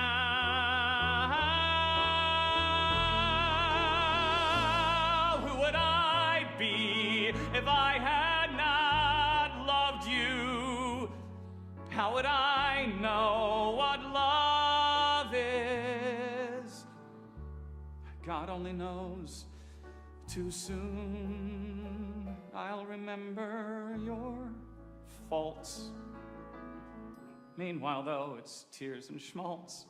[SPEAKER 3] Who would I be if I had not loved you? How would I know what love is? God only knows. Too soon I'll remember your faults. Meanwhile, though, it's tears and schmaltz.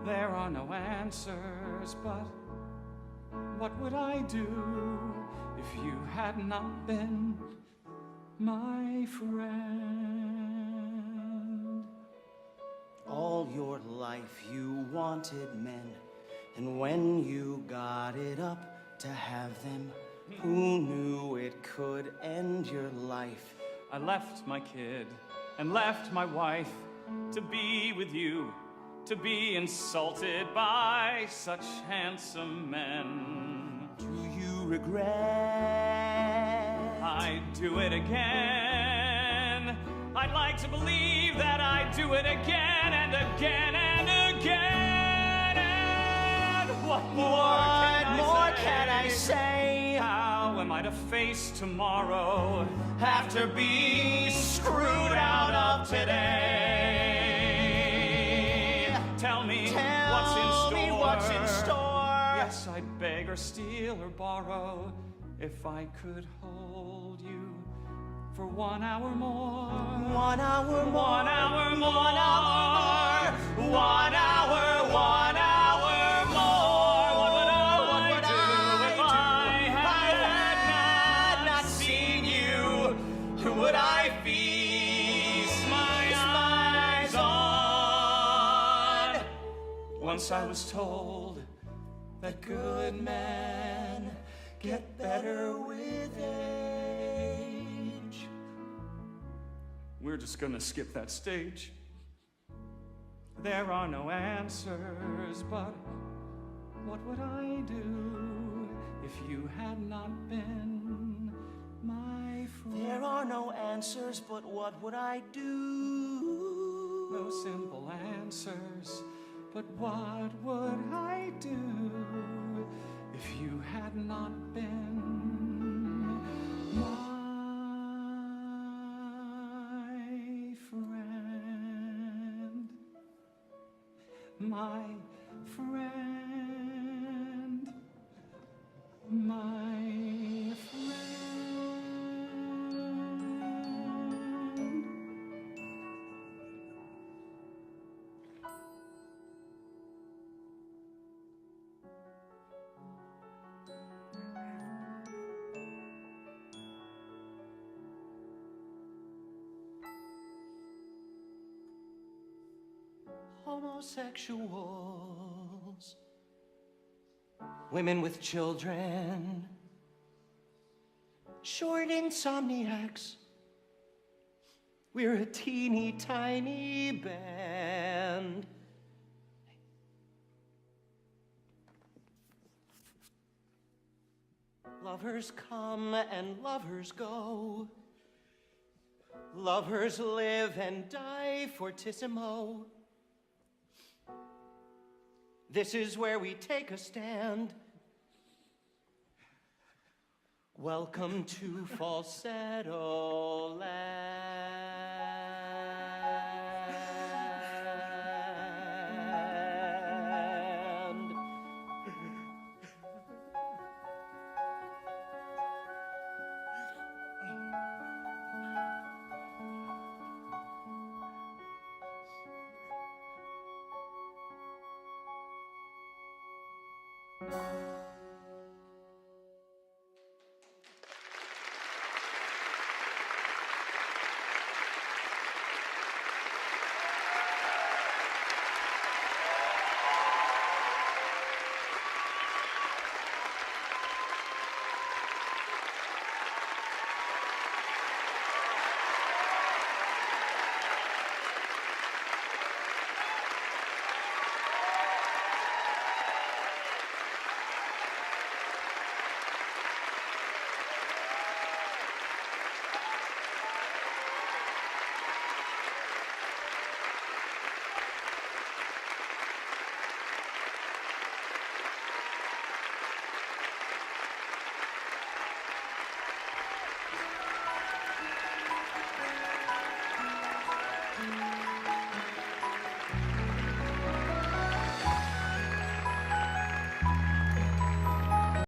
[SPEAKER 3] There are no answers, but what would I do if you had not been my friend?
[SPEAKER 7] All your life you wanted men, and when you got it up to have them, who knew it could end your life?
[SPEAKER 3] I left my kid and left my wife to be with you, to be insulted by such handsome men.
[SPEAKER 7] Do you regret?
[SPEAKER 3] I'd do it again. I'd like to believe that I'd do it again and again and again. And what more
[SPEAKER 7] can I say?
[SPEAKER 3] How am I to face tomorrow after being screwed out of today? Tell me what's in store. Yes, I'd beg or steal or borrow if I could hold you for 1 hour more.
[SPEAKER 7] 1 hour more.
[SPEAKER 3] 1 hour more. 1 hour, 1 hour
[SPEAKER 7] I was told that good men get better with age.
[SPEAKER 3] We're just gonna skip that stage. There are no answers, but what would I do if you had not been my friend?
[SPEAKER 7] There are no answers, but what would I do?
[SPEAKER 3] No simple answers, but what would I do if you had not been my friend? My friend, my friend.
[SPEAKER 7] Homosexuals, women with children, short insomniacs. We're a teeny tiny band. Lovers come and lovers go. Lovers live and die fortissimo. This is where we take a stand. Welcome to falsetto land.